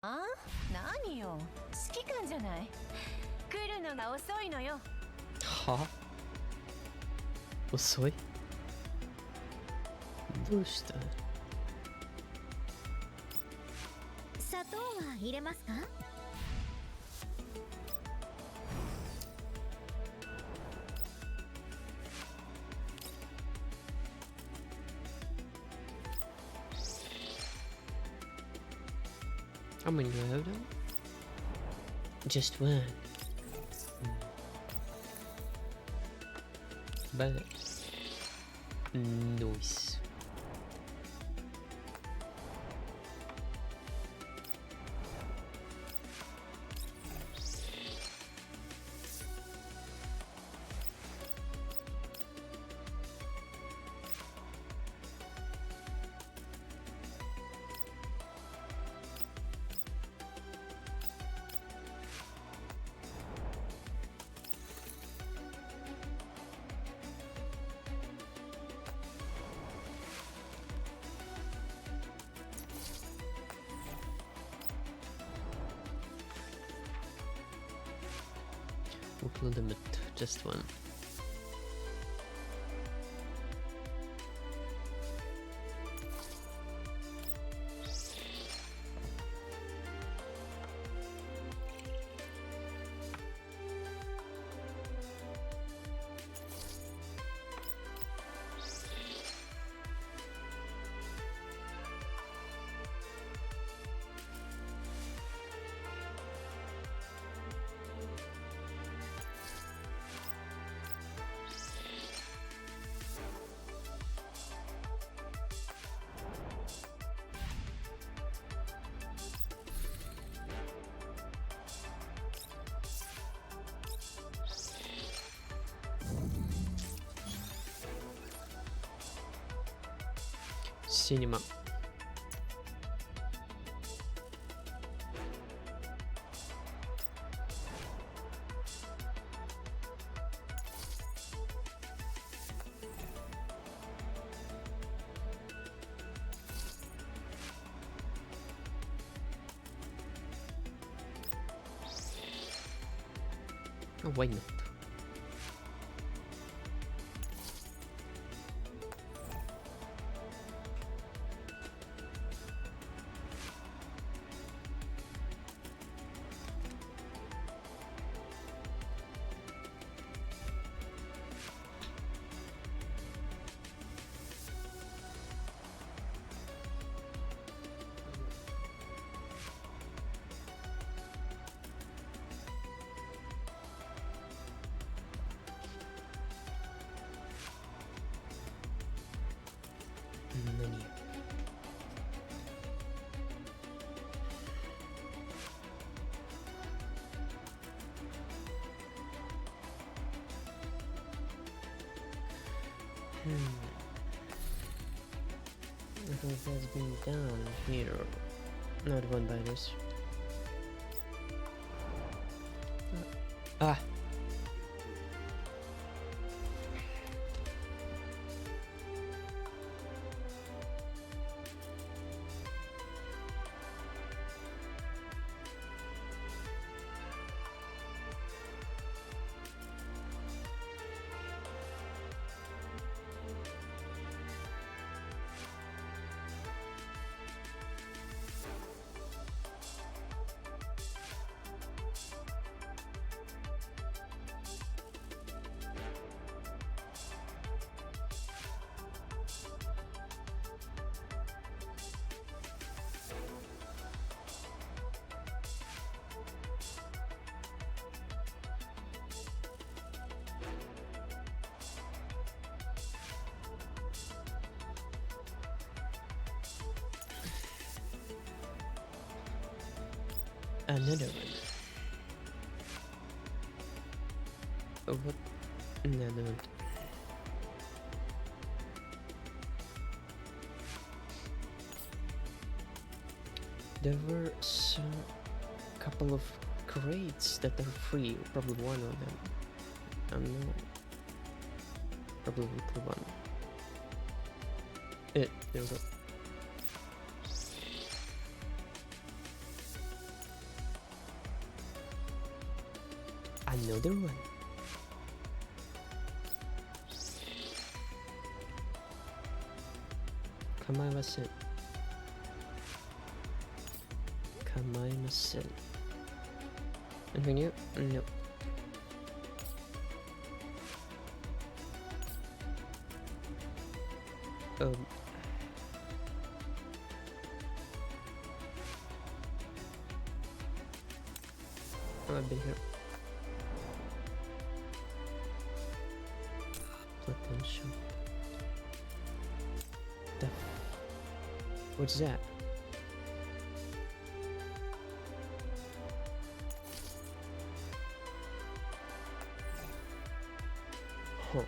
あ、何よ、指揮官じゃない。来るのが遅いのよ。は？遅い？どうした？砂糖は入れますか？How many do I have now? Just one. But nice. We'll limit just one. Cinema. Oh, why not? Many. Nothing has been done here. Not one by this. Ah. Another one. Oh, what? Another one. There were some couple of crates that are free. Probably one of them. No. Probably the one. There we go. Another one. Kamaemasen. Kamaemasen. Anything new? No. I've been here. Potential. What's that? Huh.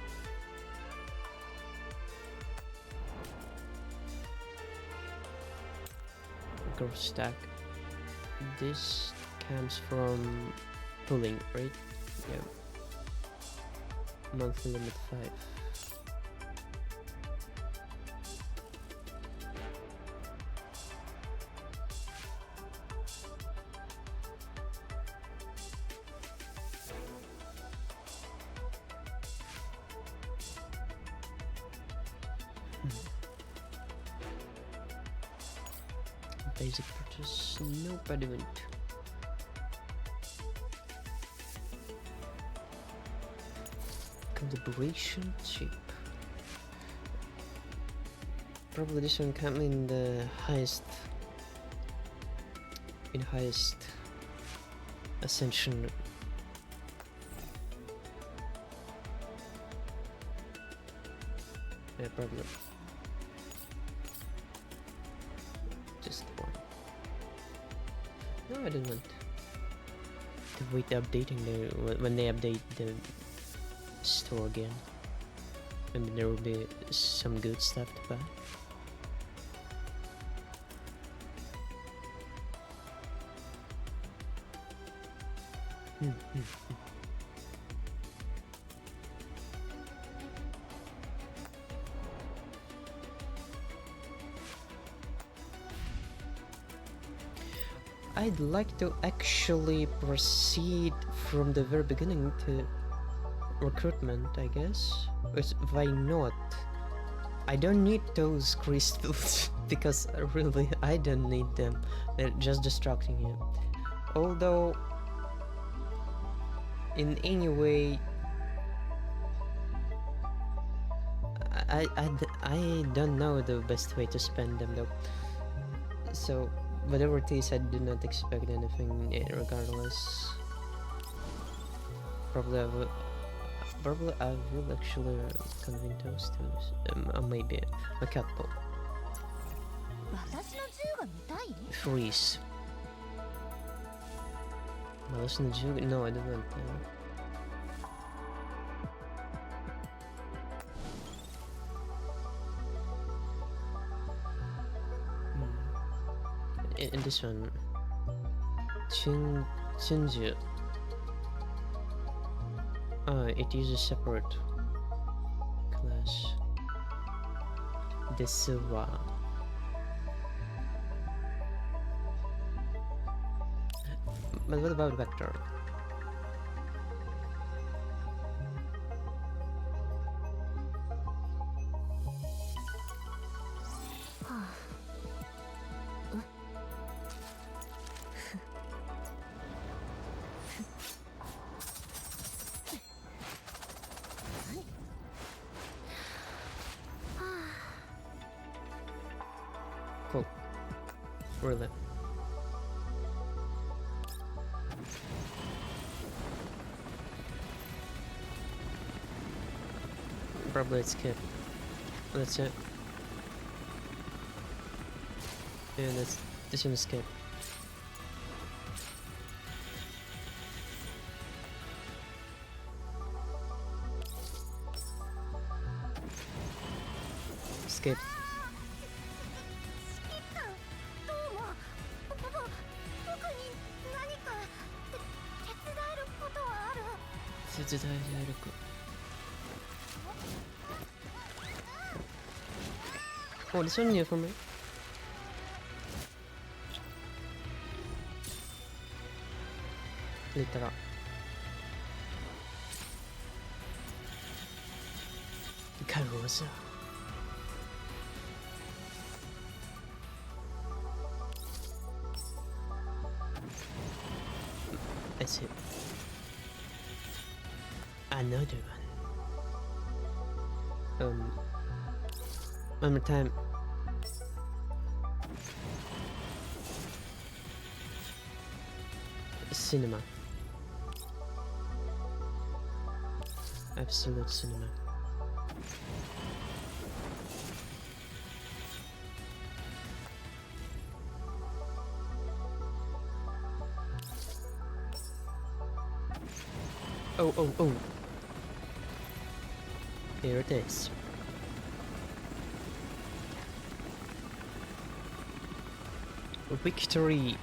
Growth stack. This comes from pulling, right? Yeah. Monthly limit 5. Basic purchase, nope, I didn't. Calibration chip. Probably this one came in the highest ascension. Yeah, probably. Just one. No, I didn't. To wait updating when they update the store again. Maybe there will be some good stuff to buy. I'd like to actually proceed from the very beginning to recruitment, I guess. But why not? I don't need those crystals because really I don't need them. They're just distracting you. Although, in any way, I don't know the best way to spend them though. So whatever it is, I do not expect anything regardless. Probably I will actually convince those two. Maybe a couple. Freeze. No, I don't want that. In this one, Chinju. It uses separate class. Desuwa. But what about Vector? Cool. Really. Probably it's skip. That's it. Yeah, this one is skip. Skip. Oh, this one new for me. Literal. Carosa. I see. Another one. One more time. Cinema. Absolute cinema. Oh. Here it is. Victory.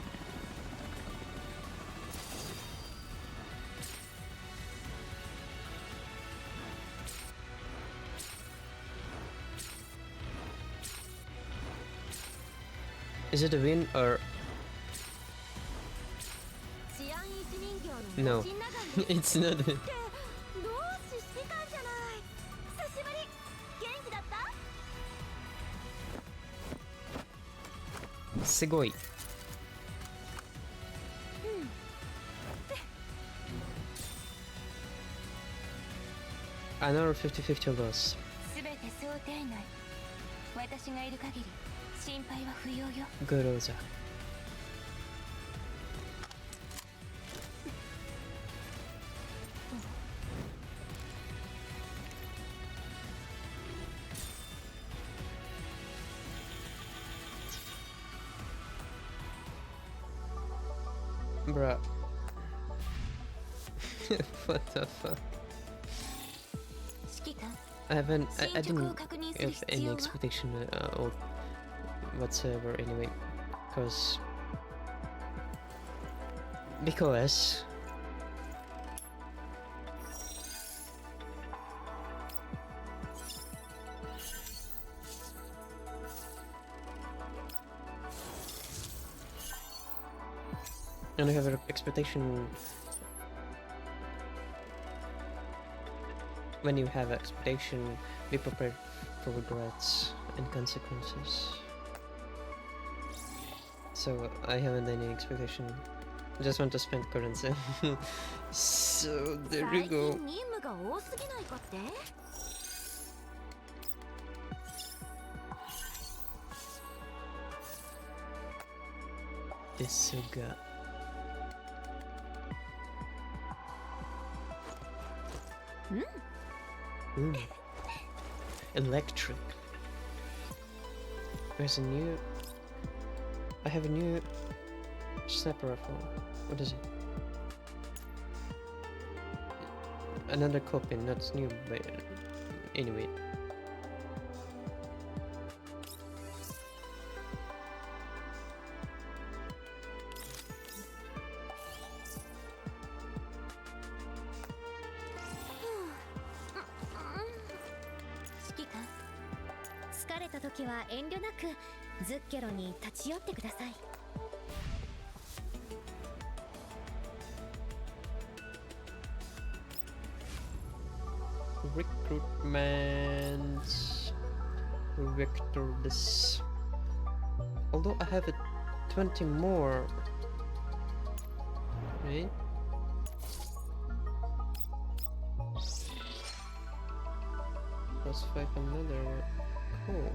Is it a win or no? It's not. Segoi. Another 50-50 loss. Goroza. Bruh. What the fuck? I didn't have any expectation or whatsoever anyway, because and I have an expectation. When you have expectation, be prepared for regrets and consequences. So I haven't any expectation. I just want to spend currency. So there you go. This Suga. Electric. There's a new. I have a new sniper rifle. What is it? Another copy, not new, but anyway. Recruitment vector this. Although I have 20 more, right? Plus 5 another. Cool.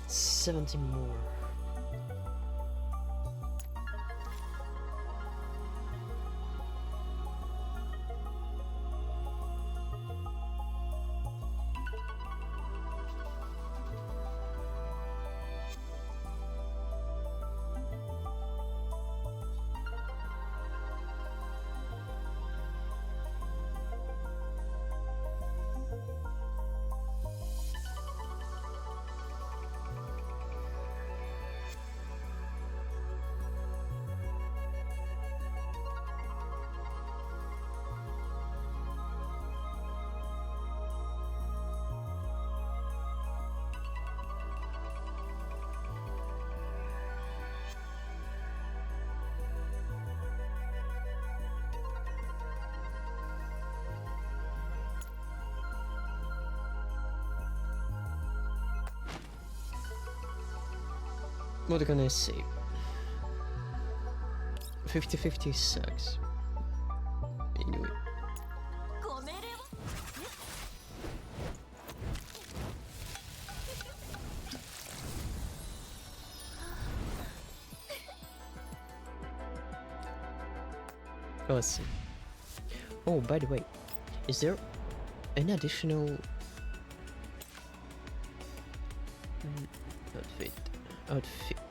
$70 more. What can I say? 50-50 sucks. Anyway. Awesome. Oh, by the way, is there an additional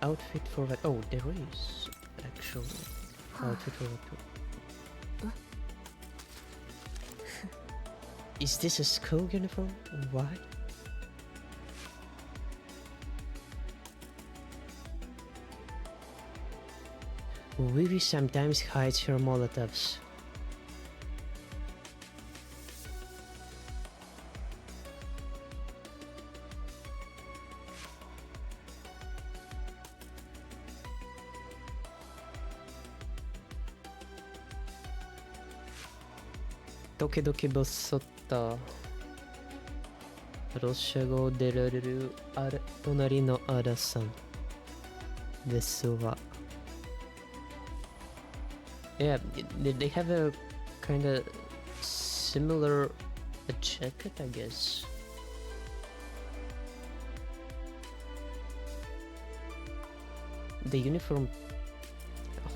outfit for that? Oh, there is actually outfit for that too. Is this a school uniform? Why? Vivi sometimes hides her molotovs. Dokidokiボスったロシア語出られる隣のアラさんですわ。Yeah, they have a kind of similar jacket, I guess. The uniform.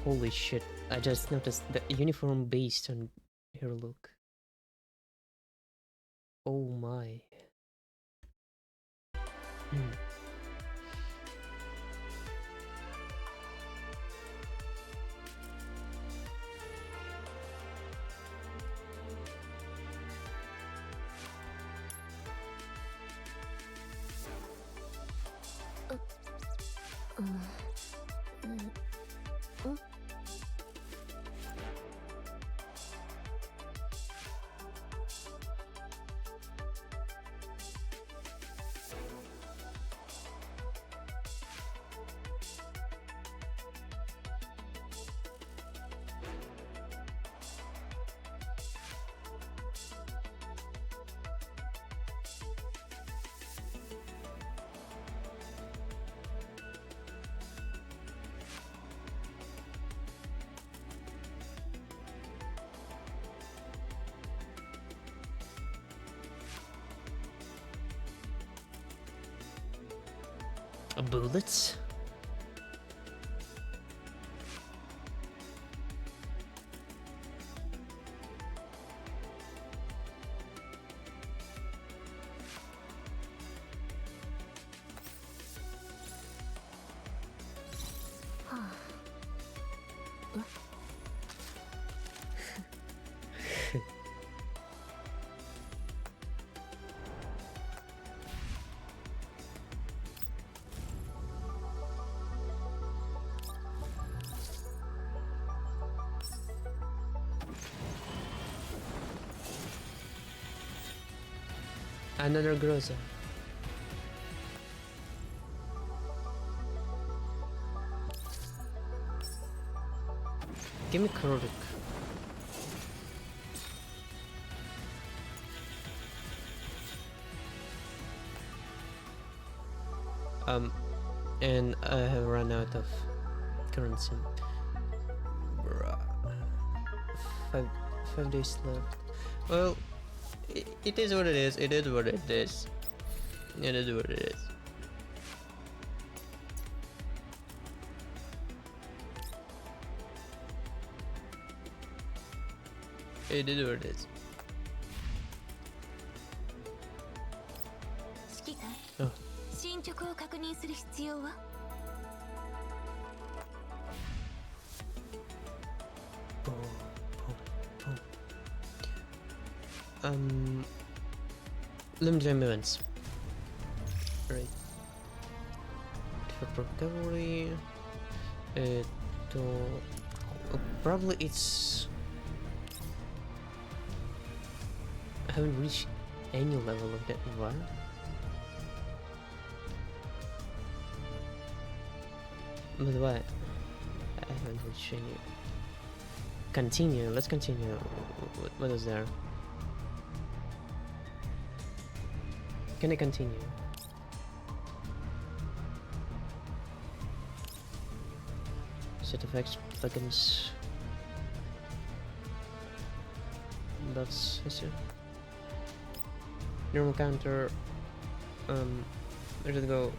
Holy shit! I just noticed the uniform based on her look. Oh my. Bullets? Another groza. Give me Kuruk. And I have run out of currency. Bruh. Five days left. Well, it is what it is. It is what it is. It is what it is. It is what it is. 指揮官、あ、進捗を確認する必要は？ Limited events. Right. For recovery. Probably it's. I haven't reached any level of that one. But what? I haven't reached any. Continue. Let's continue. What is there? Can I continue? Set effects plugins. That's I see. Normal counter. Where did it go?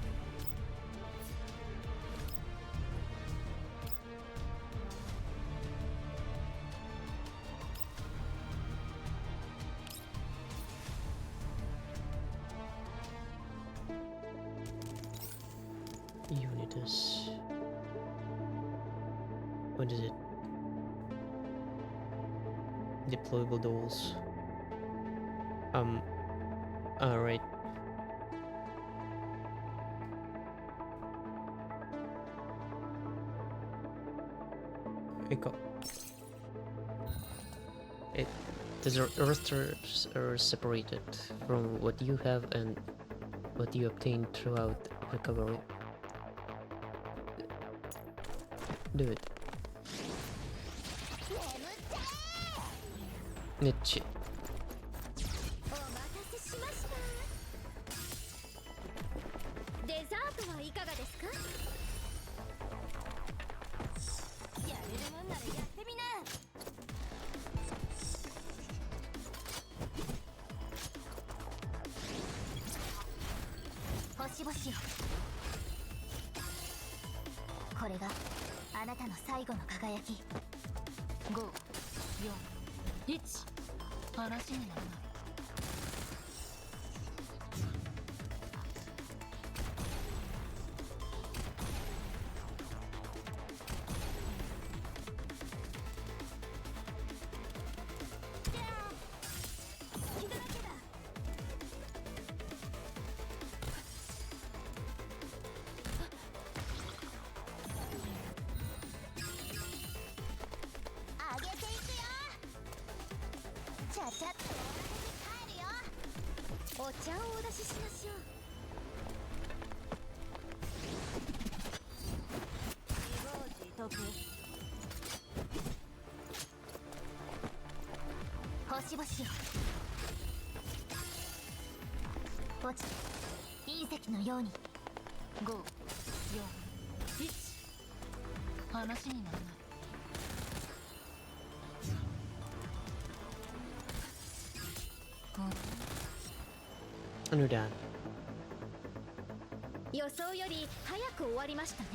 Unitus. What is it? Deployable dolls. Alright. The rosters are separated from what you have and what you obtained throughout recovery. Do it. Niche. お待たせしました。デザートはいかがですか？やれるもんならやってみな。星々よ。これがあなたの最後の輝き。5、4、1、話にならない。ちゃちゃっと帰るよ。お茶をお出ししましょう。自業自得。星々よ。落ち隕石のように。5、4、1、話にならない。Underdone. 予想より早く終わりましたね。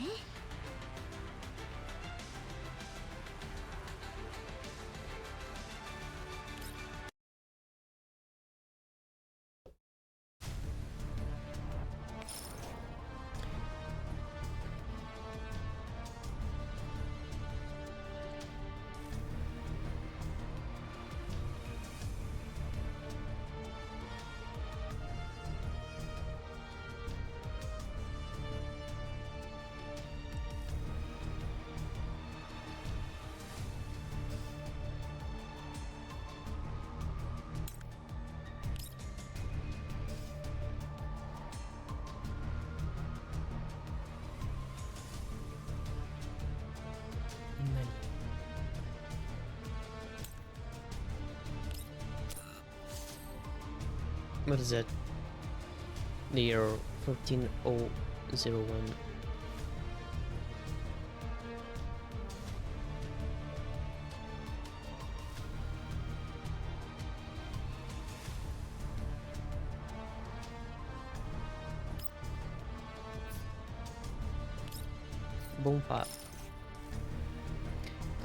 What is that? The year 14001. Bonfire.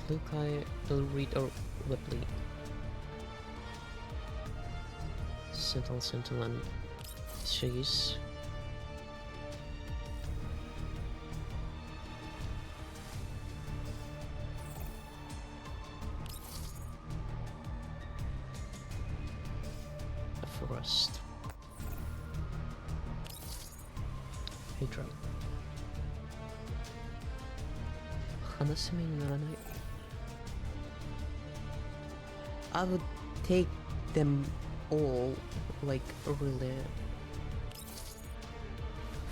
Klukai, Elreed or Ripley. Sentinel and Chase. A forest. Hydra. Hanasumi ni naranai. I would take them all, like, really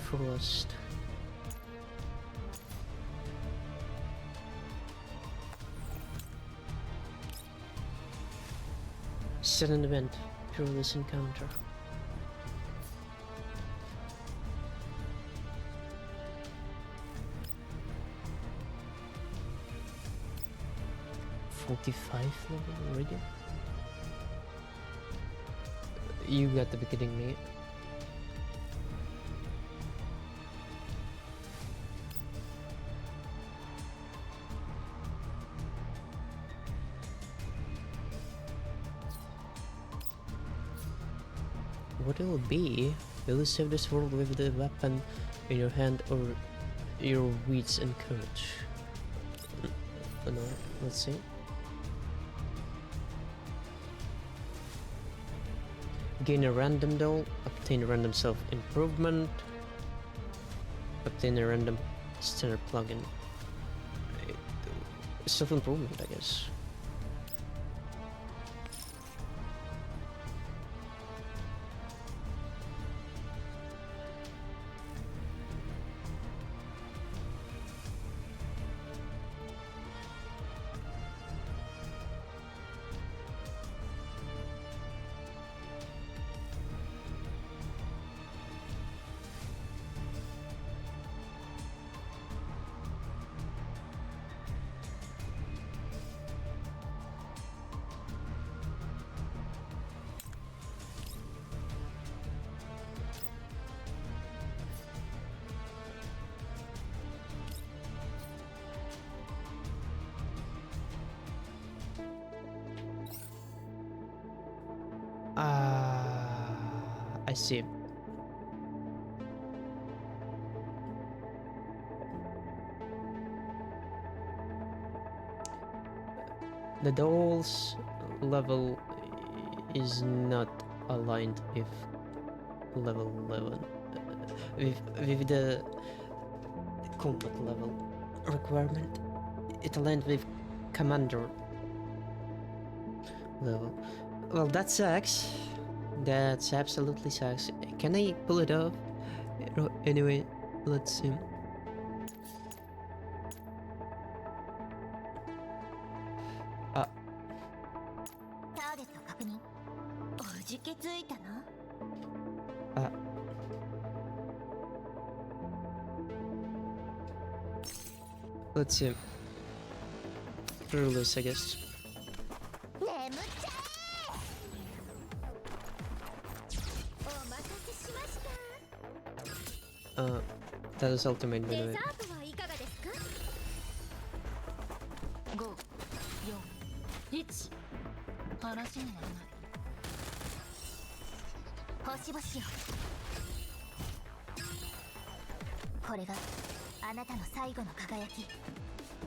frost. Set an event during this encounter. 45 level already? You got to be kidding me. What will it be? Will you save this world with the weapon in your hand or your wits and courage? No, let's see. Gain a random doll, obtain a random self-improvement, obtain a random standard plugin. Self-improvement, I guess. I see. The doll's level is not aligned with level 11. With the combat level requirement. It aligned with commander level. Well, that sucks. That's absolutely sucks. Can I pull it off? Anyway, let's see. Let's see. Release, I guess. That is ultimate, by the way.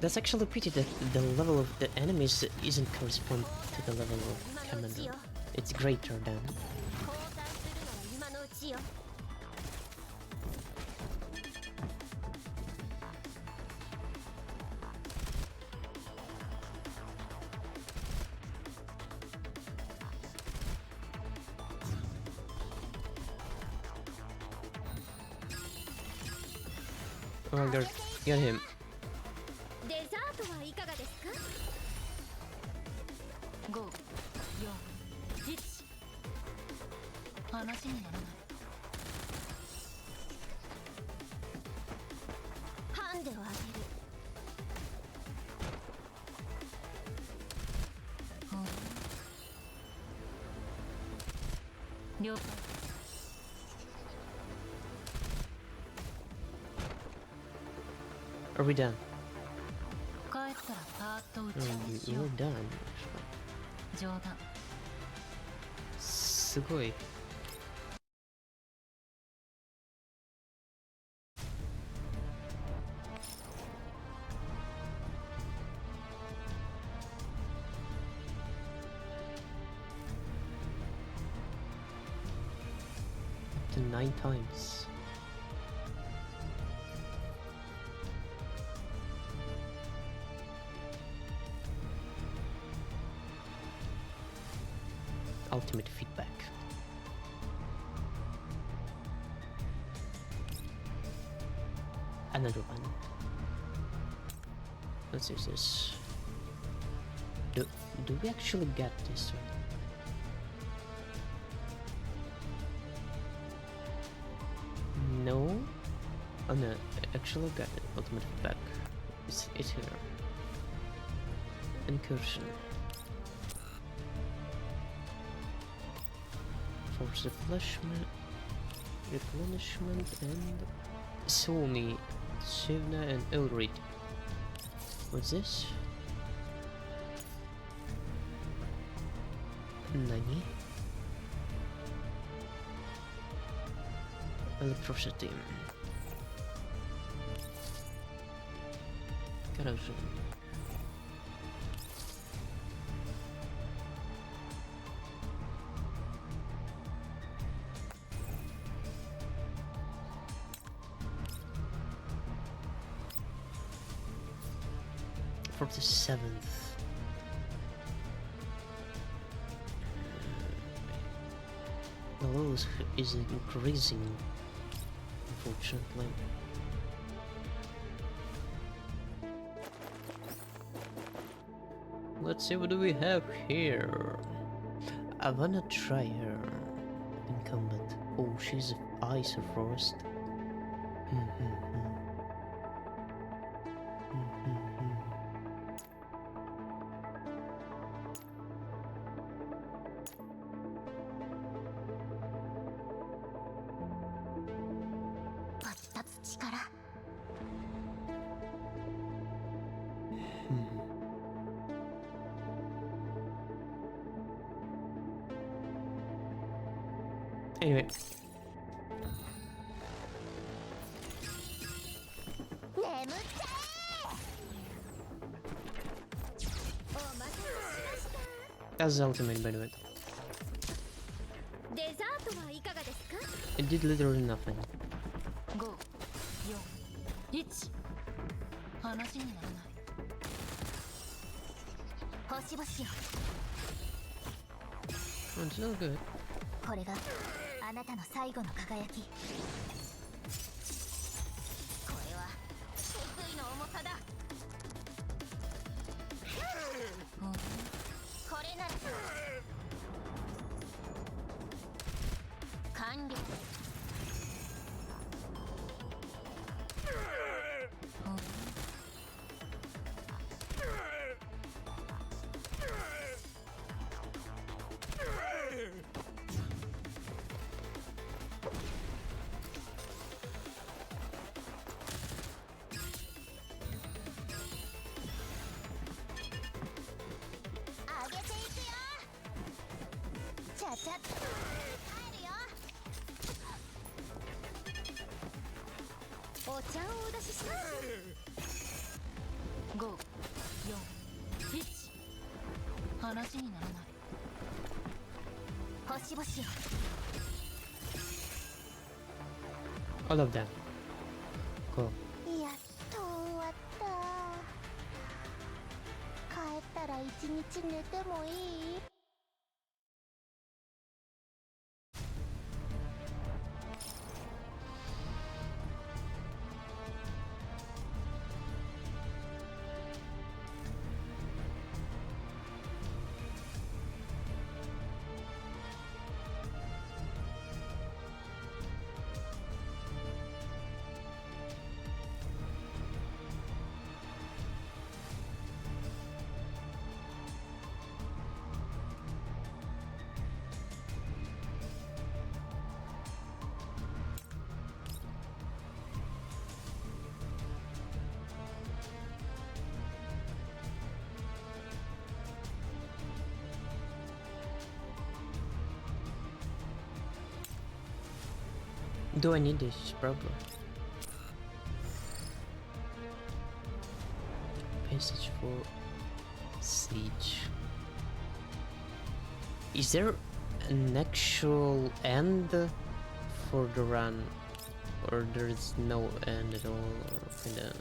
That's actually pretty that the level of the enemies isn't correspond to the level of commander. It's greater than. Oh, get him. Are we done? You're done. すごい。Up to 9 times. Ultimate feedback. Another one. Let's use this. Do we actually get this one? No? Oh no, I actually got it. Ultimate feedback. It's here. incursion. Force replenishment and Sony, Sivna and Elrid. What's this? Nani? Electricity. Corrosion. For the 7th. The loss is increasing, unfortunately. Let's see, what do we have here? I wanna try her in combat. Oh, she's ice or frost. Anyway. That's the ultimate, by the way. It did literally nothing. Oh, it's not good. これがあなたの最後の輝き。これは決意の重さだ。これなら完了。ちゃちゃっと帰るよ。お茶をお出しします。5、4、1。話にならない。星々よ。All of them. Cool. やっと終わった。帰ったら一日寝てもいい？Do I need this? Probably. Passage for siege. Is there an actual end for the run, or there's no end at all? Kinda,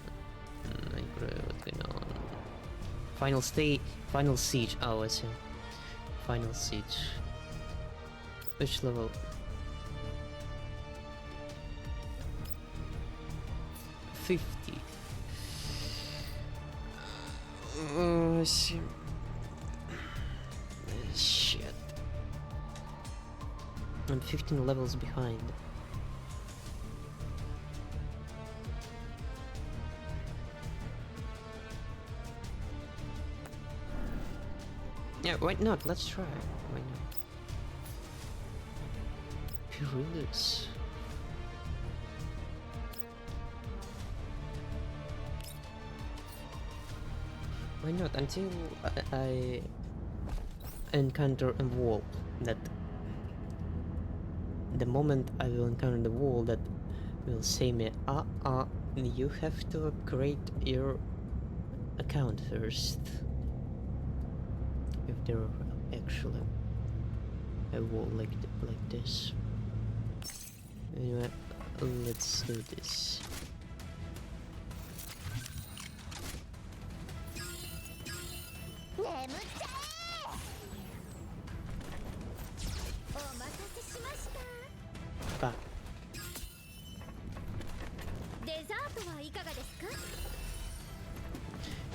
I agree. What's going on? Final siege. Oh, I see. Final siege. Which level? 50. Oh, I see. Shit. I'm 15 levels behind. Yeah, why not? Let's try. Why not? Release. Why not? Until I encounter a wall that the moment I will encounter the wall that will say me, you have to upgrade your account first. If there are actually a wall like this. Anyway, let's do this. Ah.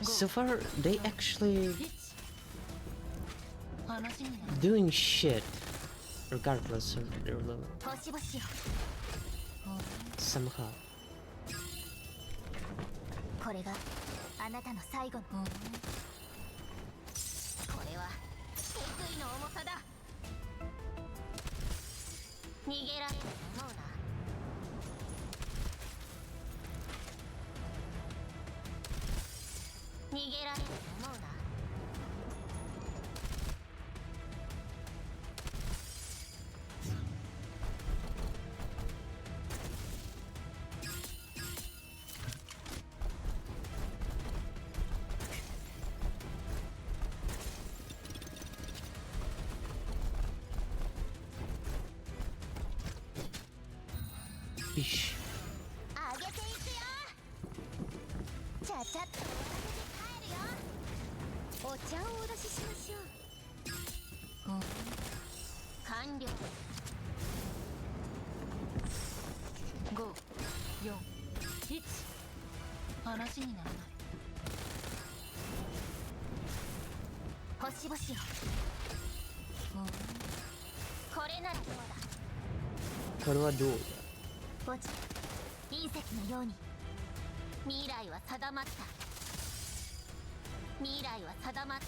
So far, they actually doing shit regardless of their level. Somehow. これがあなたの最後のこれは決意の重さだ逃げられると思うな逃げられると思うな Bish. 上げていくよちゃちゃっと帰るよお茶をお出ししましょう完了5、4、1話にならない星々よこれならどうだこれはどうだ墓地隕石のように未来は定まった未来は定まった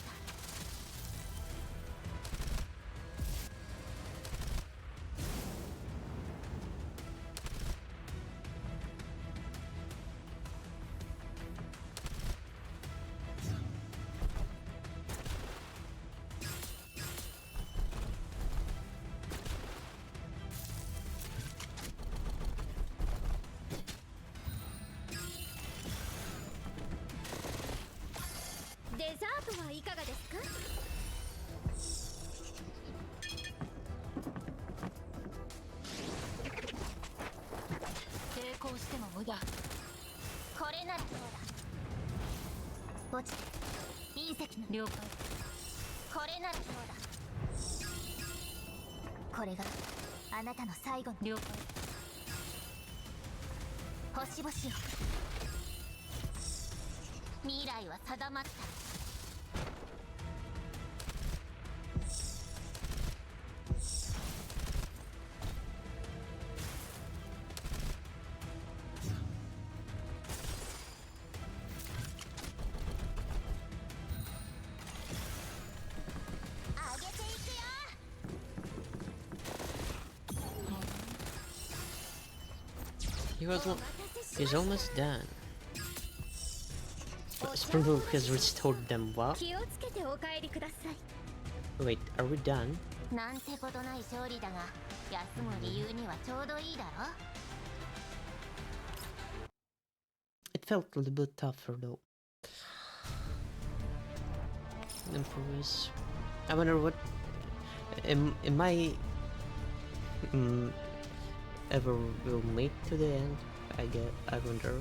デザートはいかがですか抵抗しても無駄これならどうだ墓地隕石の了解これならどうだこれがあなたの最後の了解星々よ未来は定まった He's almost done. Springfield has restored them well. Wait, are we done? なんてことない勝利だが、休む理由にはちょうどいいだろ It felt a little bit tougher though. Empress. I wonder what am I ever will make to the end? I wonder.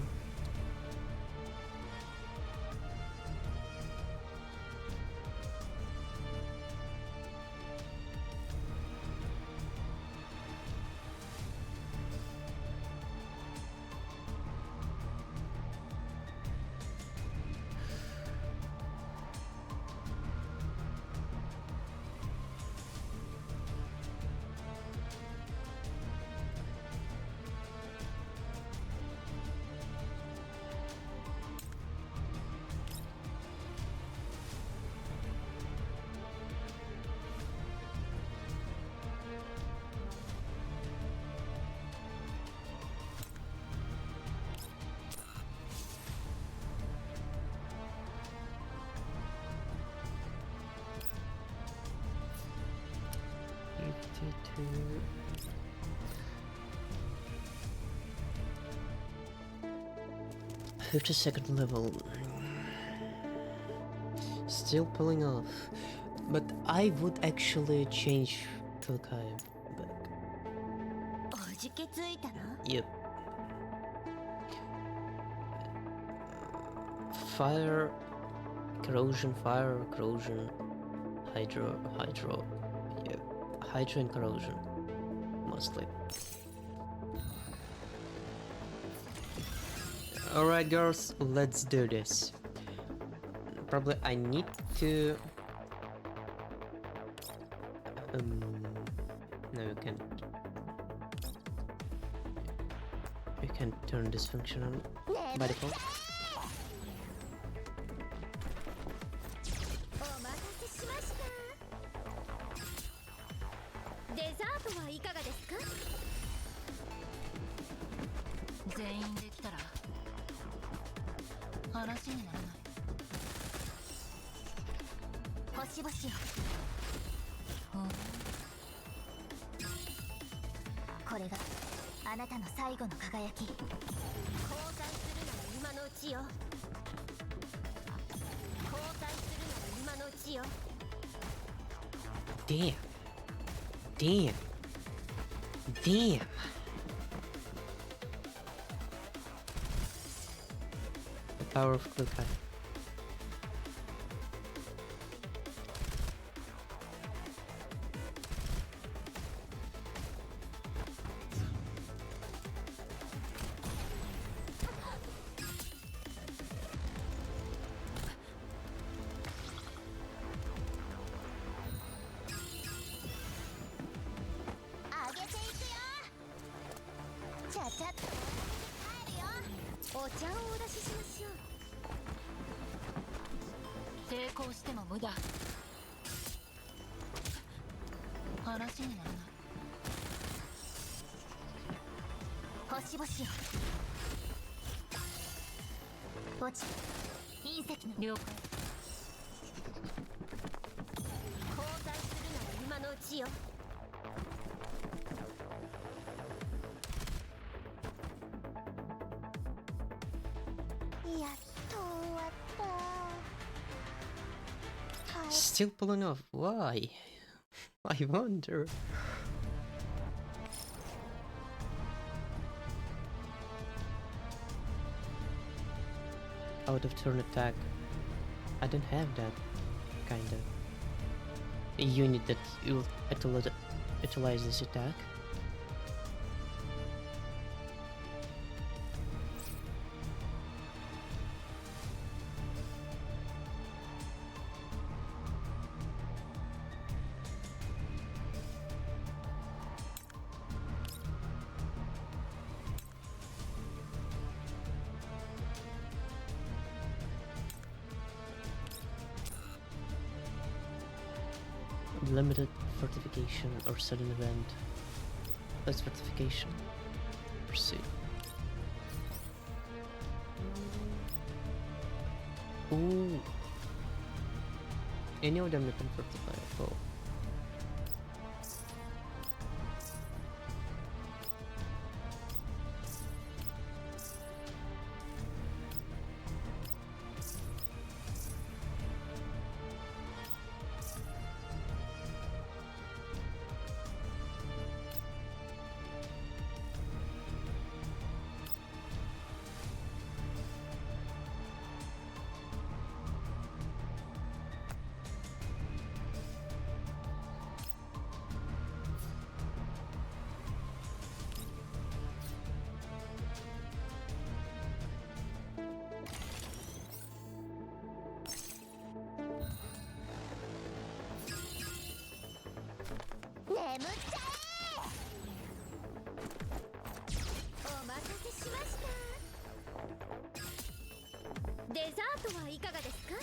52nd level. Still pulling off. But I would actually change Filkai back. おじけついたの？ Yep. Fire, corrosion, hydro. Yep. Hydro and corrosion. Mostly. Alright girls, let's do this. Probably I need to... no, you can't. You can turn this function on by default. お待たせしました。デザートはいかがですか？全員できたら話にならない。星々よ。これがあなたの最後の輝き。交代するなら今のうちよ。交代するなら今のうちよ。Damn. The power of Filkai.抵抗しても無駄。話にならない。星々よ。落ち隕石の了解。交代するなら今のうちよ。やっと終わった。Still pulling off. Why? I wonder. Out of turn attack. I don't have that kind of unit that will utilize this attack. Limited fortification or sudden event. That's fortification. Proceed. Ooh. Any of them you can fortify. Oh.デザートはいかがですか？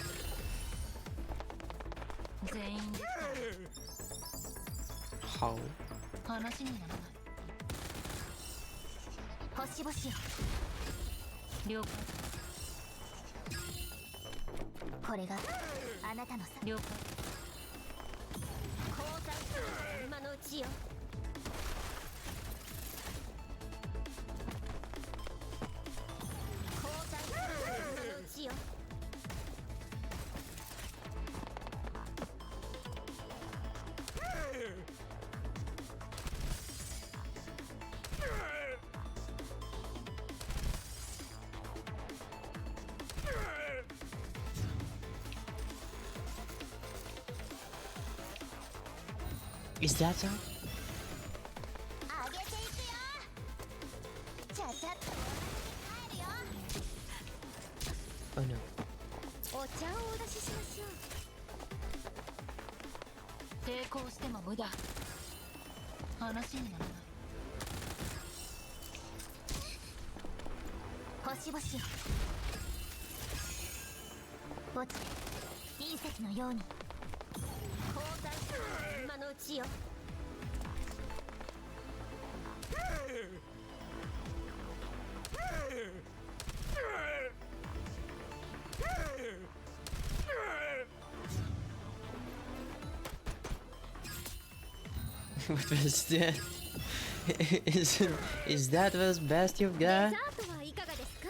全員できた How? ら話にならない。星々よ。了解。これがあなたのさ。了解。交代す今のうちよ。交代する今のうちよ。Is that all? 上げていくよ。ちゃちゃっと帰るよ。 Oh no. お茶をお出ししましょう。抵抗しても無駄。話にならない。星々よ。墓地隕石のように。交代する今のうちよ。What was that? Is that was best you've デザ got? ートはいかがですか。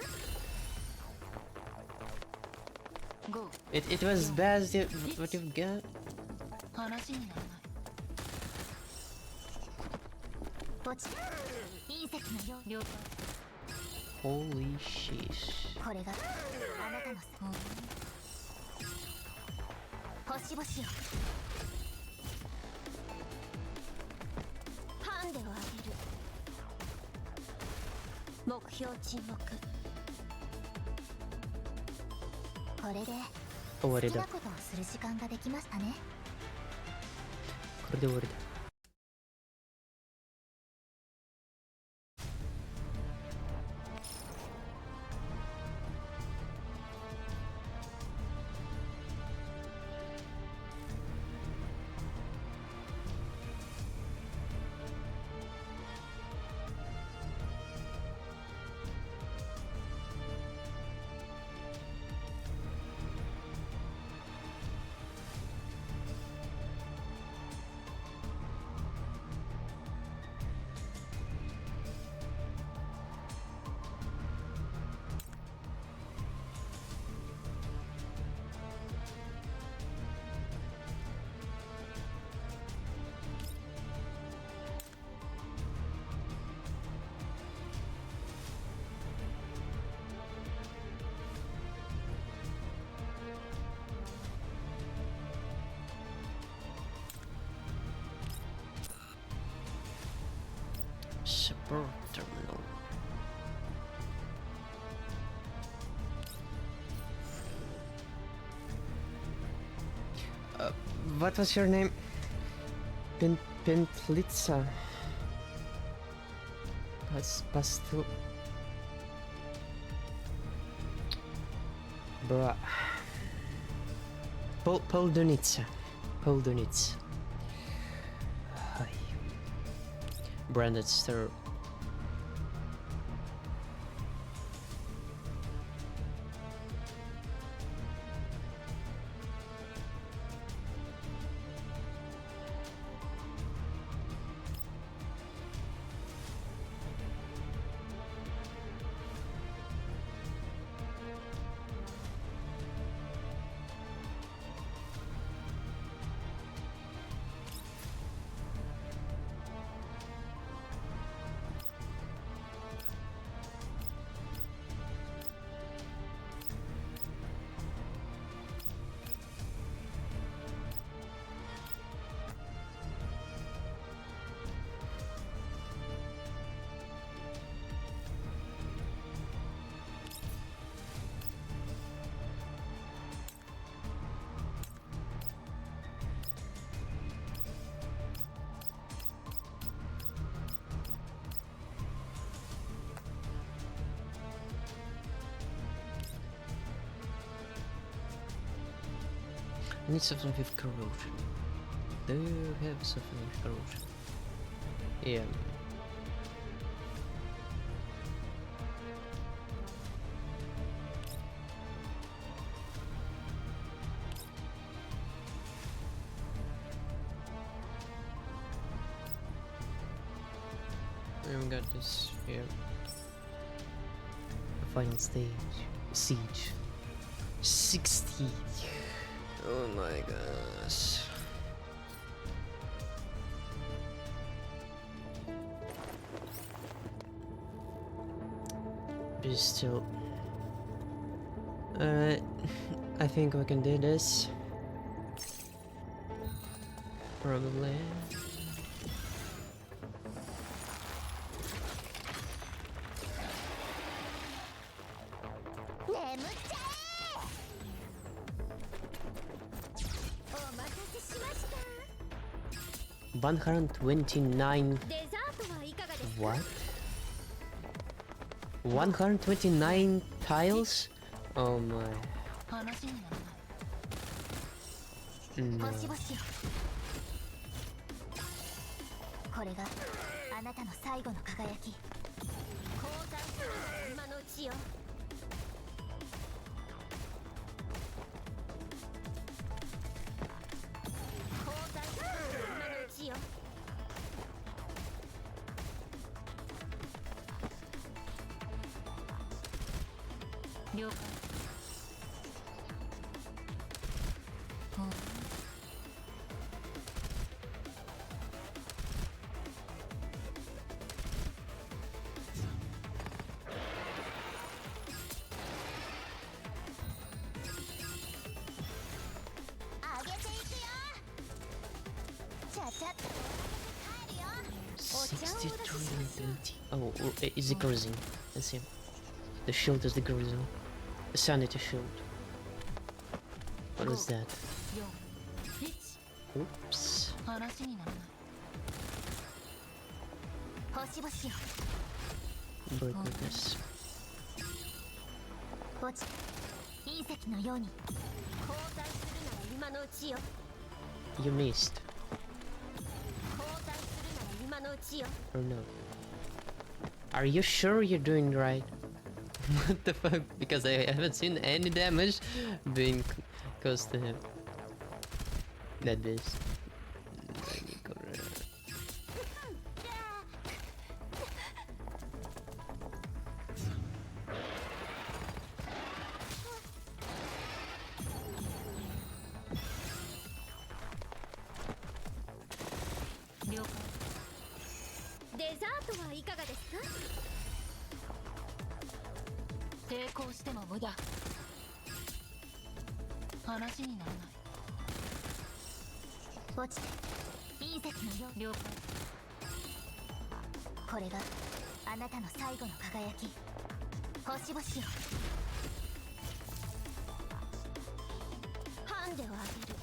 GO。 It was best what you've got? 話にならない。墓地隕石のように。了解。 Holy sheesh. これがあなたのさ。星々よ。ハンデをあげる。目標沈黙。これで好終わりだ。きなことをする時間ができましたね。これで終わりだ。Support terminal. What was your name? Pentlitsa. Pastu. Bruh. Poldunitsa. Poldunitsa. Hi. Branded stir. I need something with corrosion. Do you have something with corrosion? Yeah. I've got this here. Final stage. Siege. 60. Oh my gosh. But still. Alright. I think we can do this. Probably. Oh, 129. What? 129 tiles? Oh my. No. これがあなたの最後の輝き。降参するなら今のうちよ。降参するなら今のうちよ。了解。上げていくよ。ちゃちゃっと帰るよ。お茶をお出ししますよ。 63 and 20. Oh, or is decreasing. Let's see. The shield is decreasing. The sanity shield. What was that? Oops. 話にならない。星々よ。 Break with this. 落ち隕石のように降参するなら今のうちよ。 You missed. 降参するなら今のうちよ。 Or no? Are you sure you're doing right? What the fuck? Because I haven't seen any damage being caused to him. That is.デザートはいかがですか。抵抗しても無駄。話にならない。落ちて隕石のよう。了解。これがあなたの最後の輝き。星々よ。ハンデをあげる。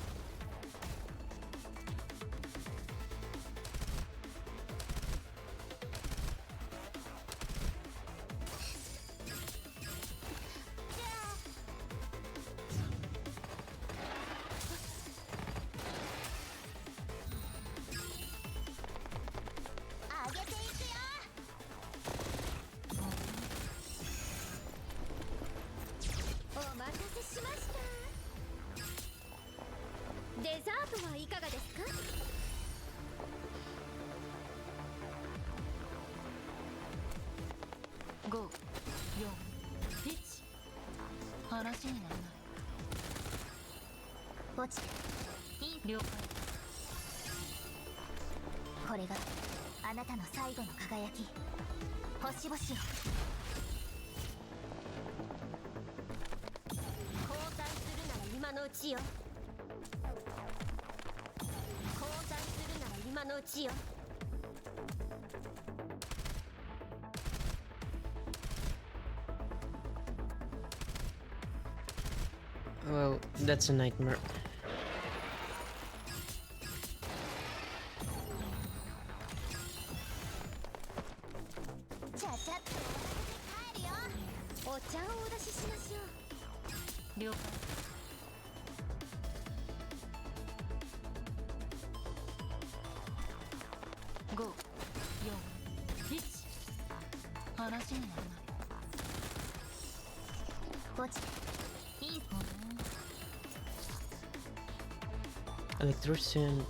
上げていくよ。お待たせしました。デザートはいかがですか。5、4、1。話にならない。落ちていい。了解。これがあなたの最後の輝き。星々よ。降参するなら今のうちよ。降参するなら今のうちよ。 Well, that's a nightmare. Electrician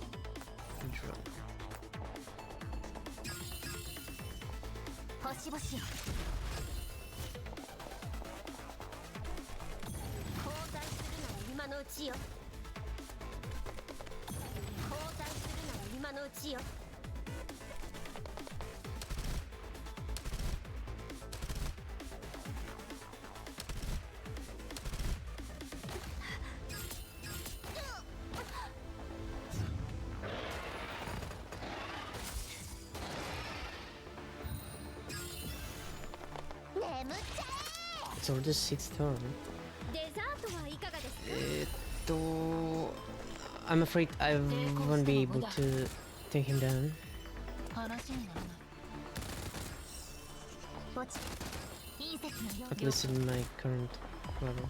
drum. 星々よ、交代するなら今のうちよ、交代するなら今のうちよ。眠っちゃ It's already 6th turn. え。デザートはいかがですか。I'm afraid I won't be able to take him down. 話にならない。墓地隕石のよう At least in my current level.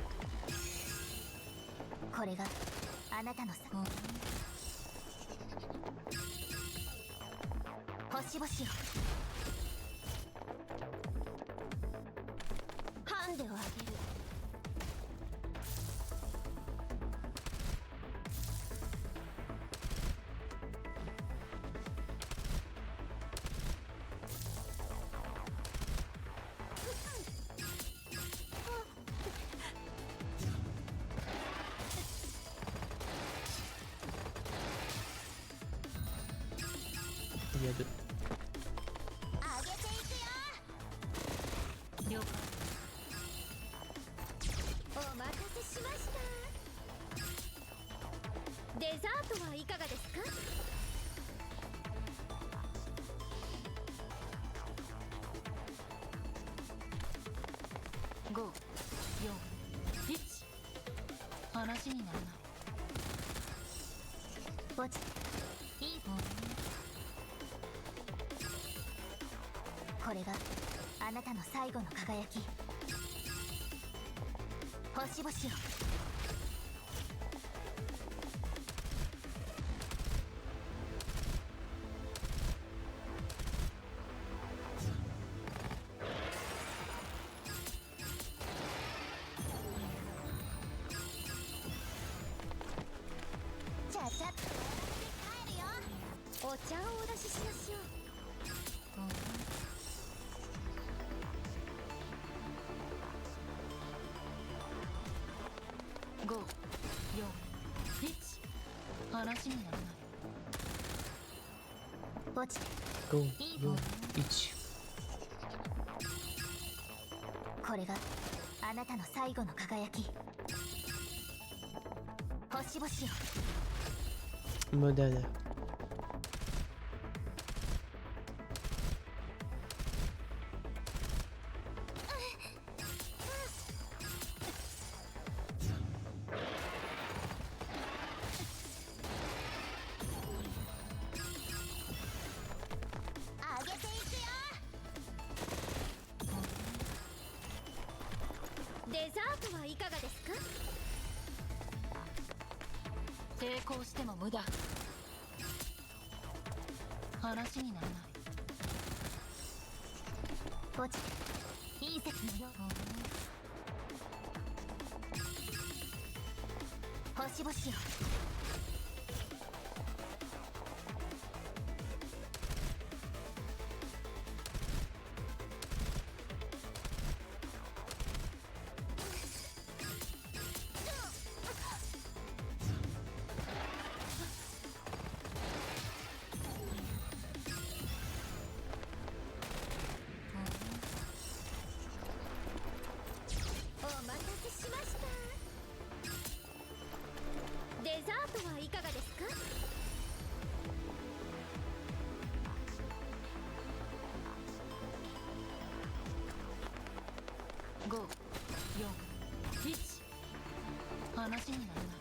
これがあなたのさ。星々よ、ハンデをあげる。Yeah, but あげていくよ。了解。お待たせしました。デザートはいかがですか。5、4、1。話にならない。墓地いい。これがあなたの最後の輝き。星々よ、ちゃちゃっと終わらせて帰るよ。お茶をお出ししましょう。5、4、1。話にならない。墓地 go, いい go, each. これがあなたの最後の輝き。星々よ、 Modada. あげていくよ。デザートはいかがですか。成功しても無駄。話にならない。墓地隕石のよう。星々よ、お待たせしました。デザートはいかがですか。5、4、1。話にならない。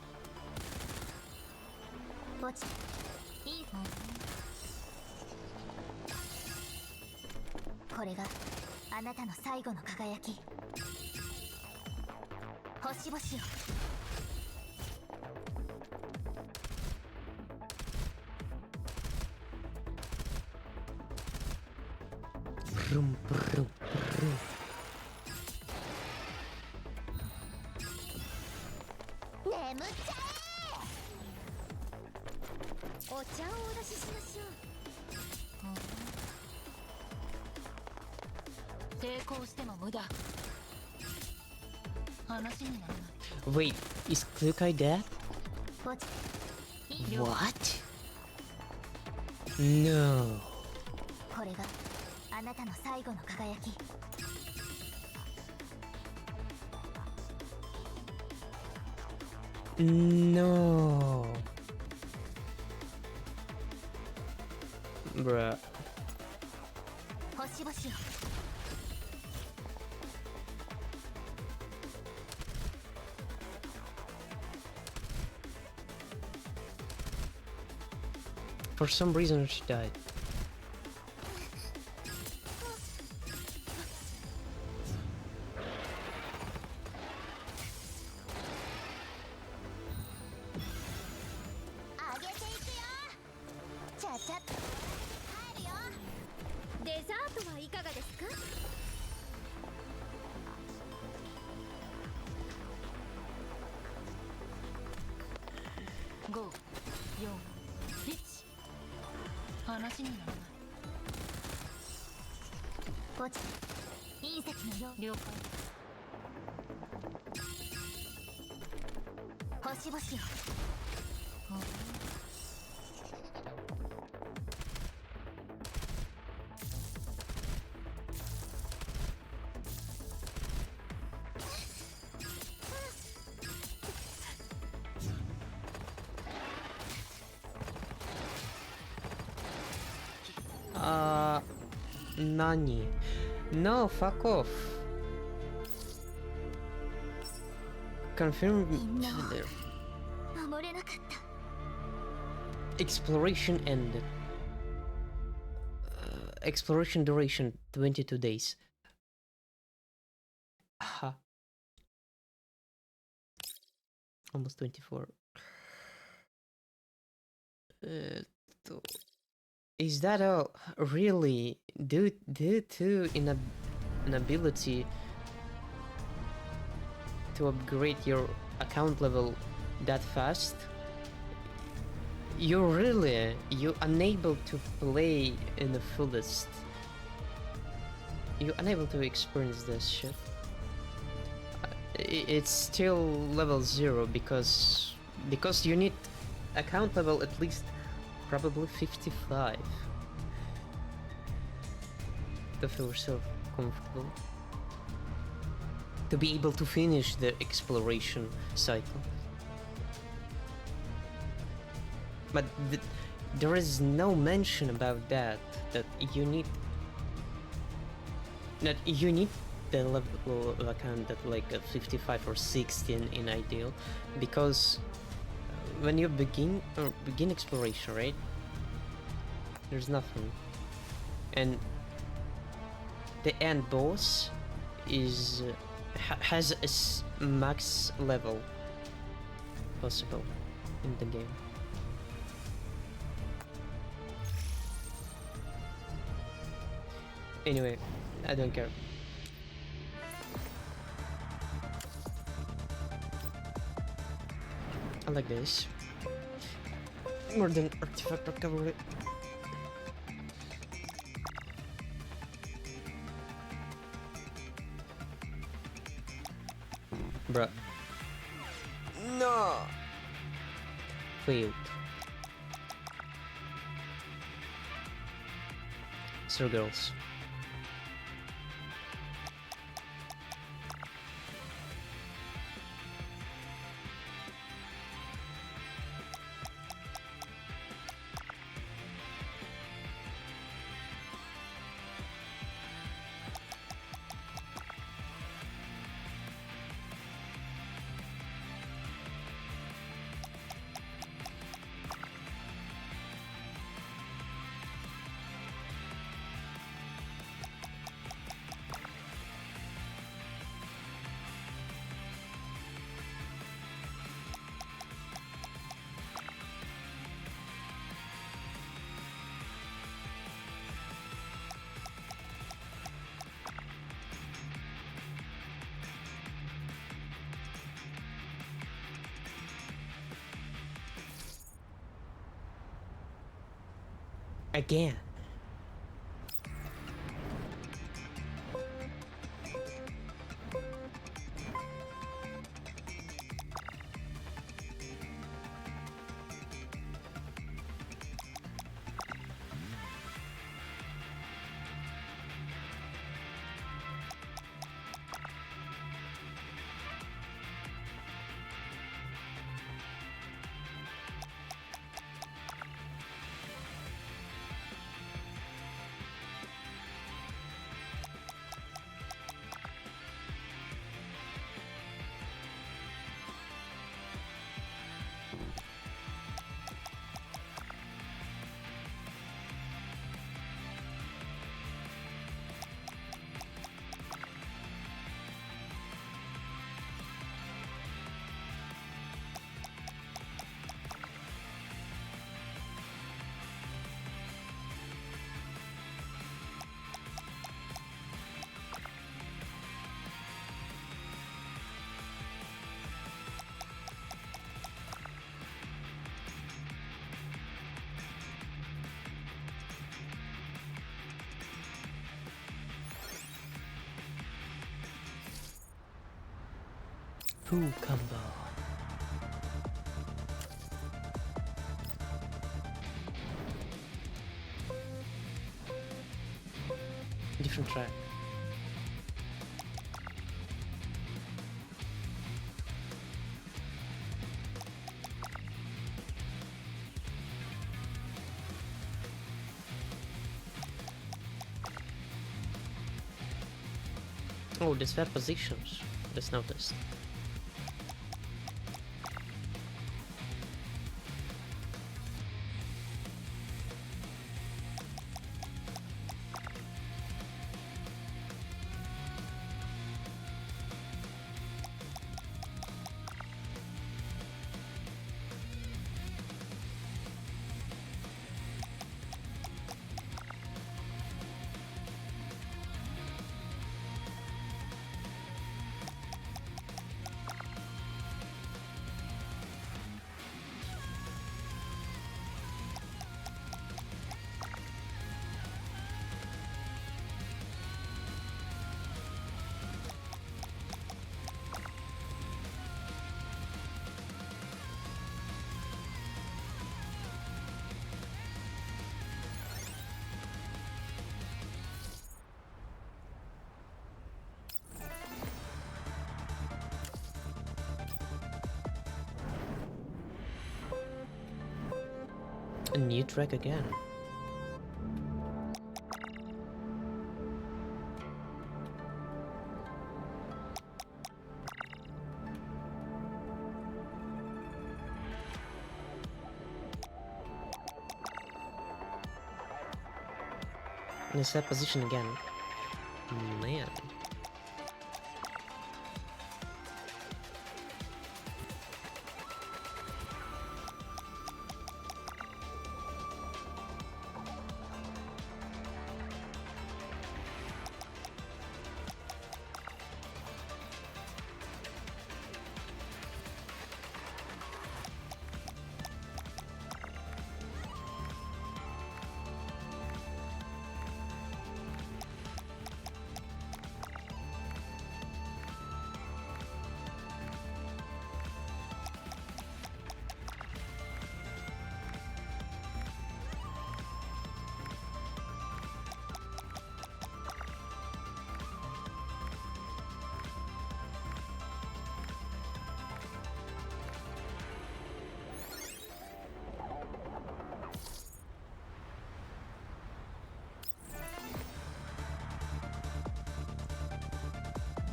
墓地いい。これがあなたの最後の輝き。星々よ、 Brum, brum, brum. 眠っちゃえ。お茶をお出ししましょう。抵抗しても無駄。話にならない。 Wait, is Klukai dead? ポチ What? No. これがあなたの最後の輝き。 No. Bruh. 星々よ For some reason she died.ポチ隕石のよう了解星々よ Nani? No, fuck off. Confirm. 守れなかった Exploration ended. Exploration duration 22 days. Aha. Almost 24. Is that all? Really? Due to inability to upgrade your account level that fast? You're unable to play in the fullest. You're unable to experience this shit. It's still level 0 because you need account level at least probably 55 to feel yourself comfortable, to be able to finish the exploration cycle. But there is no mention about that you need the level of account at like a 55 or 60 in ideal, because when you begin exploration, right, there's nothing, and the end boss is has a max level possible in the game. Anyway, I don't care. I like this more than artifact recovery. Bruh. No! Failed. Sir girls. Again. Poo combo. Different track. Oh, there's fair positions. Just noticed. A new track again. And it's that position again. Man.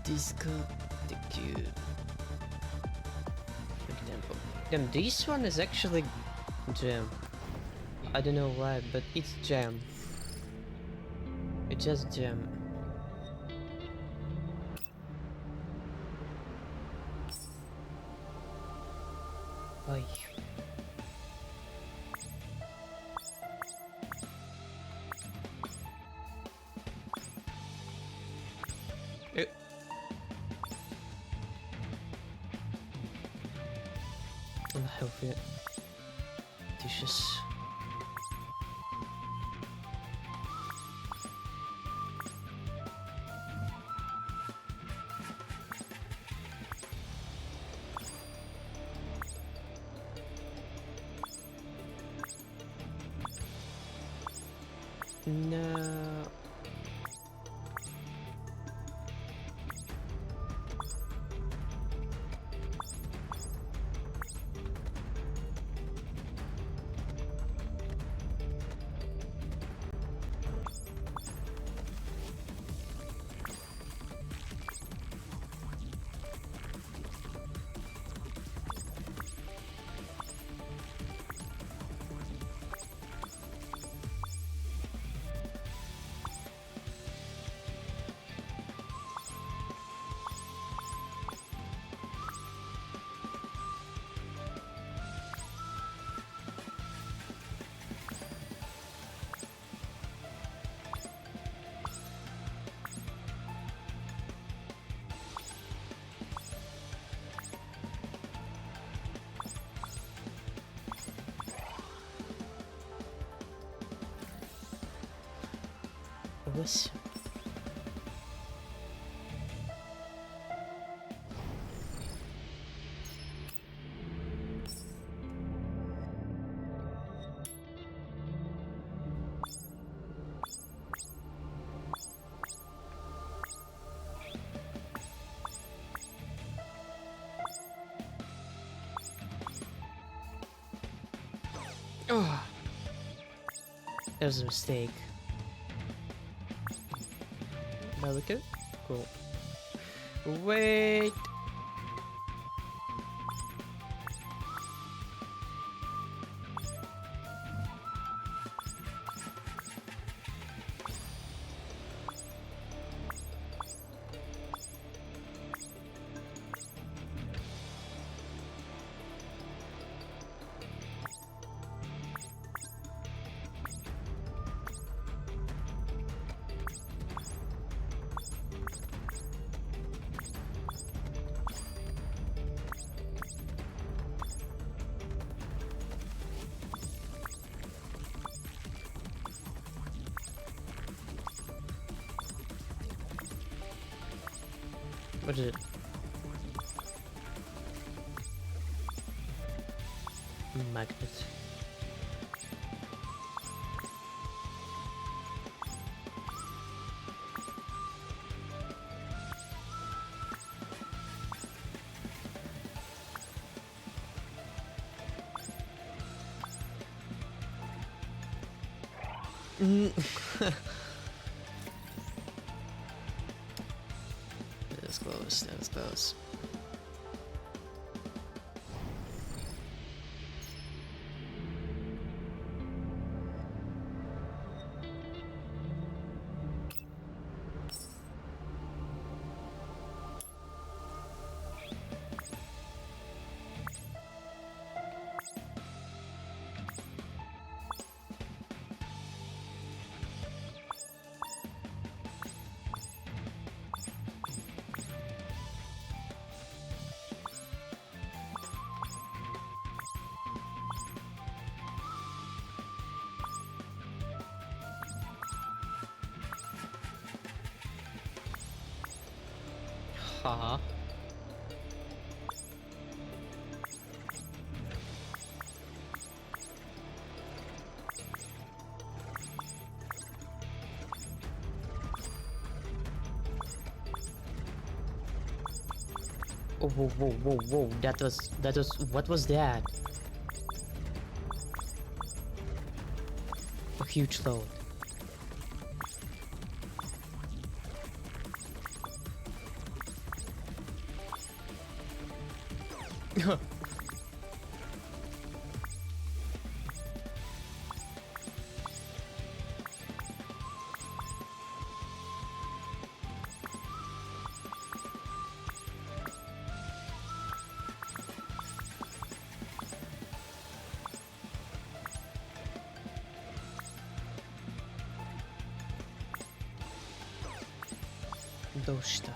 Disco the cube. Example. Damn, this one is actually jam. I don't know why, but it's jam. It's just jam. Ay. Unhealthy dishes. No. Was It was a mistake. Barricade? Cool. Wait! What is it? Magnet. That was close, that was close. Haha. Oh, whoa, whoa, whoa, whoa, that was, what was that? A huge load. Doshita.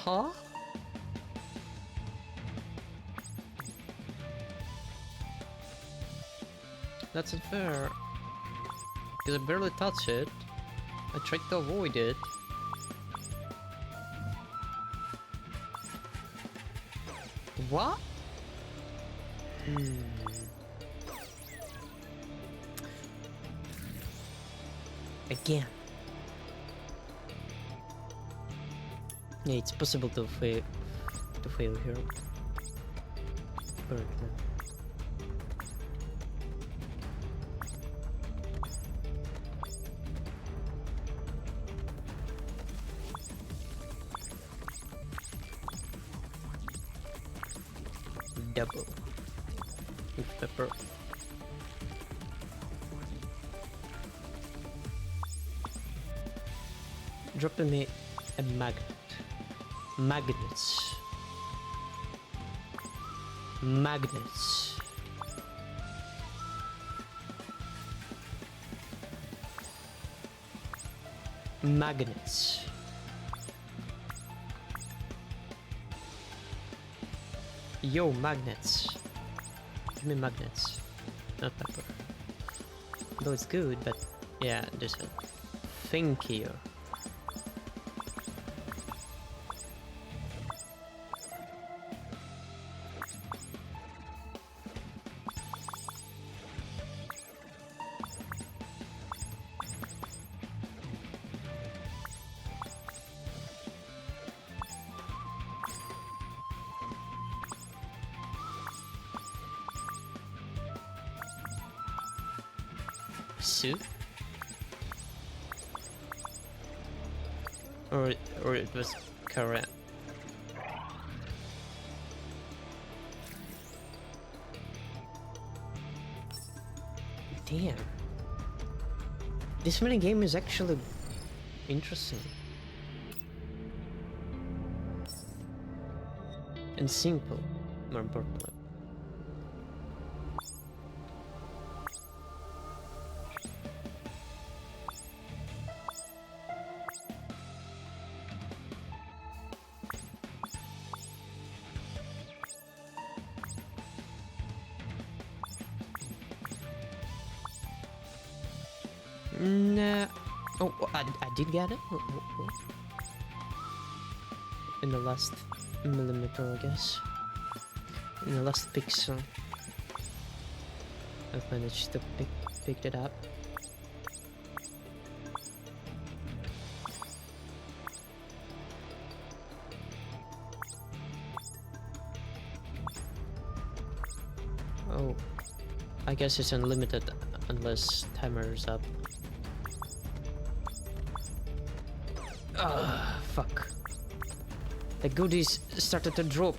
Huh? That's unfair. Because I barely touched it. I tried to avoid it. What? Again. Yeah, it's possible to fail here. Correctly. Double with pepper. Drop me a magnet. Magnets. Magnets. Magnets. Yo, magnets. Give me magnets. not pepper. Though it's good, but yeah, there's a thank you. Soup? Or it was current. Damn. This mini game is actually interesting. And simple, more importantly. Nah. Oh, I did get it? In the last millimeter, I guess. In the last pixel. I've managed to pick it up. Oh. I guess it's unlimited unless timer is up. Ah, fuck. The goodies started to drop.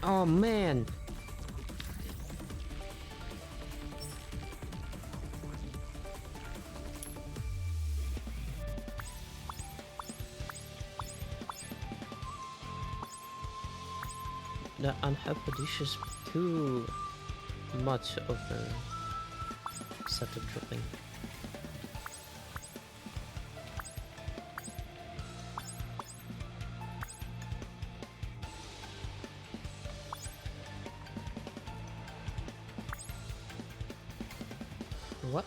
Oh man. The unhappy dishes too much of them started dropping. What?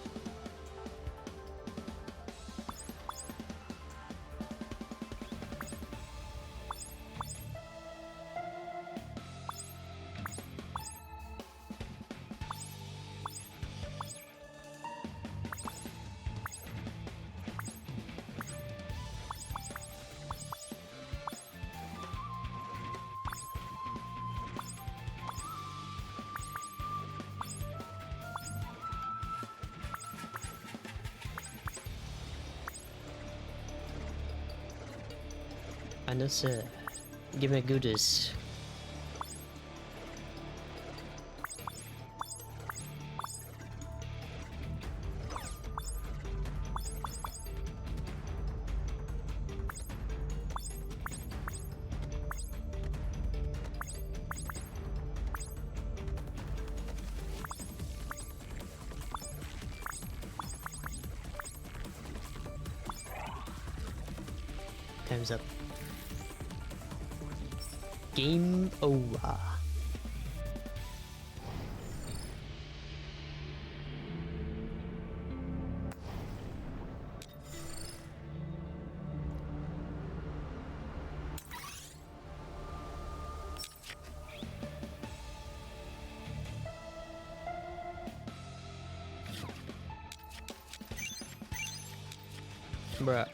I know, sir. Give me goodies. Time's up. Game over. Bruh.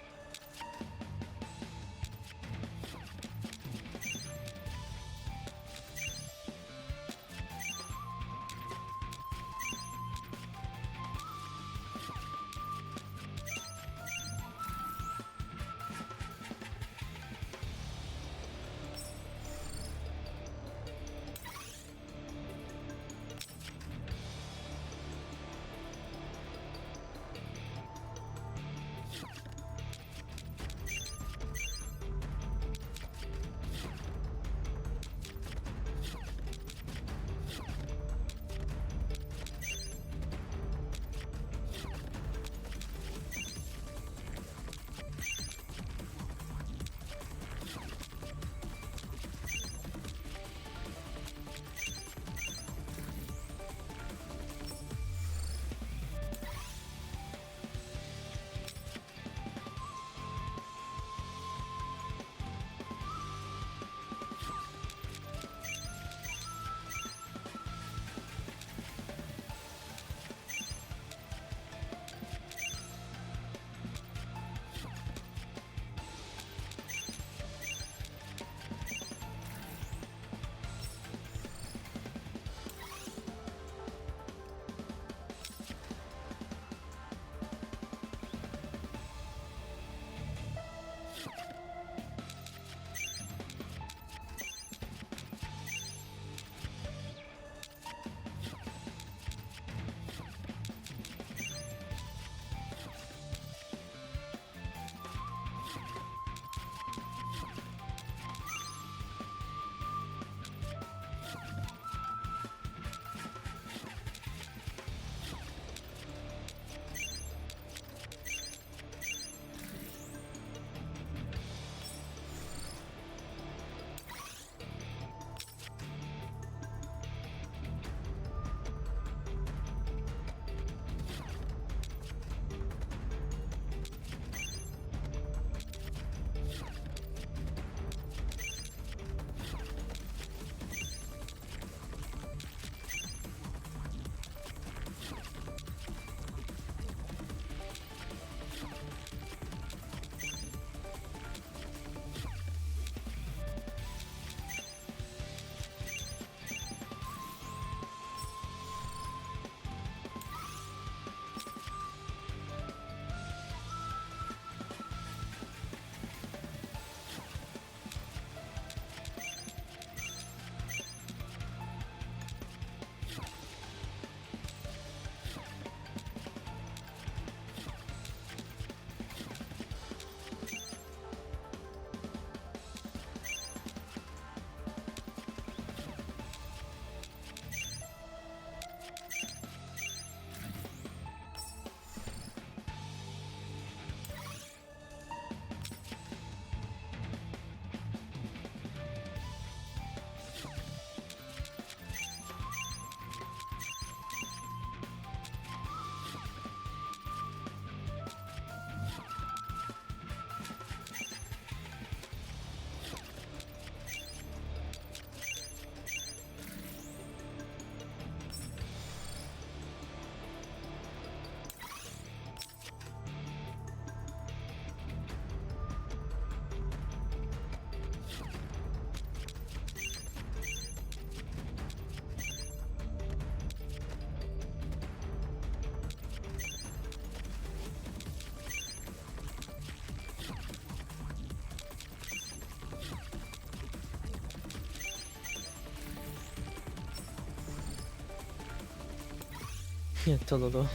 Yeah, totally.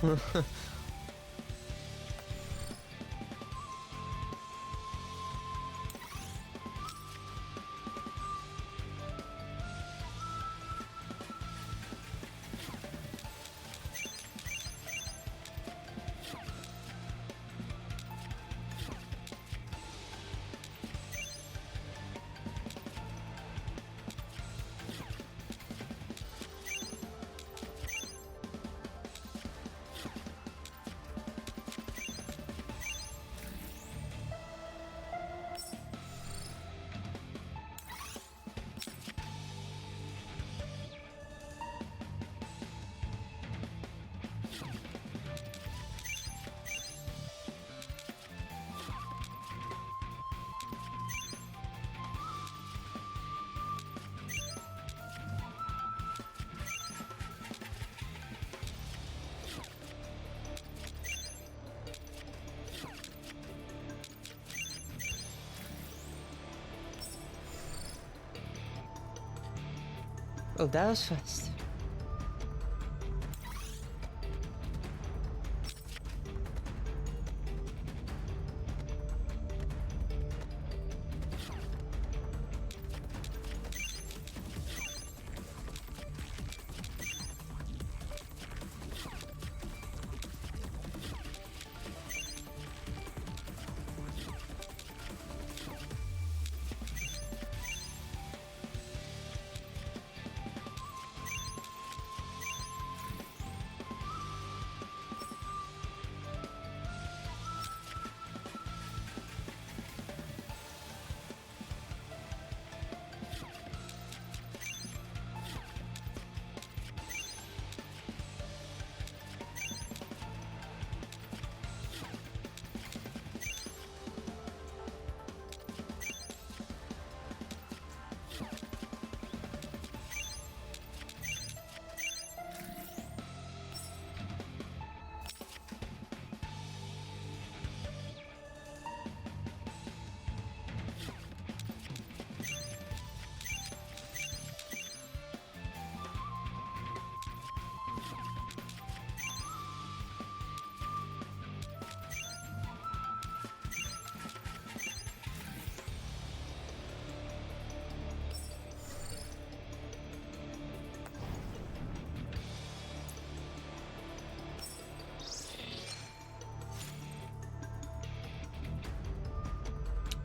Oh, that was fast.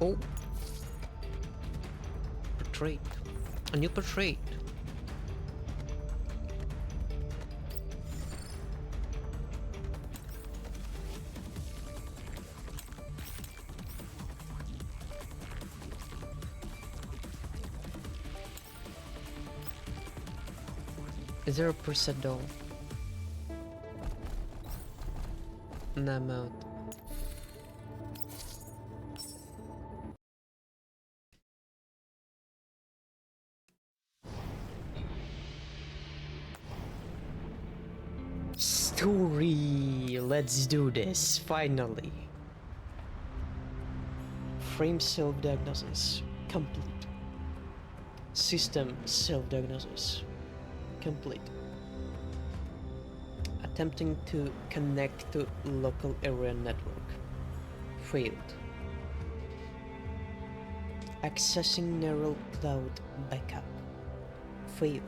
Oh, portrait. A new portrait. Is there a preset doll? Nah, I'm out. Story! Let's do this, finally. Frame self-diagnosis, complete. System self-diagnosis, complete. Attempting to connect to local area network, failed. Accessing neural cloud backup, failed.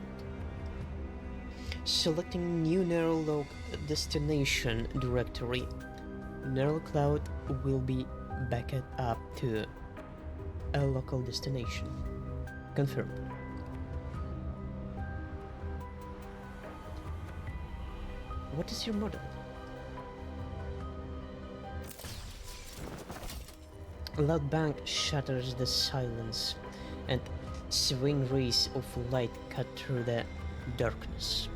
Selecting new neural log destination directory. Neural cloud will be backed up to a local destination. Confirmed. What is your model? A loud bang shatters the silence, and swing rays of light cut through the darkness.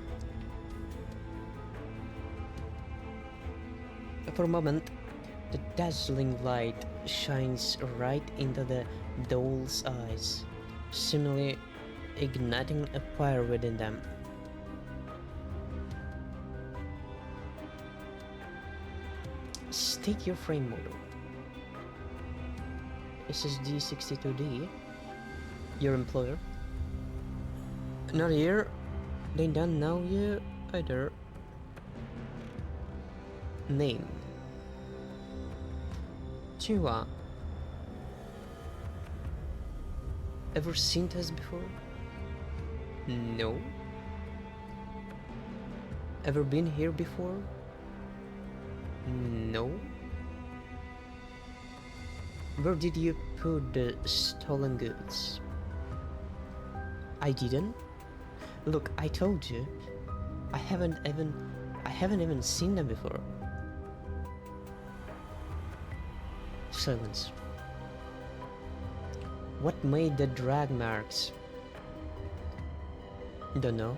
For a moment, the dazzling light shines right into the doll's eyes, seemingly igniting a fire within them. State your frame model. SSD 62D. Your employer. Not here. They don't know you either. name. Tsuwa, ever seen us before? No. Ever been here before? No. Where did you put the stolen goods? I didn't. Look, I told you, I haven't even seen them before. Silence. What made the drag marks? Don't know.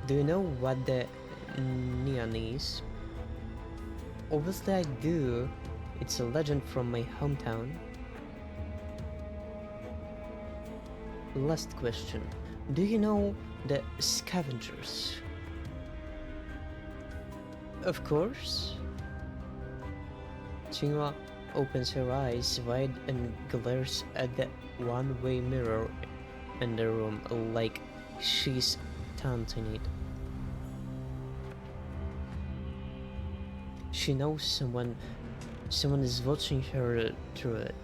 Do you know what the neon is? Obviously I do. It's a legend from my hometown. Last question. Do you know the scavengers? Of course. Tsuwa opens her eyes wide and glares at the one-way mirror in the room like she's taunting it. She knows someone is watching her through it.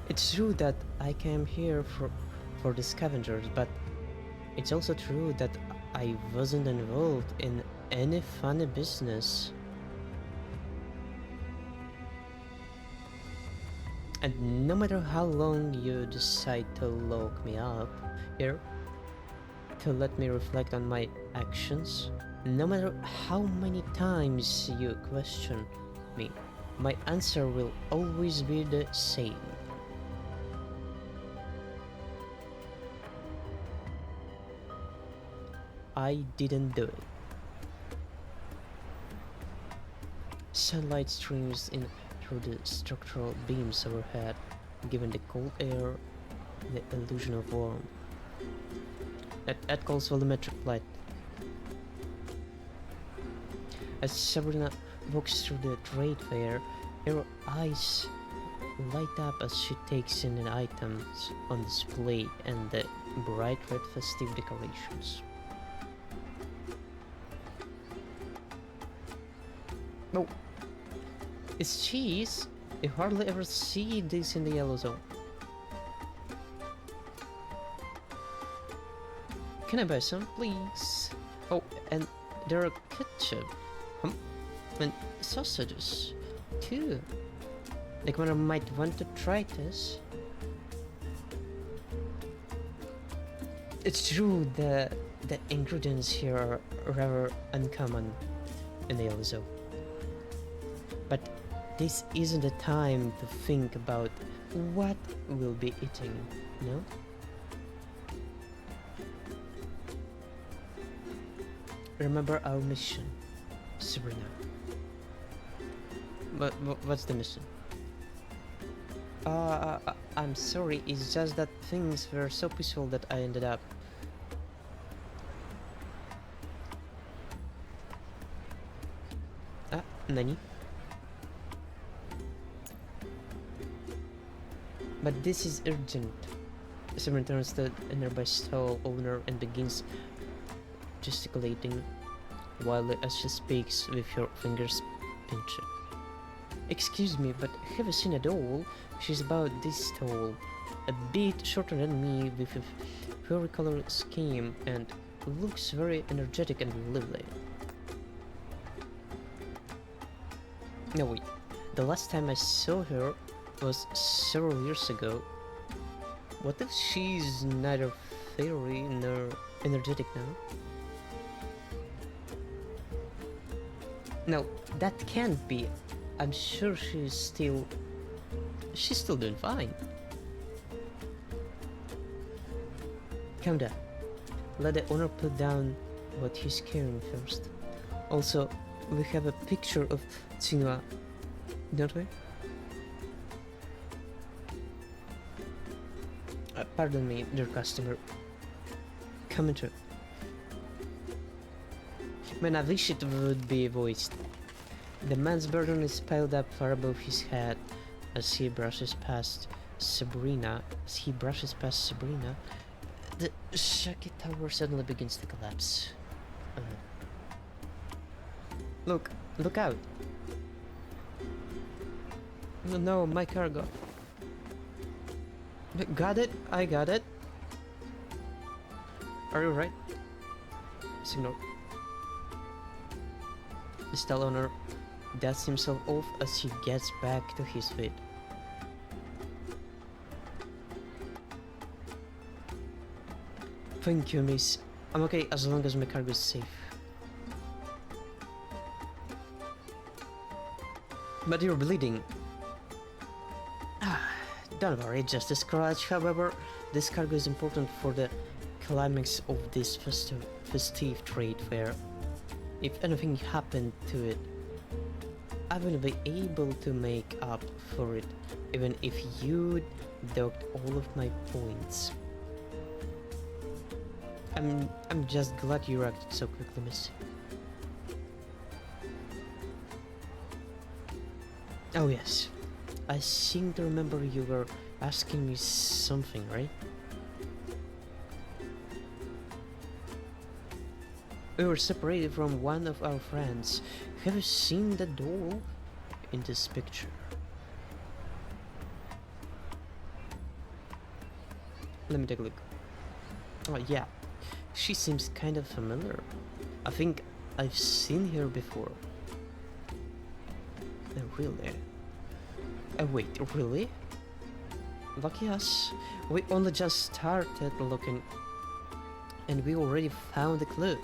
It's true that I came here for the scavengers, but it's also true that I wasn't involved in any funny business. And no matter how long you decide to lock me up here, to let me reflect on my actions, no matter how many times you question me, my answer will always be the same. I didn't do it. Sunlight streams in through the structural beams overhead, giving the cold air the illusion of warmth. That calls volumetric light. As Sabrina walks through the trade fair, her eyes light up as she takes in the items on display and the bright red festive decorations. Oh, it's cheese. You hardly ever see this in the yellow zone. Can I buy some, please? Oh, and there are ketchup, and sausages, too. The commander might want to try this. It's true that the ingredients here are rather uncommon in the yellow zone. But this isn't the time to think about what we'll be eating, no? Remember our mission, Sabrina. But what's the mission? I'm sorry, it's just that things were so peaceful that I ended up. Nani? But this is urgent. Sabrina turns to the nearby stall owner and begins gesticulating wildly as she speaks with her fingers pinched. Excuse me, but have you seen a doll? She's about this tall, a bit shorter than me, with a furry color scheme, and looks very energetic and lively. No wait, the last time I saw her was several years ago. What if she's neither fairy nor energetic now? No, that can't be. I'm sure she's still doing fine. Calm down. Let the owner put down what he's carrying first. Also, we have a picture of Tsunoa, don't we? Pardon me, dear customer. Come into. Man, I wish it would be voiced. The man's burden is piled up far above his head as he brushes past Sabrina. The Shaki Tower suddenly begins to collapse. Look out! No, my cargo. Got it? I got it. Are you right? Signal. The stall owner dusts himself off as he gets back to his feet. Thank you, miss. I'm okay as long as my cargo is safe. But you're bleeding. Don't worry, just a scratch. However, this cargo is important for the climax of this festive trade fair. If anything happened to it, I will be able to make up for it, even if you'd docked all of my points. I'm just glad you reacted so quickly, miss. Oh yes, I seem to remember you were asking me something, right? We were separated from one of our friends. Have you seen the doll in this picture? Let me take a look. Oh yeah, she seems kind of familiar. I think I've seen her before. Really? Wait, really? Lucky us. We only just started looking and we already found the clue.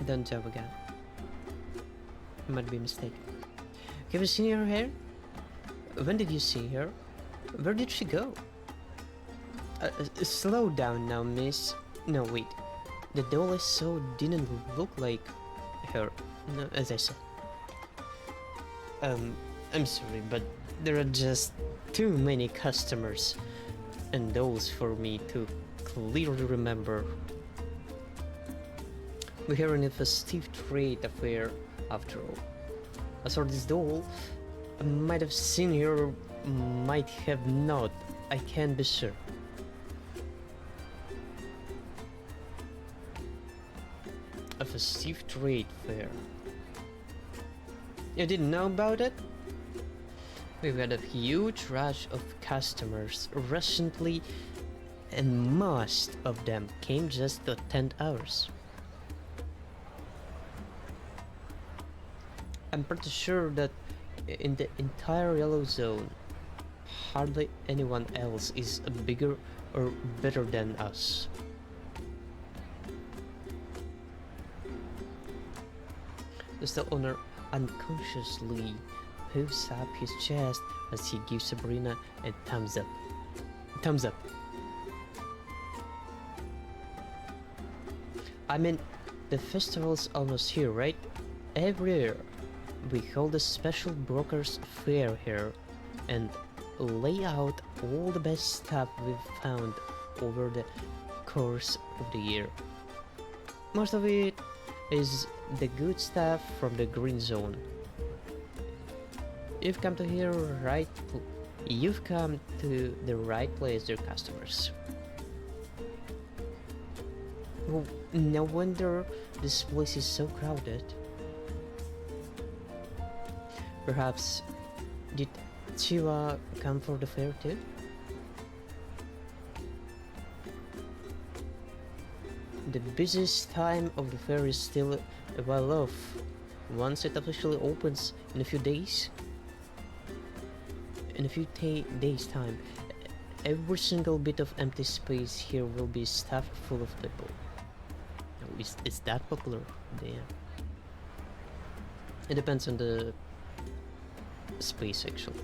Don't jump again. Might be mistaken. Have you seen her hair? When did you see her? Where did she go? Slow down now, miss. No, wait. The doll I saw didn't look like her. No, as I said. I'm sorry, but there are just too many customers and dolls for me to clearly remember. We're here in a festive trade affair, after all. I saw this doll. I might have seen her, might have not. I can't be sure. A festive trade fair. You didn't know about it? We've had a huge rush of customers recently, and most of them came just to attend ours. I'm pretty sure that in the entire yellow zone, hardly anyone else is bigger or better than us. The stall owner unconsciously puffs up his chest as he gives Sabrina a thumbs up. Thumbs up. I mean, the festival's almost here, right? Every year, we hold a special brokers fair here and lay out all the best stuff we've found over the course of the year. Most of it is the good stuff from the green zone. You've come to the right place, dear customers. Well, no wonder this place is so crowded. Perhaps did Chiwa come for the fair too? The busiest time of the fair is still a while off. Once it officially opens in a few days, days time, every single bit of empty space here will be stuffed full of people. Oh, is that popular? Damn. It depends on the space actually.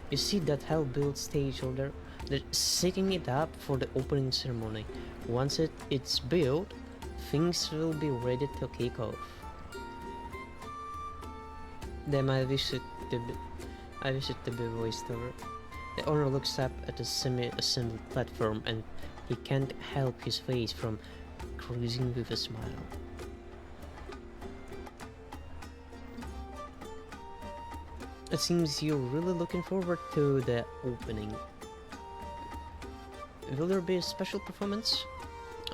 You see that hell-built stage over there? They're setting it up for the opening ceremony. Once it's built, things will be ready to kick off. Then I wish it to be voiced over. The owner looks up at the semi-assembled platform and he can't help his face from cruising with a smile. It seems you're really looking forward to the opening. Will there be a special performance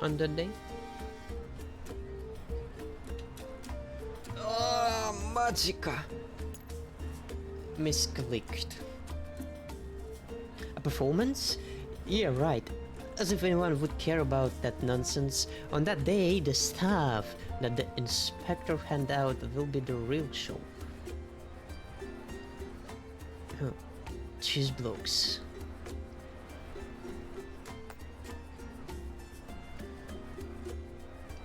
on that day? Oh, Magica! Misclicked. A performance? Yeah, right. As if anyone would care about that nonsense. On that day, the stuff that the inspector hand out will be the real show. Huh. Cheese blocks.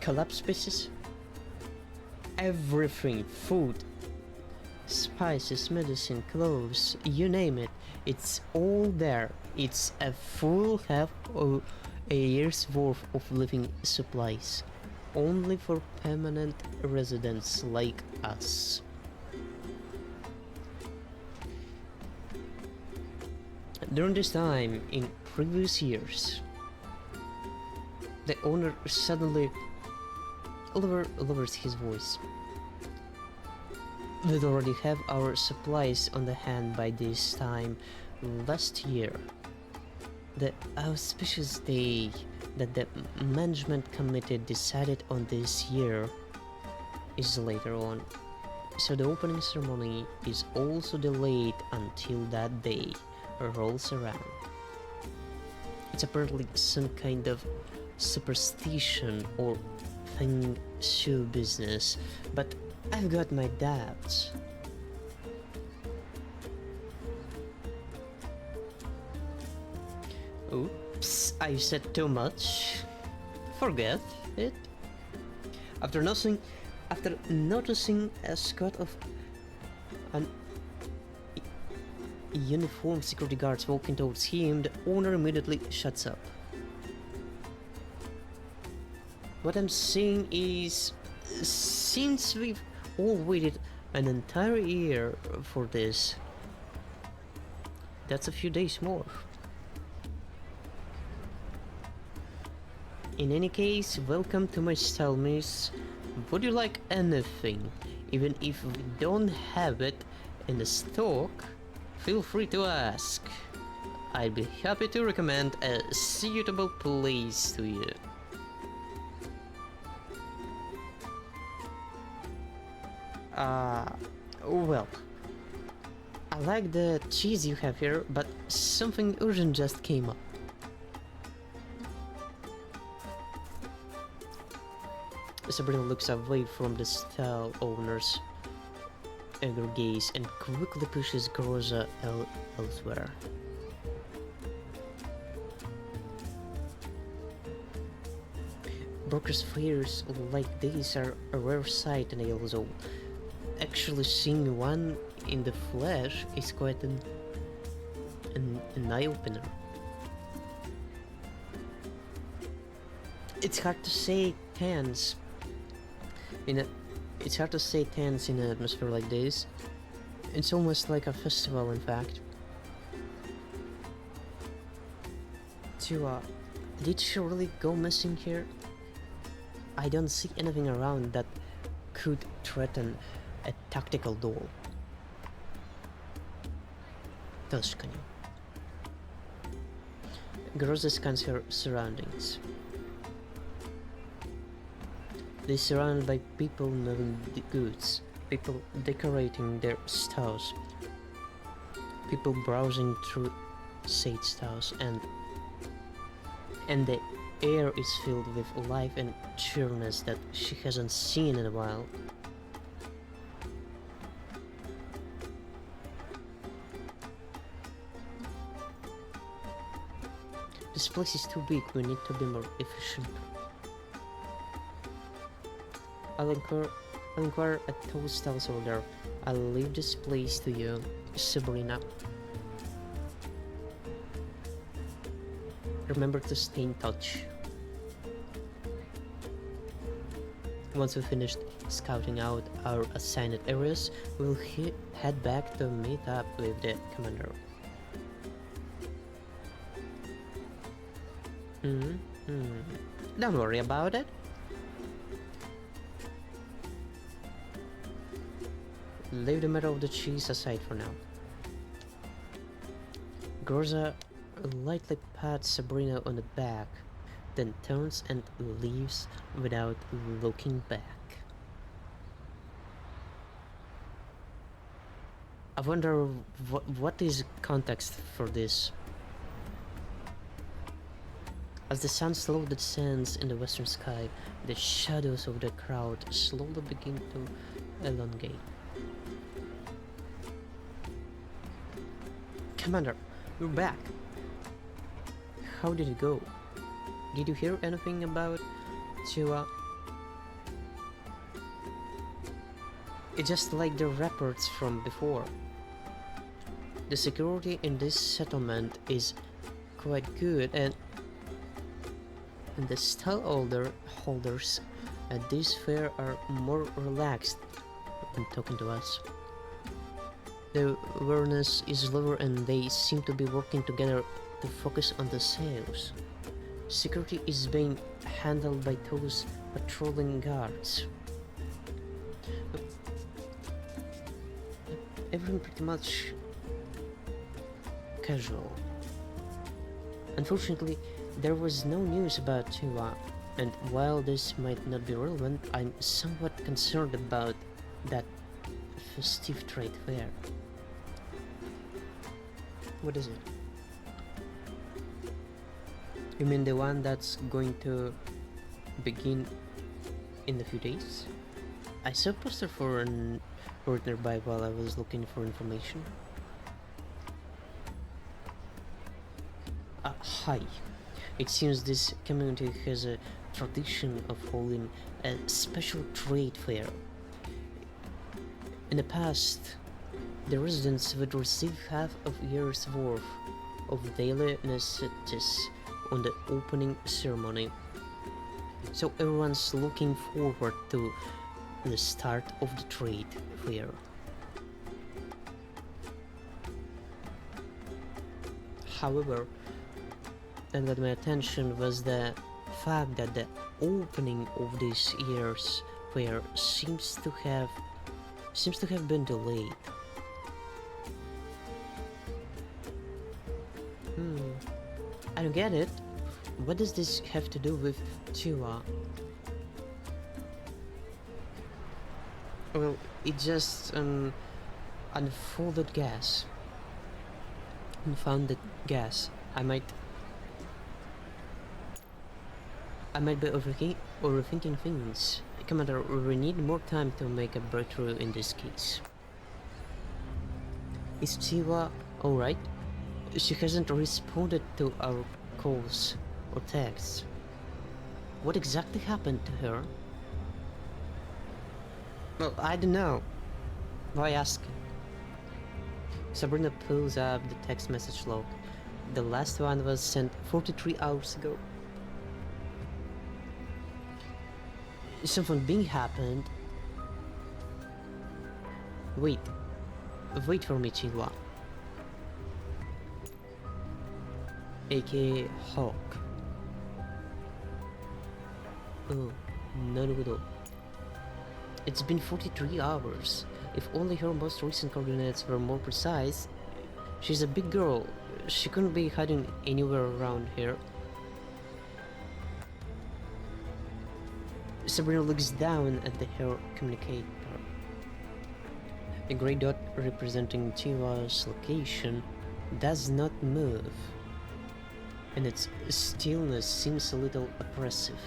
Collapse pieces? Everything. Food, spices, medicine, clothes, you name it. It's all there. It's a full half of a year's worth of living supplies. Only for permanent residents like us. During this time, in previous years, the owner suddenly lowers his voice. We'd already have our supplies on the hand by this time last year. The auspicious day that the management committee decided on this year is later on, so the opening ceremony is also delayed until that day rolls around. It's apparently some kind of superstition or feng shui business, but I've got my doubts. Oops, I said too much. Forget it. After noticing a squad of uniformed security guards walking towards him, the owner immediately shuts up. What I'm saying is, since we've all waited an entire year for this, that's a few days more. In any case, welcome to my stall, miss. Would you like anything? Even if we don't have it in the stock, feel free to ask. I'd be happy to recommend a suitable place to you. Well, I like the cheese you have here, but something urgent just came up. Sabrina looks away from the stall owner's eager gaze and quickly pushes Groza elsewhere. Brokers' fairs like these are a rare sight in a zone. Actually seeing one in the flesh is quite an eye-opener. It's hard to say tense in an atmosphere like this. It's almost like a festival, in fact. Did she really go missing here? I don't see anything around that could threaten a tactical duel. Tuscany. Groza scans her surroundings. They're surrounded by people moving the goods, people decorating their stalls, people browsing through said stalls, and the air is filled with life and cheeriness that she hasn't seen in a while. This place is too big, we need to be more efficient. I'll inquire at those stalls over there. I'll leave this place to you, Sabrina. Remember to stay in touch. Once we finished scouting out our assigned areas, we'll head back to meet up with the commander. Don't worry about it. Leave the matter of the cheese aside for now. Groza lightly pats Sabrina on the back, then turns and leaves without looking back. I wonder what is context for this. As the sun slowly descends in the western sky, the shadows of the crowd slowly begin to elongate. Commander, you're back. How did it go? Did you hear anything about Chua? It's just like the reports from before. The security in this settlement is quite good, and the holders at this fair are more relaxed when talking to us. The awareness is lower and they seem to be working together to focus on the sales. Security is being handled by those patrolling guards. Everyone pretty much casual. Unfortunately, there was no news about Chua, and while this might not be relevant, I'm somewhat concerned about that festive trade fair. What is it? You mean the one that's going to begin in a few days? I saw a poster for it nearby while I was looking for information. Hi. It seems this community has a tradition of holding a special trade fair. In the past, the residents would receive half of a year's worth of daily necessities on the opening ceremony. So everyone's looking forward to the start of the trade fair. However, what got my attention was the fact that the opening of this year's fair seems to have been delayed. I don't get it. What does this have to do with Chua? Well, it's just an unfolded gas. Unfounded gas. I might be overthinking things. Commander, we need more time to make a breakthrough in this case. Is Chua alright? She hasn't responded to our calls or texts. What exactly happened to her? Well, I don't know. Why ask? Sabrina pulls up the text message log. The last one was sent 43 hours ago. Something big happened. Wait for me, Chihua. aka Hawk. Oh, naruhodo. It's been 43 hours. If only her most recent coordinates were more precise. She's a big girl. She couldn't be hiding anywhere around here. Sabrina looks down at her communicator. A grey dot representing Chihuahua's location does not move, and its stillness seems a little oppressive.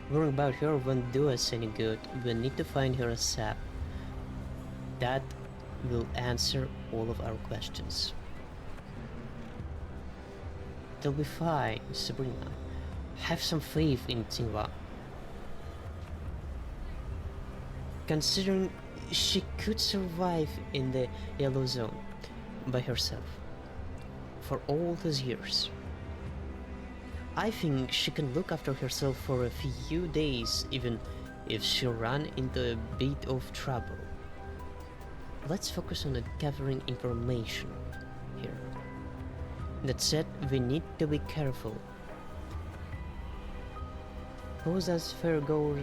Worrying about her won't do us any good. We need to find her ASAP. That will answer all of our questions. They'll be fine, Sabrina. Have some faith in Tingwa. Considering she could survive in the yellow zone by herself for all these years, I think she can look after herself for a few days, even if she ran into a bit of trouble. Let's focus on gathering information here. That said, we need to be careful. How does fair go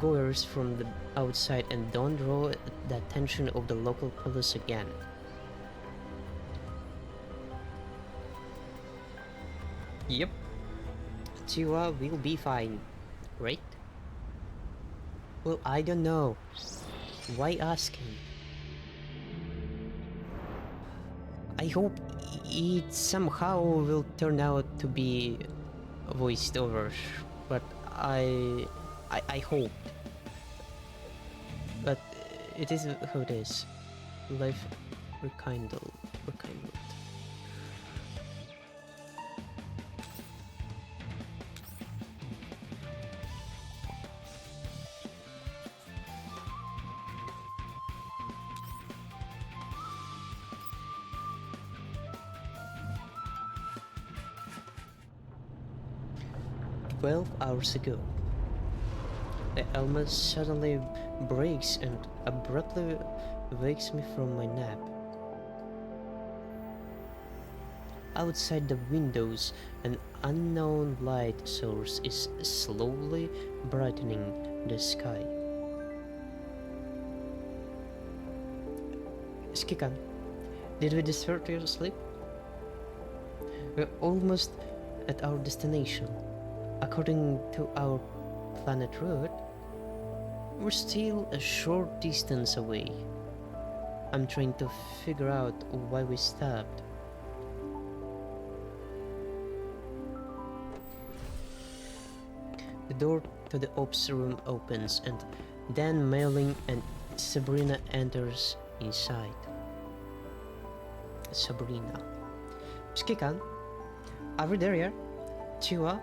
goers from the outside and don't draw the attention of the local police again. Yep. Chiwa will be fine, right? Well, I don't know. Why asking? I hope it somehow will turn out to be voiced over, but I hope. But it is how it is. Life rekindled. 12 hours ago. The illness suddenly breaks and abruptly wakes me from my nap. Outside the windows, an unknown light source is slowly brightening the sky. Skikan, did we disturb your sleep? We're almost at our destination. According to our planet route, we're still a short distance away. I'm trying to figure out why we stopped. The door to the ops room opens and Dan, Mailing, and Sabrina enters inside. Sabrina. Skikan, are we there yet? Chiwa?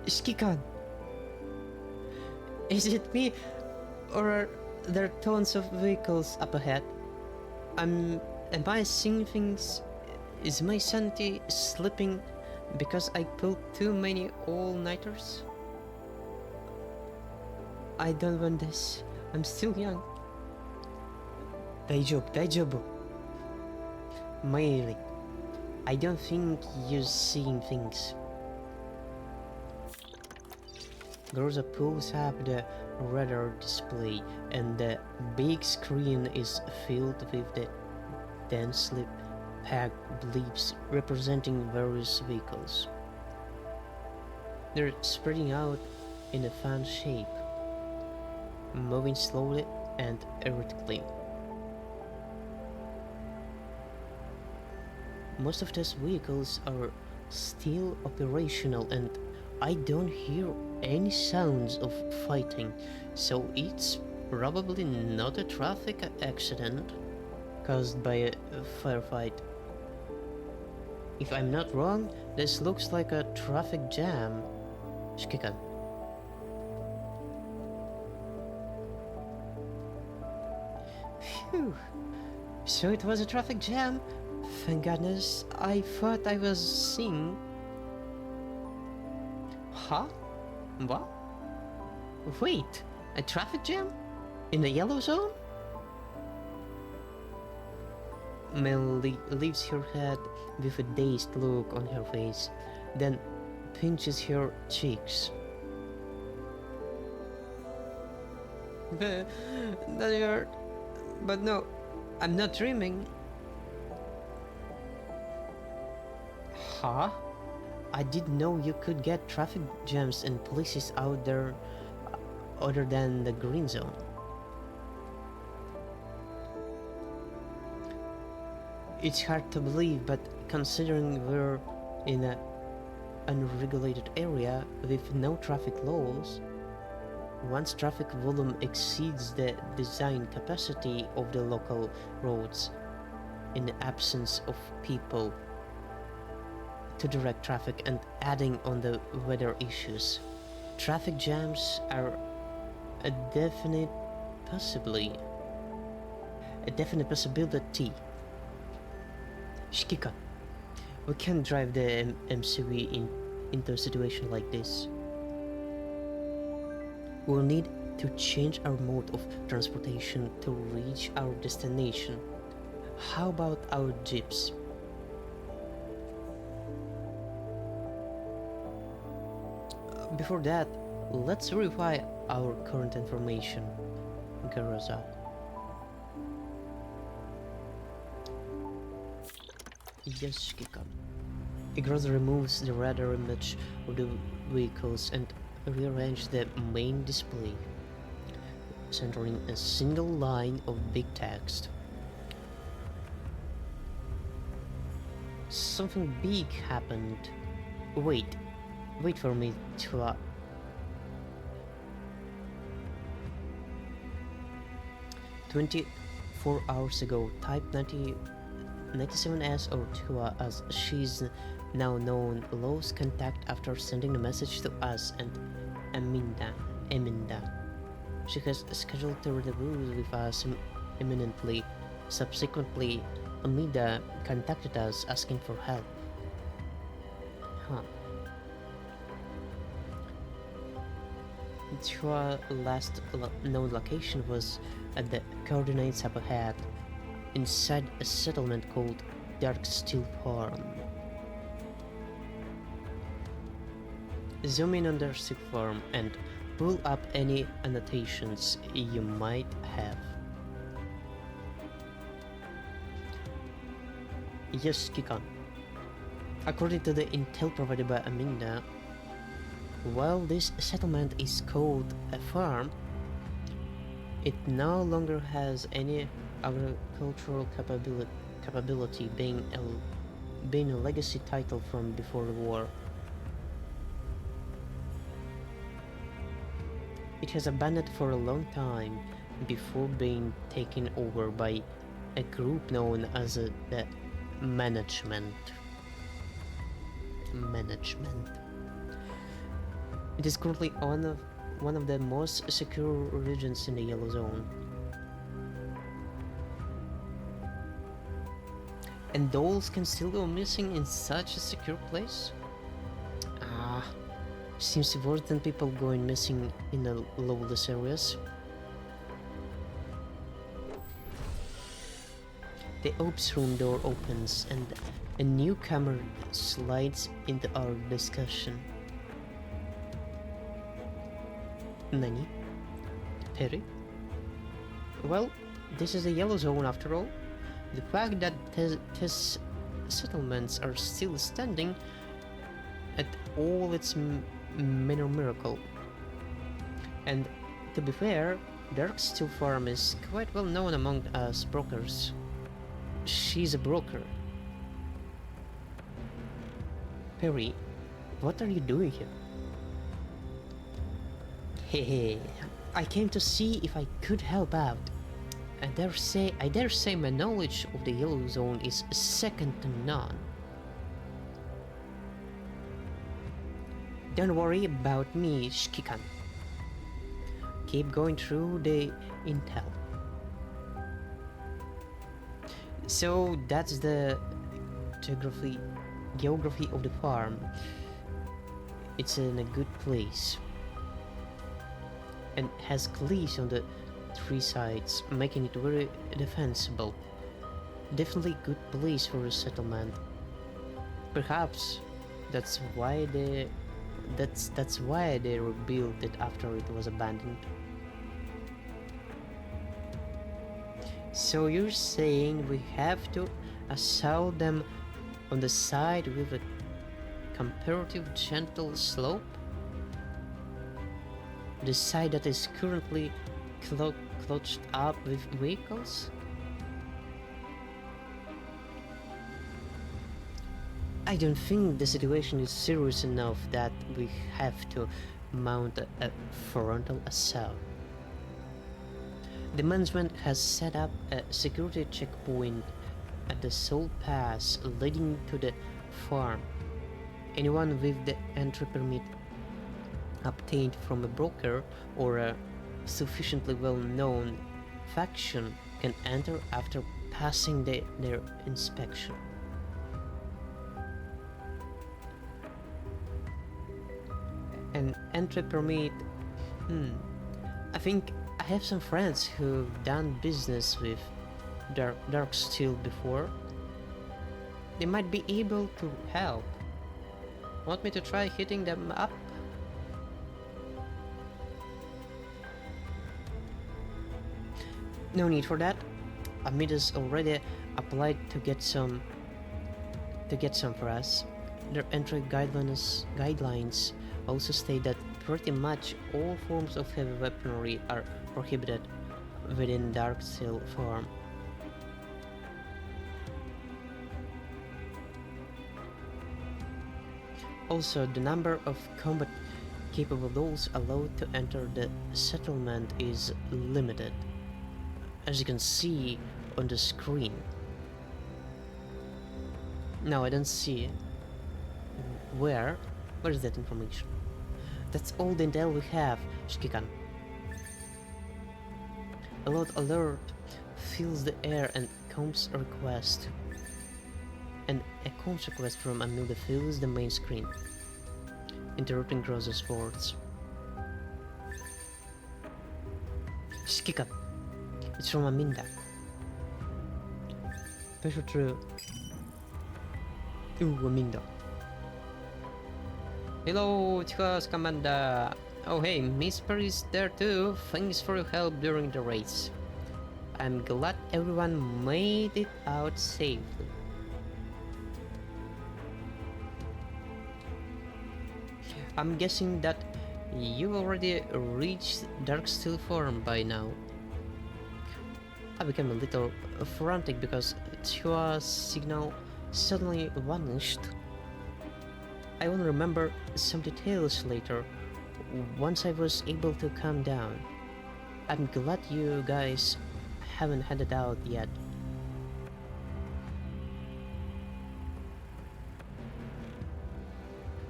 Skikan! Is it me? Or are there tons of vehicles up ahead? Am I seeing things? Is my sanity slipping because I pulled too many all-nighters? I don't want this. I'm still young. Daijoubu. Mailing, I don't think you're seeing things. Groza pulls up the radar display and the big screen is filled with the densely packed blips representing various vehicles. They're spreading out in a fan shape, moving slowly and erratically. Most of these vehicles are still operational and I don't hear any sounds of fighting, so it's probably not a traffic accident caused by a firefight. If I'm not wrong, this looks like a traffic jam. Skikan. Phew. So it was a traffic jam? Thank goodness. I thought I was seeing... Huh? What? Wait, a traffic jam? In the yellow zone? Mel leaves her head with a dazed look on her face, then pinches her cheeks. That hurt. But no, I'm not dreaming. Huh? I didn't know you could get traffic jams in places out there other than the green zone. It's hard to believe, but considering we're in an unregulated area with no traffic laws, once traffic volume exceeds the design capacity of the local roads, in the absence of people to direct traffic and adding on the weather issues, traffic jams are a definite possibility. Shikika, we can't drive the MCV into a situation like this. We'll need to change our mode of transportation to reach our destination. How about our jeeps? Before that, let's verify our current information. Garoza. Yes, Kikan. Garoza removes the radar image of the vehicles and rearranges the main display, centering a single line of big text. Something big happened. Wait for me to 24 hours ago, type 97S or Tua as she's now known, lost contact after sending the message to us and Eminda. She has scheduled to rendezvous with us imminently. Subsequently, Amida contacted us asking for help. Huh. Tua's last known location was at the coordinates up ahead, inside a settlement called Darksteel Farm. Zoom in on Darksteel Farm and pull up any annotations you might have. Yes, Kikan. According to the intel provided by Aminda, while this settlement is called a farm, it no longer has any agricultural capability, being a legacy title from before the war. It has abandoned for a long time before being taken over by a group known as the Management. It is currently one of the most secure regions in the Yellow Zone. And dolls can still go missing in such a secure place? Seems worse than people going missing in the lawless areas. The Ops room door opens and a newcomer slides into our discussion. Nani? Perry? Well, this is a Yellow Zone after all. The fact that these settlements are still standing at all its minor miracle. And to be fair, Darksteel Farm is quite well known among us brokers. She's a broker. Perry, what are you doing here? Hey, I came to see if I could help out. I dare say my knowledge of the Yellow Zone is second to none. Don't worry about me, Shikikan. Keep going through the intel. So that's the geography of the farm. It's in a good place and has cliffs on the three sides, making it very defensible. Definitely good place for a settlement. Perhaps that's why they rebuilt it after it was abandoned. So you're saying we have to assault them on the side with a comparative gentle slope? The side that is currently clutched up with vehicles? I don't think the situation is serious enough that we have to mount a frontal assault. The management has set up a security checkpoint at the sole pass leading to the farm. Anyone with the entry permit obtained from a broker or a sufficiently well-known faction can enter after passing their inspection. An entry permit? I think I have some friends who've done business with Darksteel before. They might be able to help. Want me to try hitting them up? No need for that. Amida's already applied to get some for us. Their entry guidelines also state that pretty much all forms of heavy weaponry are prohibited within Dark Steel form. Also, the number of combat-capable those allowed to enter the settlement is limited, as you can see on the screen. No, I don't see where is that information. That's all the intel we have, Shikikan. Alert fills the air and comms request. And a comms request from Amilda fills the main screen, interrupting Groza's words. Shikikan, it's from Aminda. That's true. Ooh, Aminda. Hello, it's us, Commander. Oh hey, Miss Perry's there too. Thanks for your help during the race. I'm glad everyone made it out safely. I'm guessing that you already reached Dark Steel form by now. I became a little frantic because Chua's signal suddenly vanished. I will remember some details later, once I was able to calm down. I'm glad you guys haven't headed out yet.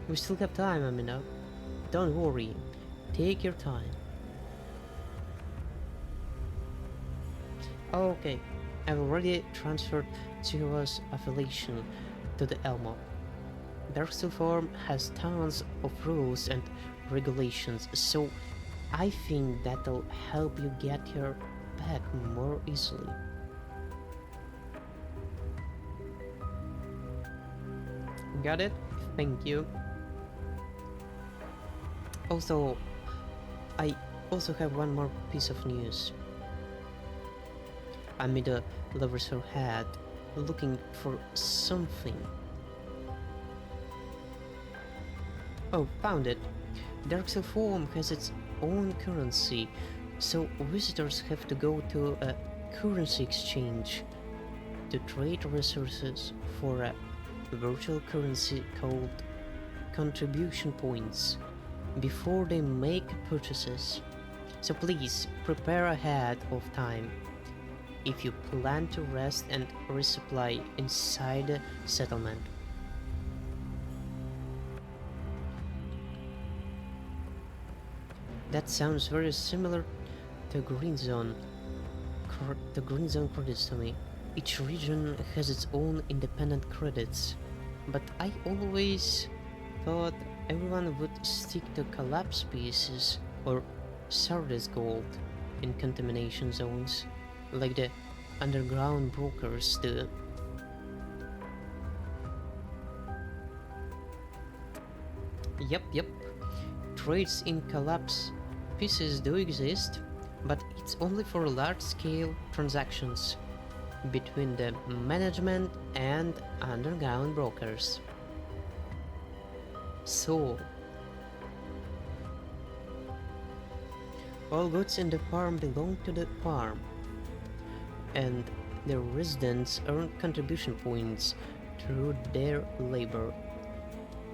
We still have time, Amina. Don't worry. Take your time. Okay, I've already transferred Chihuahua's affiliation to the Elmo. Dark Steel form has tons of rules and regulations, so I think that'll help you get here back more easily. Got it? Thank you. Also, I also have one more piece of news. Amida lowers her head, looking for something. Oh, found it. Dark Steel form has its own currency, so visitors have to go to a currency exchange to trade resources for a virtual currency called contribution points before they make purchases. So please prepare ahead of time if you plan to rest and resupply inside the settlement. That sounds very similar to Green Zone. The Green Zone credits to me. Each region has its own independent credits, but I always thought everyone would stick to collapse pieces or Sardis gold in contamination zones, like the underground brokers do. Yep. Trades in collapse pieces do exist, but it's only for large-scale transactions between the management and underground brokers. So, all goods in the farm belong to the farm, and the residents earn contribution points through their labor,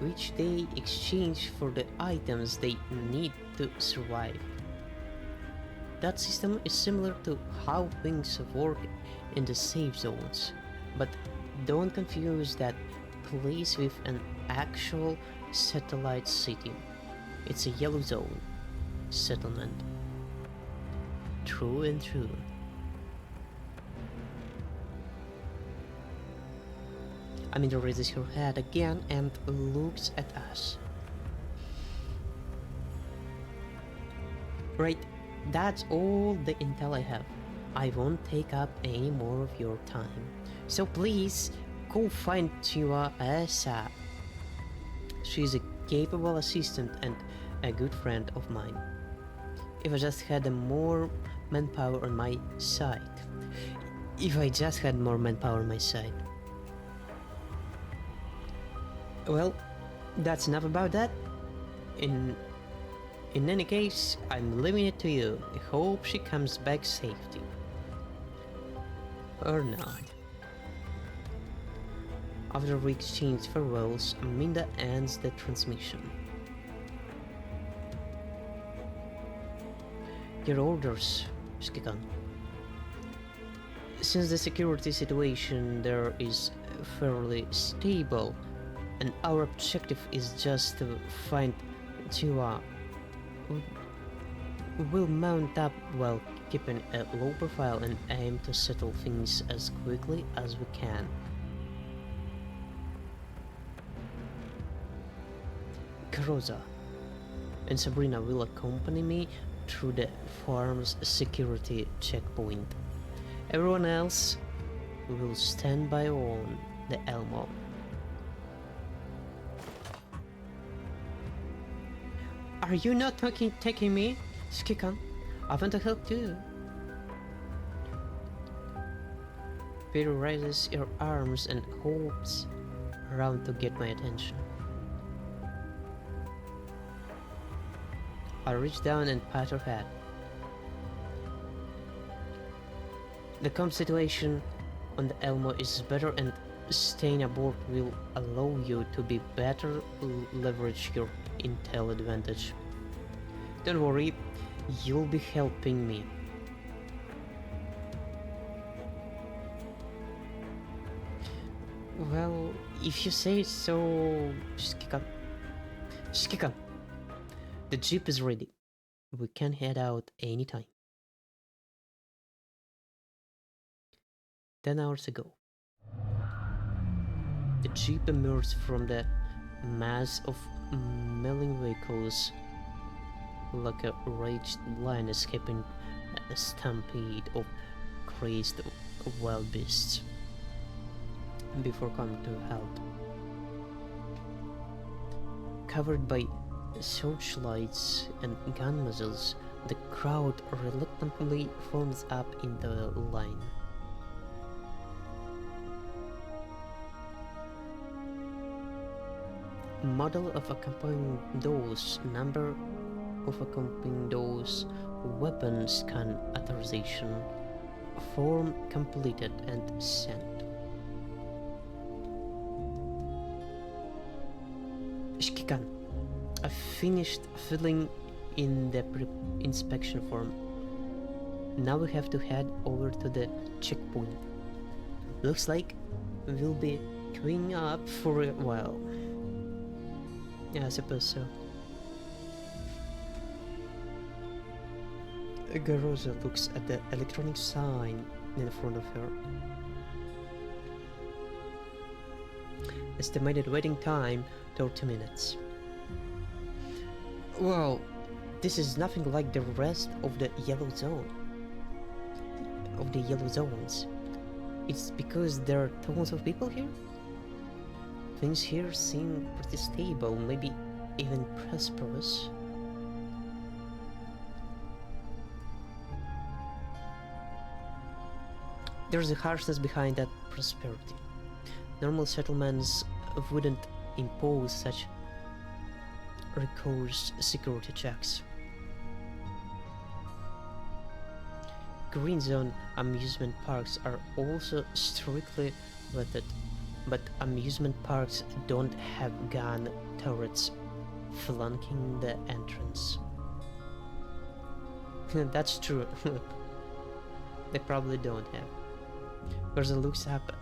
which they exchange for the items they need to survive. That system is similar to how things work in the safe zones, but don't confuse that place with an actual satellite city. It's a yellow zone settlement. True and true. Amanda raises her head again and looks at us. Right, that's all the intel I have. I won't take up any more of your time. So please, go find Chiwa ASAP. She's a capable assistant and a good friend of mine. if I just had more manpower on my side. If I just had more manpower on my side. Well, that's enough about that. In any case, I'm leaving it to you. I hope she comes back safely. Or not. After we exchange farewells, Aminda ends the transmission. Your orders, Skikan. Since the security situation there is fairly stable, and our objective is just to find Tua, we'll mount up while keeping a low profile and aim to settle things as quickly as we can. Karoza and Sabrina will accompany me through the farm's security checkpoint. Everyone else will stand by on the Elmo. Are you not taking me, Skikan? I want to help too. Peter raises her arms and hops around to get my attention. I reach down and pat her head. The comm situation on the Elmo is better, and staying aboard will allow you to be better leverage your intel advantage. Don't worry, you'll be helping me. Well, if you say so, Skikan. Skikan, the jeep is ready. We can head out anytime. 10 hours ago, the jeep emerged from the mass of milling vehicles like a raged lion escaping a stampede of crazed wild beasts before coming to help. Covered by searchlights and gun muzzles, the crowd reluctantly forms up in the line. Model of accompanying those, number of accompanying those, weapon scan authorization, form completed and sent. Shikikan, I finished filling in the inspection form. Now we have to head over to the checkpoint. Looks like we'll be queuing up for a while. Yeah, I suppose so. Garoza looks at the electronic sign in front of her. Estimated waiting time 30 minutes. Well, this is nothing like the rest of the yellow zone. Of the yellow zones. It's because there are tons of people here? Things here seem pretty stable, maybe even prosperous. There's a harshness behind that prosperity. Normal settlements wouldn't impose such rigorous security checks. Green zone amusement parks are also strictly vetted, but amusement parks don't have gun turrets flanking the entrance. That's true. They probably don't have. Garza looks up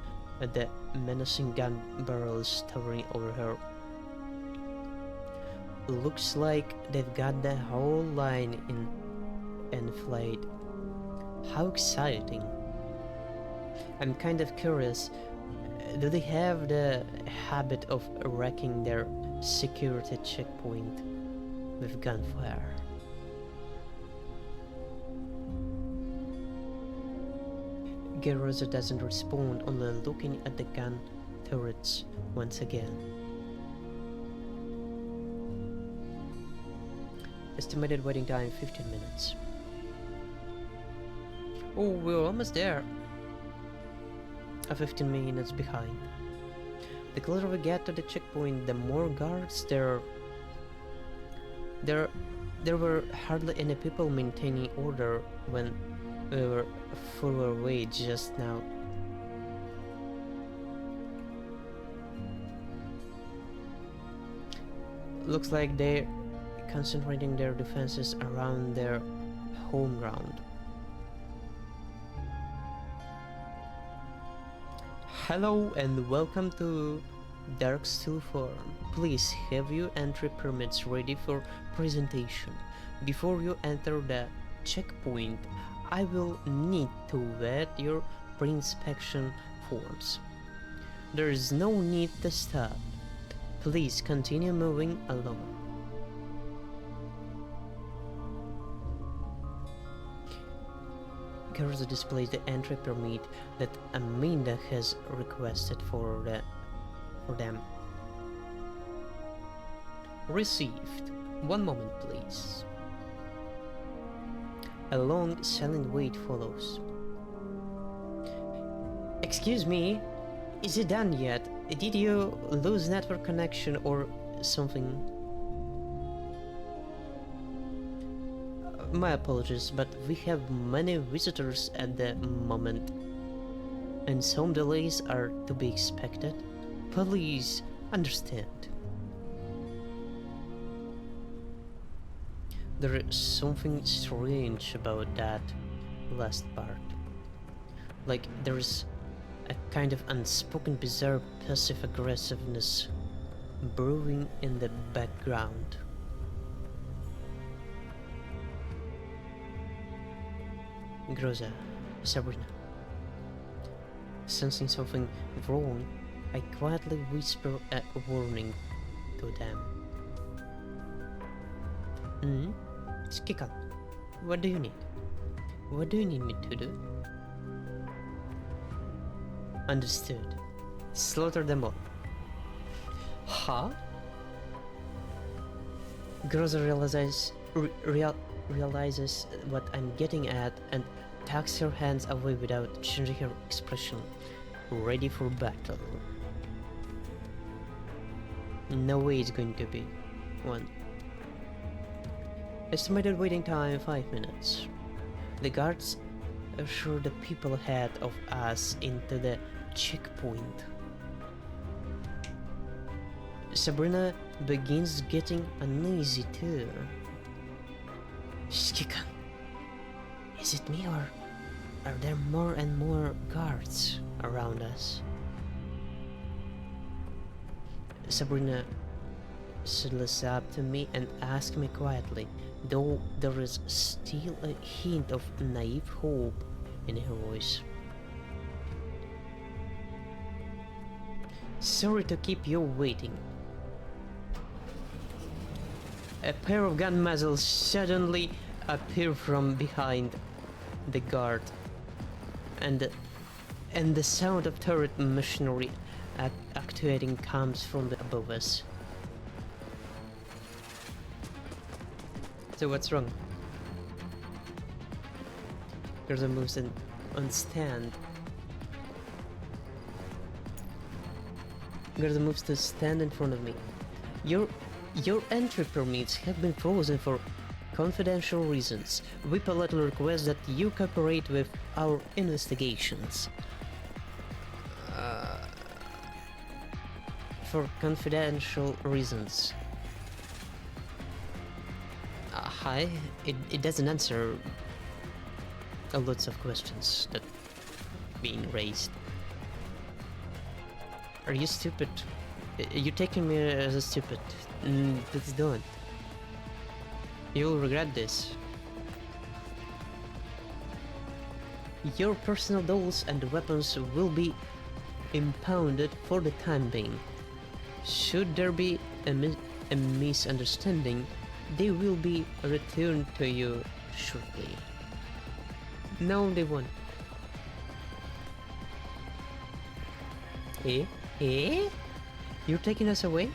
at the menacing gun barrels towering over her. Looks like they've got the whole line in flight. How exciting. I'm kind of curious, do they have the habit of wrecking their security checkpoint with gunfire? Gerosa doesn't respond, only looking at the gun turrets once again. Estimated waiting time 15 minutes. Oh, we're almost there. 15 minutes behind. The closer we get to the checkpoint, the more guards there were hardly any people maintaining order when we were further away just now. Looks like they're concentrating their defenses around their home ground. Hello and welcome to Dark Steel Forum. Please have your entry permits ready for presentation. Before you enter the checkpoint, I will need to vet your pre-inspection forms. There is no need to stop. Please continue moving along. Garza displays the entry permit that Amanda has requested for them. Received. One moment, please. A long, silent wait follows. Excuse me, is it done yet? Did you lose network connection or something? My apologies, but we have many visitors at the moment, and some delays are to be expected. Please understand. There is something strange about that last part. Like there is a kind of unspoken, bizarre, passive aggressiveness brewing in the background. Groza, Sabrina. Sensing something wrong, I quietly whisper a warning to them. Skikan, what do you need? What do you need me to do? Understood. Slaughter them all. Huh? Groza realizes what I'm getting at and tucks her hands away without changing her expression, ready for battle. No way it's going to be one. Estimated waiting time 5 minutes. The guards usher the people ahead of us into the checkpoint. Sabrina begins getting uneasy too. Shikikan, is it me or are there more and more guards around us? Sabrina sidles up to me and asks me quietly, though there is still a hint of naive hope in her voice. Sorry to keep you waiting. A pair of gun muzzles suddenly appear from behind the guard, and the sound of turret machinery actuating comes from above us. So what's wrong? There's a moves on stand. Garza moves to stand in front of me. Your entry permits have been frozen for confidential reasons. We politely request that you cooperate with our investigations. For confidential reasons. Hi, it doesn't answer lots of questions that being raised. Are you stupid? You're taking me as a stupid. Please don't. You'll regret this. Your personal dolls and weapons will be impounded for the time being. Should there be a misunderstanding, they will be returned to you shortly. No, they won't. Eh? You're taking us away?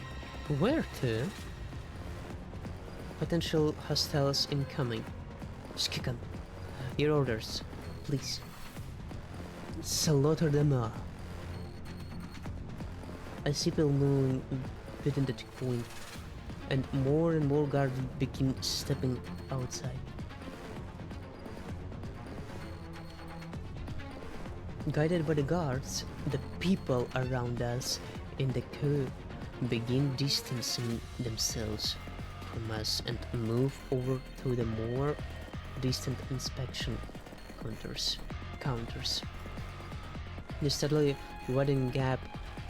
Where to? Potential hostiles incoming. Skikan, your orders, please. Slaughter them all. I see people moving within the checkpoint, and more guards begin stepping outside. Guided by the guards, the people around us in the queue begin distancing themselves from us and move over to the more distant inspection counters. The steadily widening gap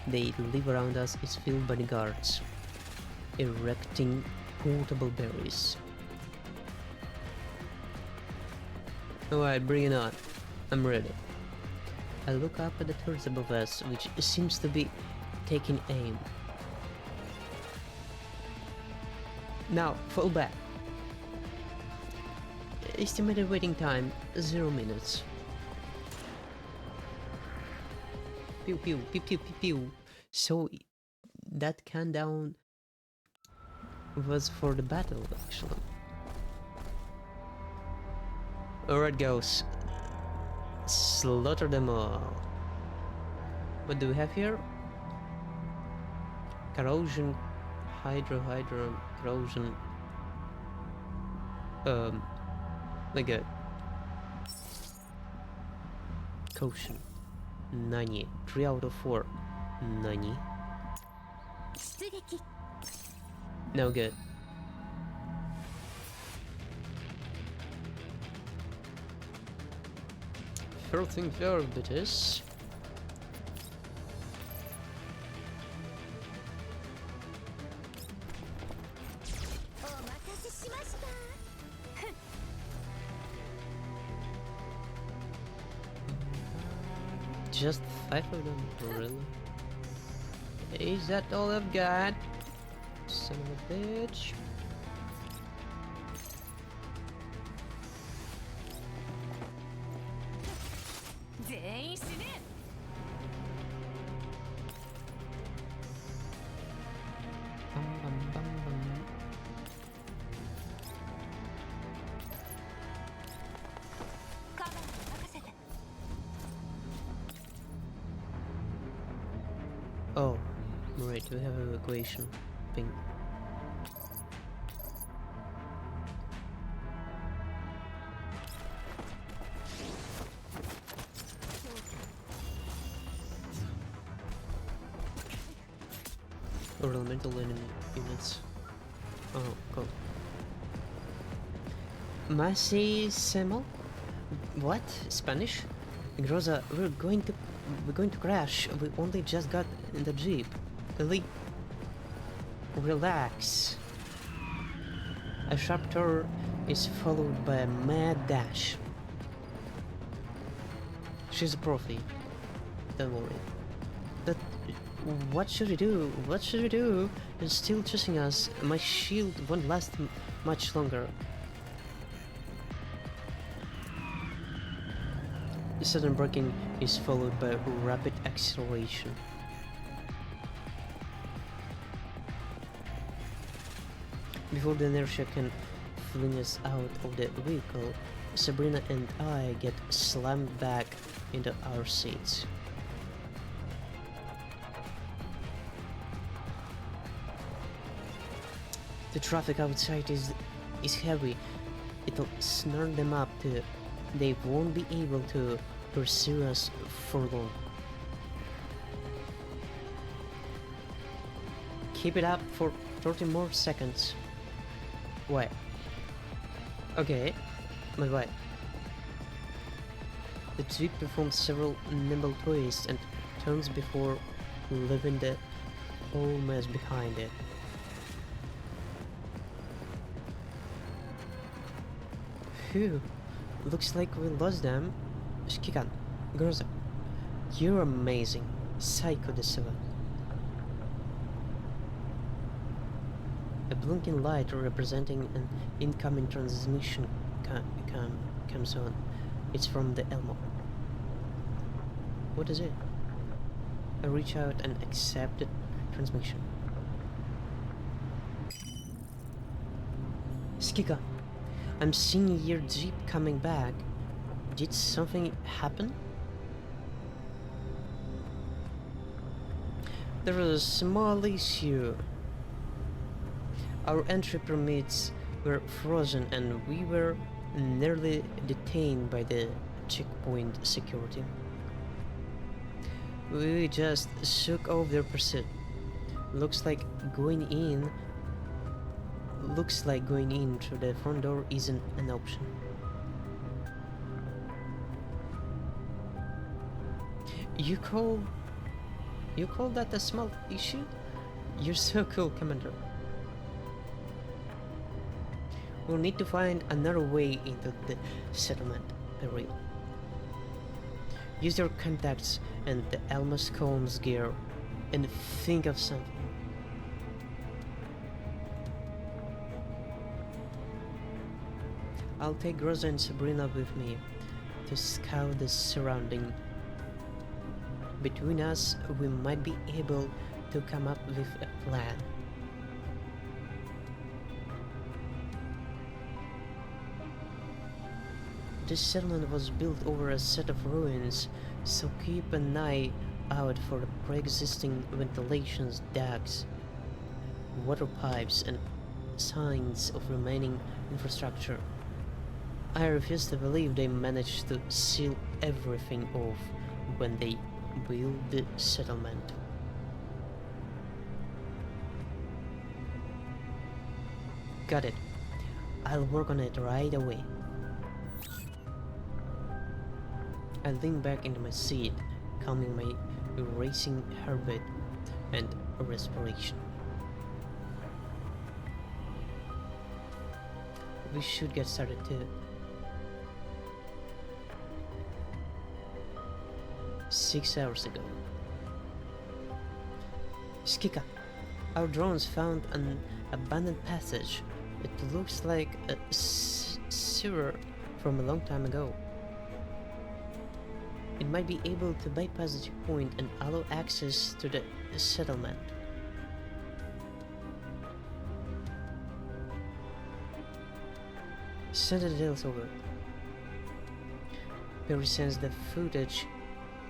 they leave around us is filled by the guards, erecting portable barriers. Alright, bring it on. I'm ready. I look up at the turret above us, which seems to be taking aim. Now, fall back. Estimated waiting time, 0 minutes. Pew pew pew pew pew pew. So that countdown was for the battle, actually. Alright, goes. Slaughter them all. What do we have here? Corrosion, hydro, corrosion. Like a caution. Nani. 3 out of 4. Nani. No good. First thing first, bitches. Just 5 of them, really? Is that all I've got? Son of a bitch. Oh, right, we have evacuation. Ping. Or elemental enemy units. Oh, cool. Massimo? What? Spanish? Groza, we're going to crash. We only just got in the jeep. Elite, relax. A sharp turn is followed by a mad dash. She's a profi. Don't worry. But what should we do? What should we do? They're still chasing us. My shield won't last much longer. Sudden braking is followed by rapid acceleration. Before the inertia can fling us out of the vehicle, Sabrina and I get slammed back into our seats. The traffic outside is heavy. It'll snare them up to they won't be able to pursue us for long. Keep it up for 30 more seconds. Why? Okay, but why? The jeep performs several nimble twists and turns before leaving the whole mess behind it. Phew, looks like we lost them. Shikikan, Groza, you're amazing. Psycho the Seven. A blinking light representing an incoming transmission comes on. It's from the Elmo. What is it? I reach out and accept the transmission. Skika, I'm seeing your jeep coming back. Did something happen? There was a small issue. Our entry permits were frozen and we were nearly detained by the checkpoint security. We just shook off their pursuit. Looks like going in through the front door isn't an option. You call that a small issue? You're so cool, Commander. We'll need to find another way into the settlement, Perry. Use your contacts and the Elmas Combs gear and think of something. I'll take Rosa and Sabrina with me to scout the surrounding. Between us, we might be able to come up with a plan. This settlement was built over a set of ruins, so keep an eye out for the pre-existing ventilations, ducts, water pipes, and signs of remaining infrastructure. I refuse to believe they managed to seal everything off when they built the settlement. Got it. I'll work on it right away. I lean back into my seat, calming my racing heartbeat and respiration. We should get started too. 6 hours ago. Skika, our drones found an abandoned passage. It looks like a sewer from a long time ago. It might be able to bypass the checkpoint and allow access to the settlement. Send the details over. Perry sends the footage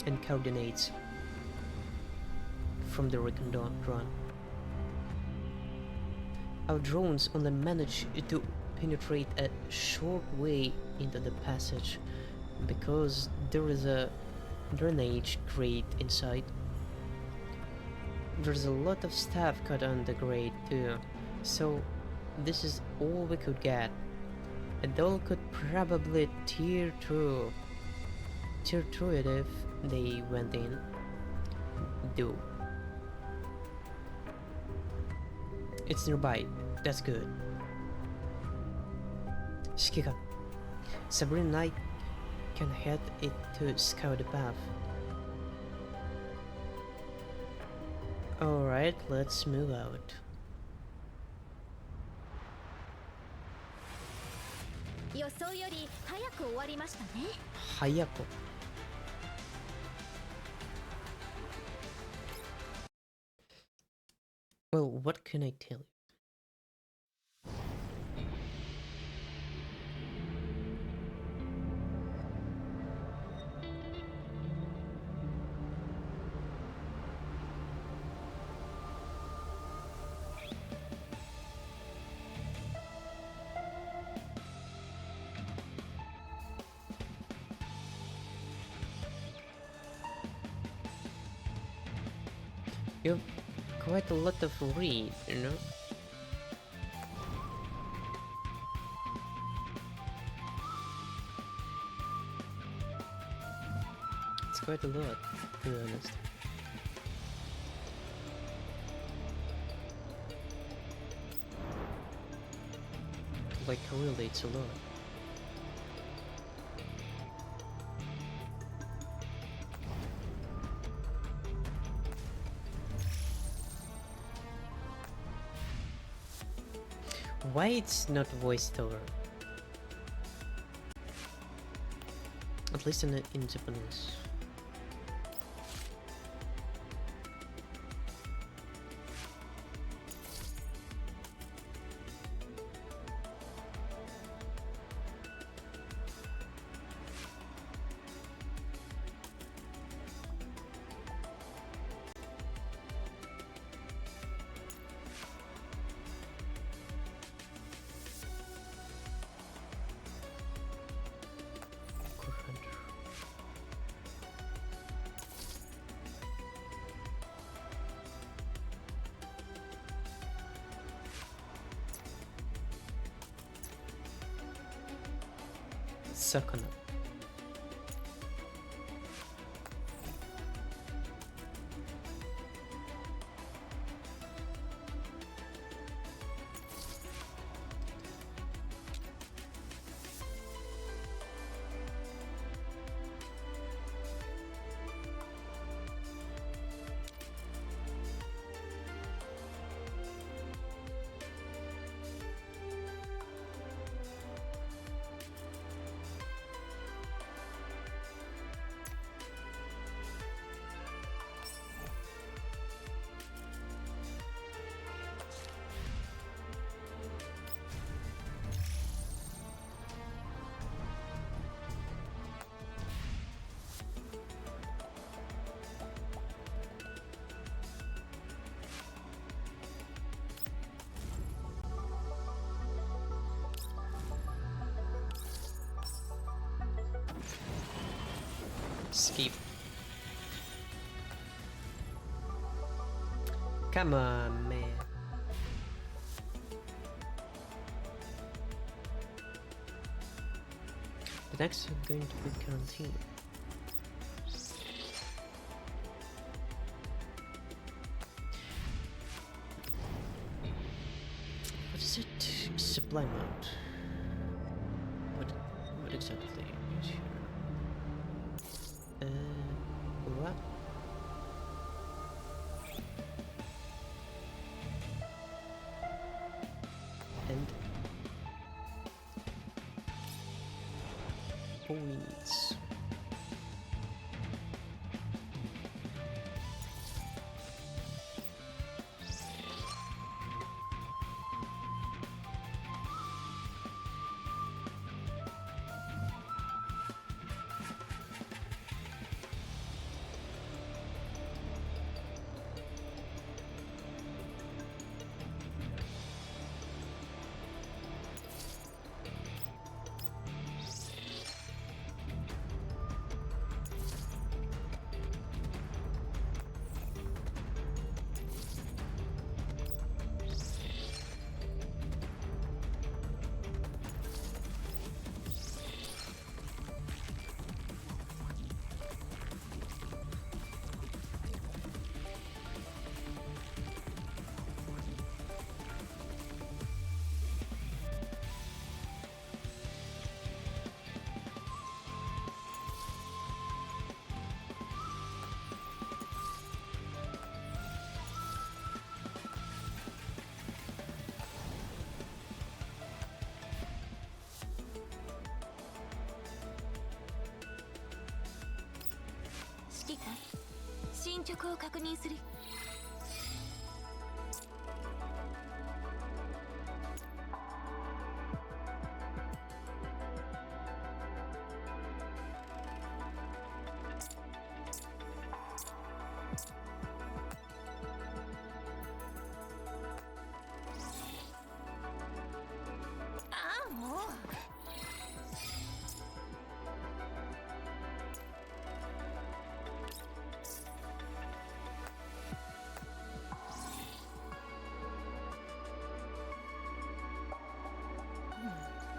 and coordinates from the recon drone. Our drones only manage to penetrate a short way into the passage because there is a drainage grate inside. There's a lot of stuff cut on the grate too, so this is all we could get. A doll could probably tear through it if they went in. Do. It's nearby. That's good. Skika, Sabrina and I can head it to scout the path. Alright, let's move out. Hayako. Well, what can I tell you? You have quite a lot of read, you know? It's quite a lot, to be honest. Like, really, it's a lot. Why it's not voiced over? At least in Japanese. 魚。Skip. Come on, man. The next is going to be canteen. What is it? Supply mode. What exactly is here? What? And points.進捗を確認する。ああ、もう。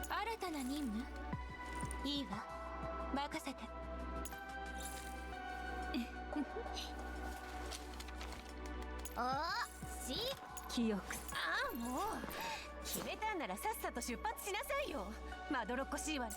新たな任務？いいわ、任せて。おし記憶。ああ、もう決めたんならさっさと出発しなさいよ。まどろっこしいわ。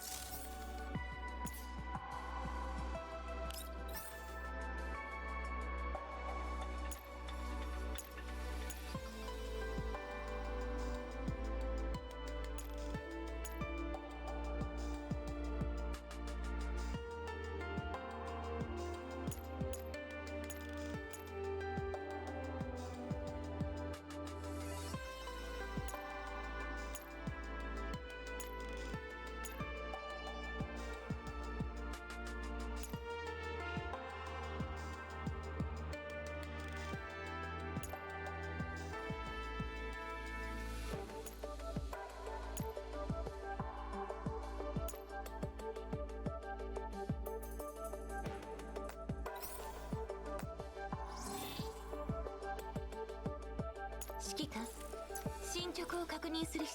指揮官、進捗を確認する。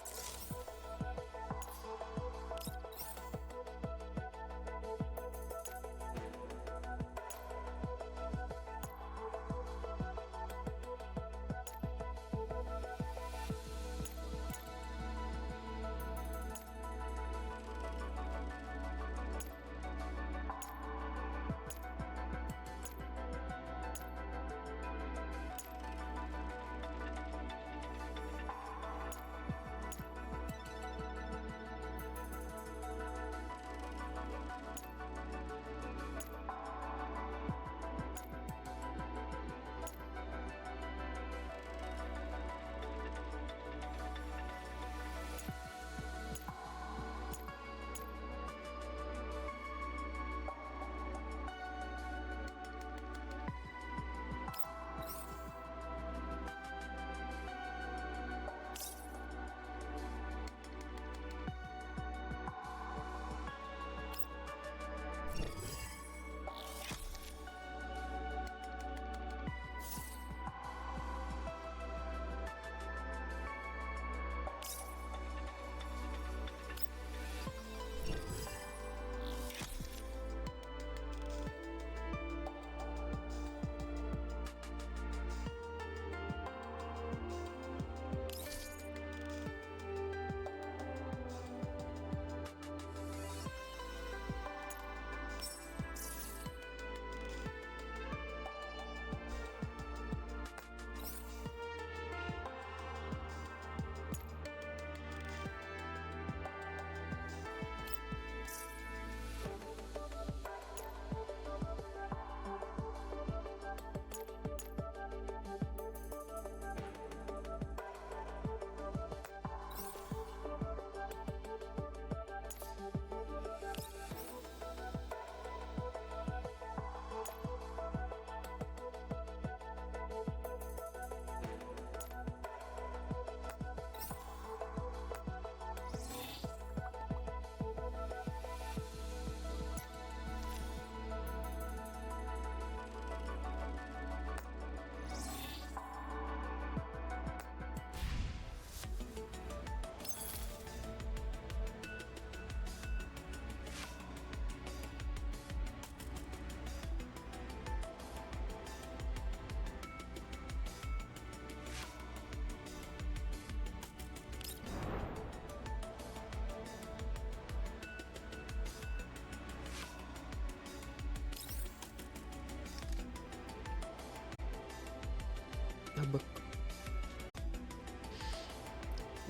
have a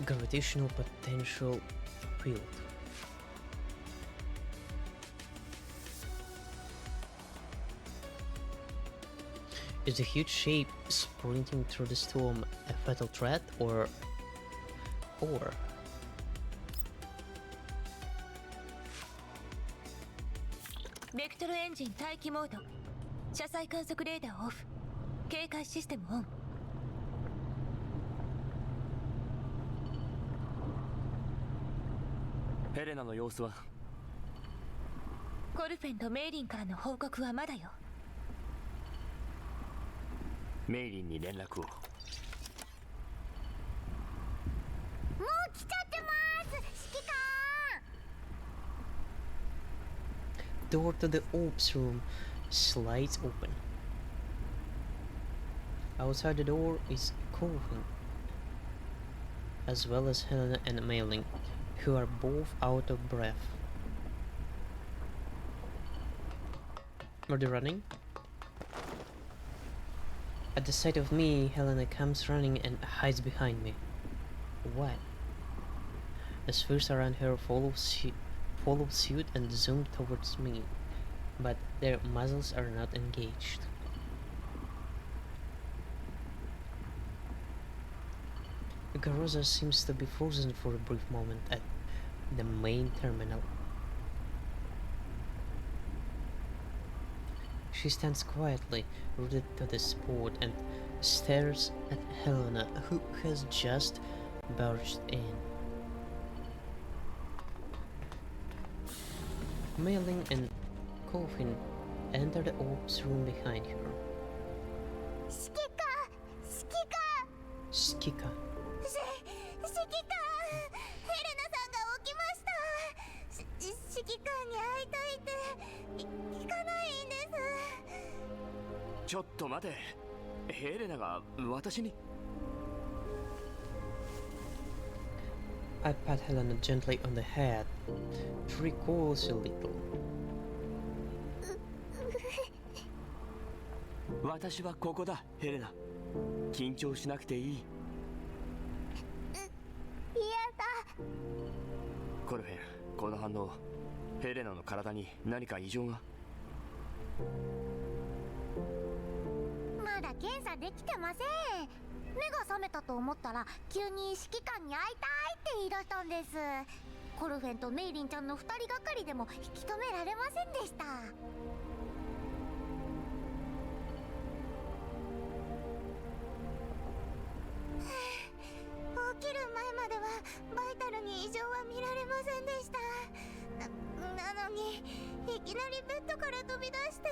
gravitational potential field. Is the huge shape sprinting through the storm a fatal threat, orベクトルエンジン待機モード。車載観測レーダーオフ。警戒システムオン。ヘレナの様子は？コルフェンとメイリンからの報告はまだよ。メイリンに連絡を。もう来ちゃってます指揮官。 door to the ops room slides open. Outside the door is Colvin, as well as Helena and Mailing, who are both out of breath. Are they running? At the sight of me, Helena comes running and hides behind me. What? The spheres around her follow suit and zoom towards me, but their muzzles are not engaged. Garoza seems to be frozen for a brief moment at the main terminal. She stands quietly, rooted to the spot, and stares at Helena, who has just barged in. Mailing and Coffin enter the ops room behind her. 指揮官指揮官 Skika. 指揮官、ヘレナさんが起きました。指揮官に会いたいって聞かないんです。ちょっと待て。ヘレナが私に。I pat Helena gently on the head. She recoils a little. 私はここだ、ヘレナ。緊張しなくていい。嫌だ。コルフェン、この反応、ヘレナの体に何か異常が？まだ検査できてません。目が覚めたと思ったら急に指揮官に会いたいって言い出したんです。コルフェンとメイリンちゃんの2人がかりでも引き止められませんでした。起きる前まではバイタルに異常は見られませんでした。なのにいきなりベッドから飛び出して、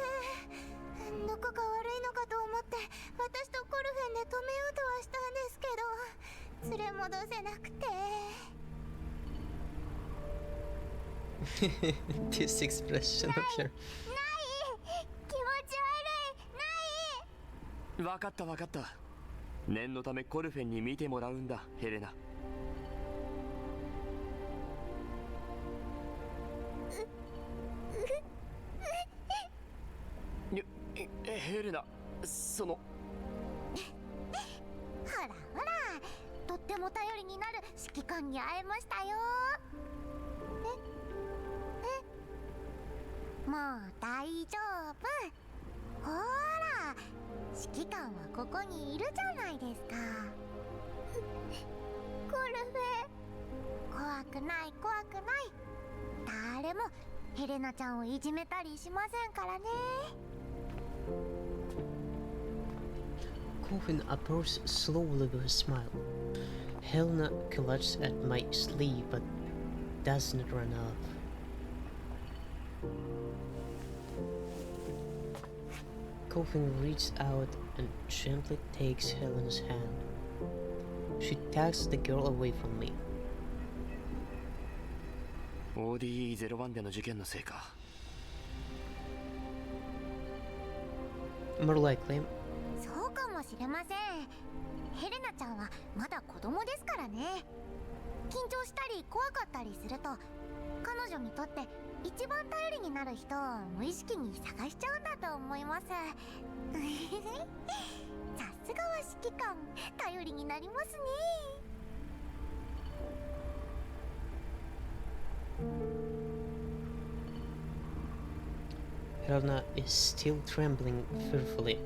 どこか悪いのかと思って私とコルフェンで止めようとはしたんですけど、連れ戻せなくて。This expression of your... ない気持ち悪い。ない。わかったわかった。念のためコルフェンに見てもらうんだ、ヘレナ。ヘレナ、その。ほらほら、とっても頼りになる指揮官に会えましたよ。もう大丈夫。ほら、指揮官はここにいるじゃないですか。コルフェ、怖くない怖くない。誰もヘレナちゃんをいじめたりしませんからね。Coffin approaches slowly with a smile. Helena clutches at my sleeve but does not run off. Coffin reaches out and gently takes Helena's hand. She tugs the girl away from me. ODE01 での事件のせいか。More likely. そうかもしれません。ヘレナちゃんはまだ子供ですからね。緊張したり怖かったりすると、彼女にとって一番頼りになる人を無意識に探しちゃうんだと思います。さすがは指揮官、頼りになりますね。Helena is still trembling fearfully.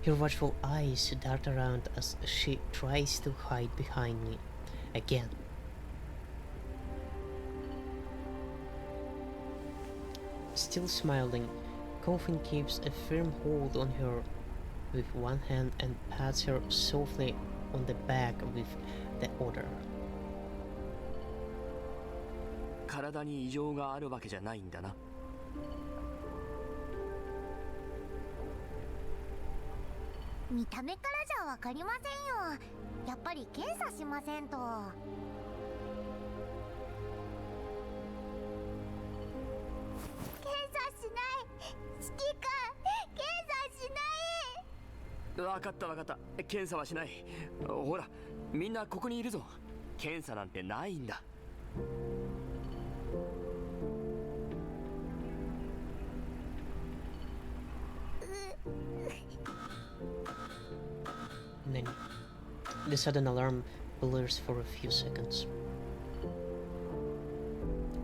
Her watchful eyes dart around as she tries to hide behind me again. Still smiling, Coffin keeps a firm hold on her with one hand and pats her softly on the back with the other. 体に異常があるわけじゃないんだな。見た目からじゃわかりませんよ。やっぱり検査しませんと。検査しない。指揮官、検査しない。分かった分かった、検査はしない。ほらみんなここにいるぞ。検査なんてないんだ。Then the sudden alarm blurs for a few seconds.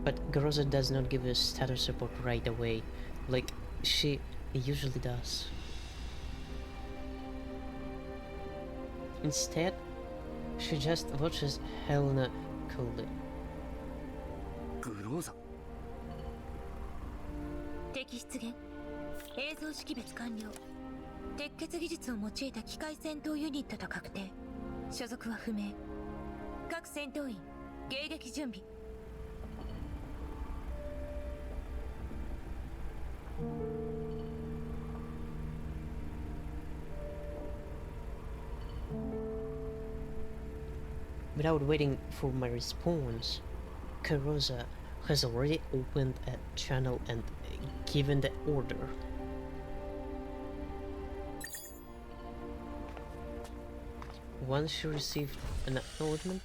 But Groza does not give us status report right away, like she usually does. Instead, she just watches Helena coolly. グローザ。敵出現。映像識別完了。鉄血技術を用いた機械戦闘ユニットと確定。所属は不明。各戦闘員迎撃準備。Without waiting for my response, Karoza has already opened a channel and given the order. Once she received an acknowledgement,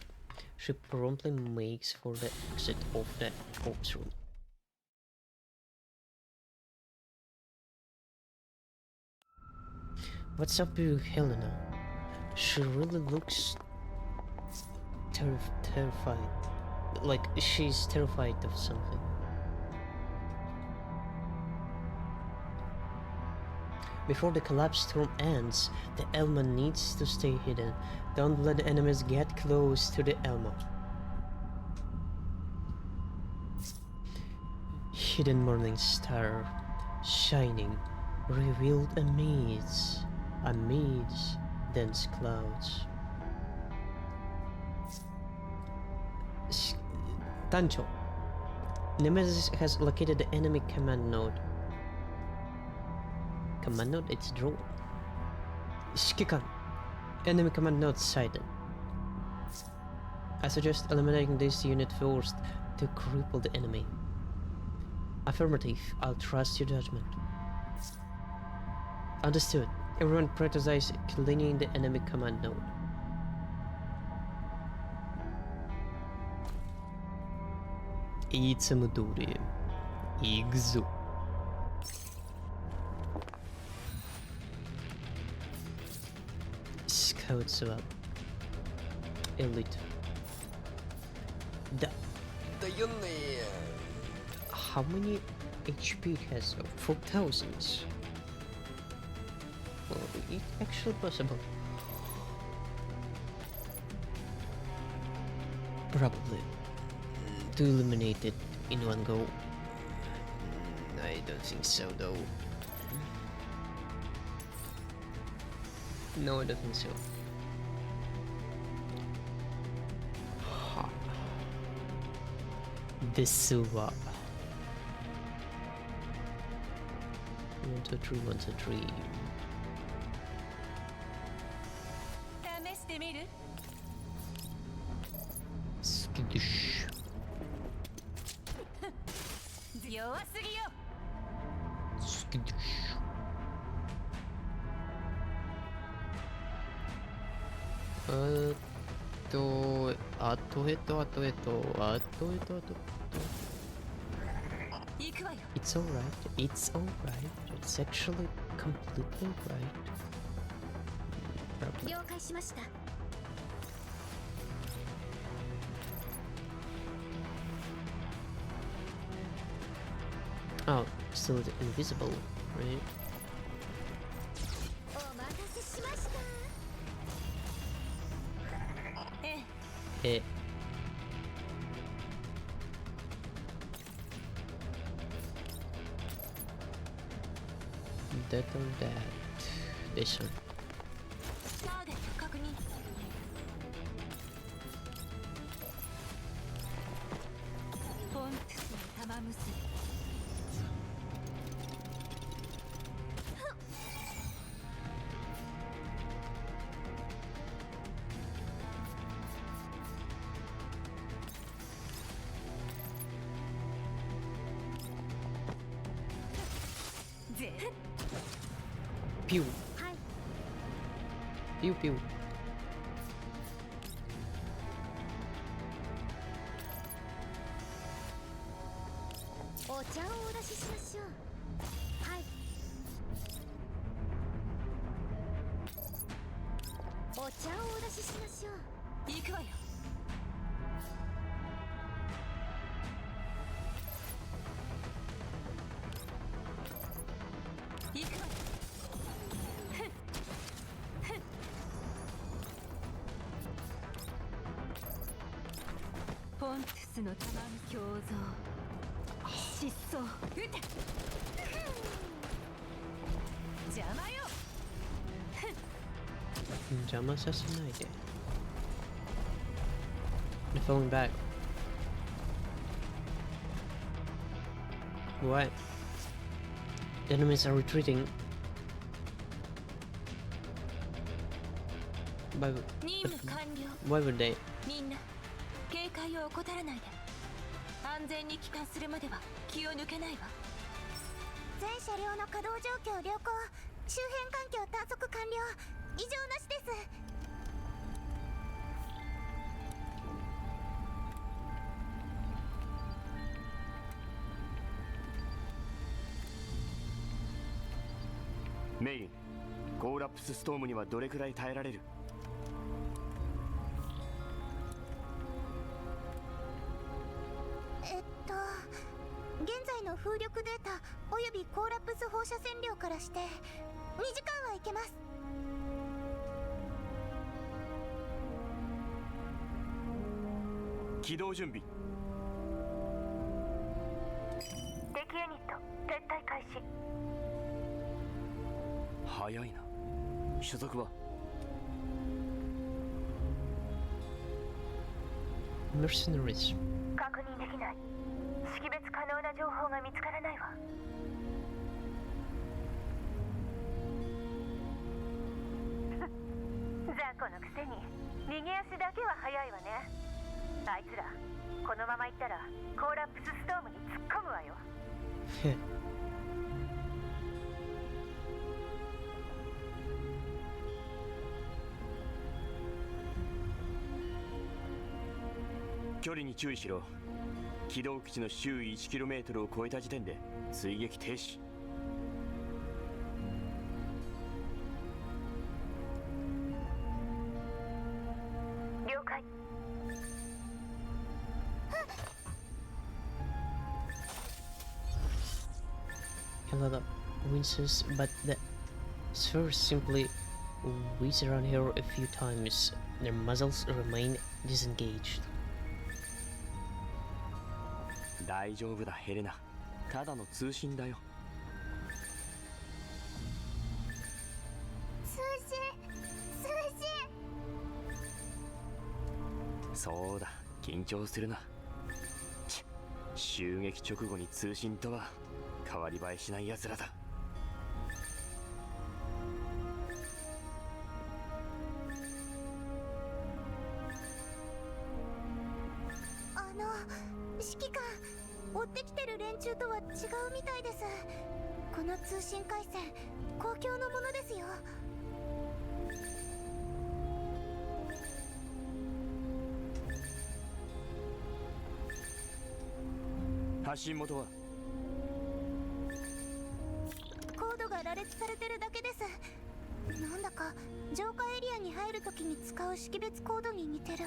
she promptly makes for the exit of the ops room. What's up with you, Helena? She really looks terrified. Like she's terrified of something. Before the collapse storm ends, the Elma needs to stay hidden. Don't let the enemies get close to the Elma. Hidden morning star, shining, revealed amidst dense clouds. Tancho, Nemesis has located the enemy command node. Command node, it's drawn. Shikikan, enemy command node sighted. I suggest eliminating this unit first to cripple the enemy. Affirmative, I'll trust your judgment. Understood. Everyone prioritize cleaning the enemy command node. Itsamudori. Igzu. Scouts up. Elite. How many HP it has? 4,000. Well, it's actually possible. Probably. To eliminate it in one go. I don't think so though. No, I don't think so. This one, 2, 3, 1, 2, 3. 試してみる？ Skittish. 弱すぎよ。 Skittish. くわよ。 It's alright. It's alright. It's actually completely right. Probably. 了解しました。 Oh, still invisible, right? お待たせしました。ええ、 Eh. That or that. This one. ターゲット確認。フォントスの玉結び。ぜ Pew. はい。 Pew pew. お茶をお出ししましょう。はい。お茶をお出ししましょう。行くわよ。行くわよ。フォントスの玉胸像。疾走。撃て。邪魔よ。 Jama Sasanaide. They're falling back. What? The enemies are retreating. Why, 任務完了。 why would they? みんな警戒を怠らないで。安全に帰還するまでは気を抜けないわ。全車両の稼働状況良好。周辺環境探索完了。異常なしです。メイリン、コーラプスストームにはどれくらい耐えられる？現在の風力データおよびコーラプス放射線量からして2時間はいけます。起動準備。敵ユニット撤退開始。早いな。所属は？ Mercenaries. 確認できない。識別可能な情報が見つからないわ。雑魚のくせに右足だけは速いわね。あいつらこのまま行ったらコーラプスストームに突っ込むわよ。距離に注意しろ。起動基地の周囲 1km を超えた時点で追撃停止。了解。 A lot of winces, but the spheres simply whiz around here a few times. Their muzzles remain disengaged. 大丈夫だヘレナ。ただの通信だよ。通信。そうだ、緊張するな。襲撃直後に通信とは変わり映えしない奴らだ。指揮官、追ってきてる連中とは違うみたいです。この通信回線、公共のものですよ。発信元は？が羅列されてるだけです。なんだか浄化エリアに入るときに使う識別コードに似てる。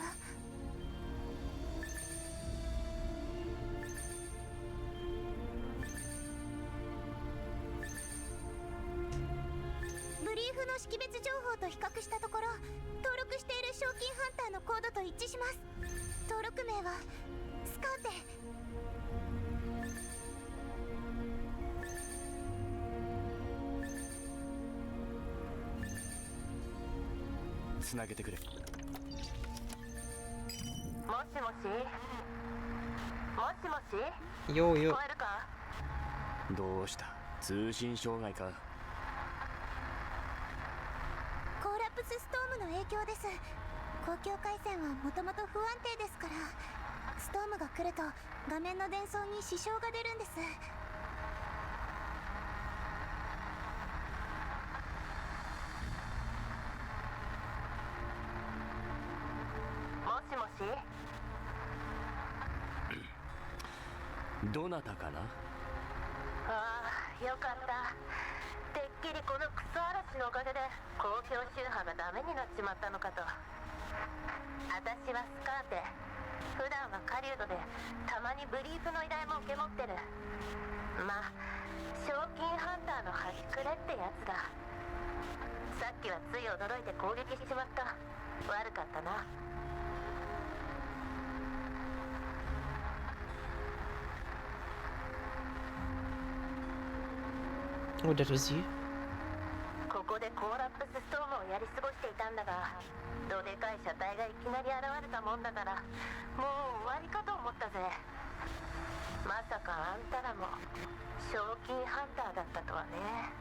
ブリーフの識別情報と比較したところ、登録している賞金ハンターのコードと一致します。登録名はスカーテ。つなげてくれ。もしもしようよ。聞こえるか？どうした？通信障害か？コーラプスストームの影響です。公共回線はもともと不安定ですから、ストームが来ると画面の伝送に支障が出るんです。もしもし？どなたかな？ああ、よかった。てっきりこのクソ嵐のおかげで公共周波がダメになっちまったのかと。私はスカーテ。普段は狩人でたまにブリーフの依頼も受け持ってる。まあ賞金ハンターの端くれってやつだ。さっきはつい驚いて攻撃しちまった。悪かったな。Oh, that was you? ここでコーラップスストームをやり過ごしていたんだが、どでかい車体がいきなり現れたもんだから、もう終わりかと思ったぜ。まさかあんたらも賞金ハンターだったとはね。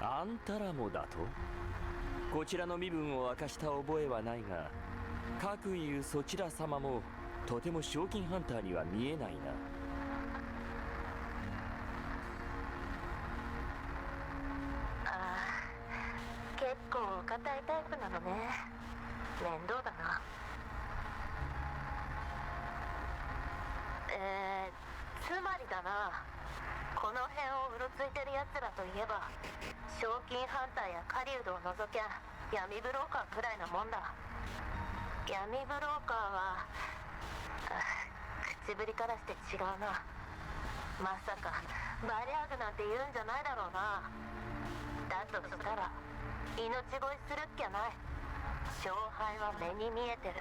あんたらもだと？こちらの身分を明かした覚えはないが、かくいうそちら様もとても賞金ハンターには見えないな。ああ、結構お堅いタイプなのね。面倒だな。つまりだな、この辺をうろついてるやつらといえば、賞金ハンターや狩人を除きゃ闇ブローカーくらいなもんだ。闇ブローカーは口ぶりからして違うな。まさかバリャーグなんて言うんじゃないだろうな。だとしたら命乞いするっきゃない。勝敗は目に見えてる。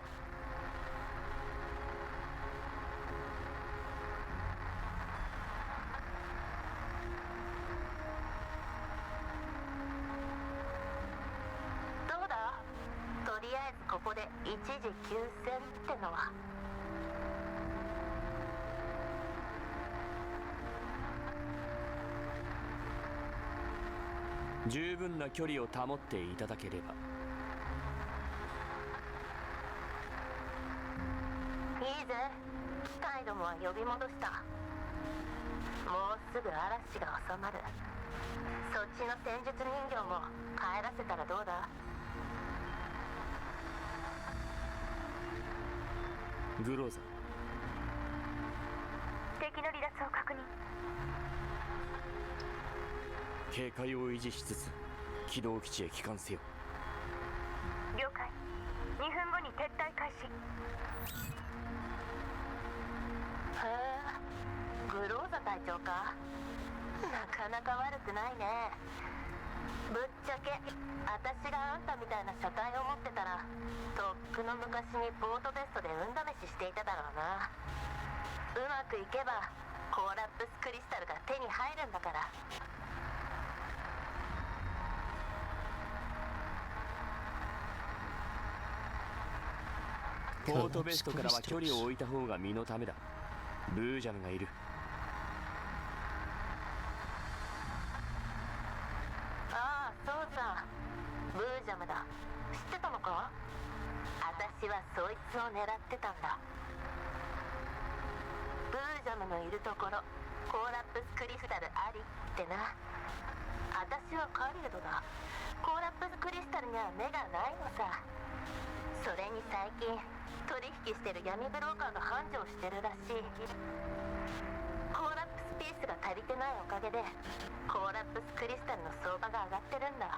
どうだ？とりあえずここで一時休戦ってのは。十分な距離を保っていただければ。いいぜ。機械どもは呼び戻した。もうすぐ嵐が収まる。そっちの戦術人形も帰らせたらどうだ？グローザ。敵の離脱を確認。警戒を維持しつつ軌道基地へ帰還せよ。了解。2分後に撤退開始。へえ、グローザ隊長か。なかなか悪くないね。ぶっちゃけ私があんたみたいな車体を持ってたら、とっくの昔にポートベストで運試ししていただろうな。うまくいけばコーラップスクリスタルが手に入るんだから。ポートベストからは距離を置いた方が身のためだ。ブージャムがいる。ああ、そうさ。ブージャムだ。知ってたのか？私はそいつを狙ってたんだ。ブージャムのいるところ、コーラップスクリスタルありってな。私は狩人だ。コーラップスクリスタルには目がないのさ。それに最近取引してる闇ブローカーが繁盛してるらしい。コーラップスピースが足りてないおかげでコーラップスクリスタルの相場が上がってるんだ。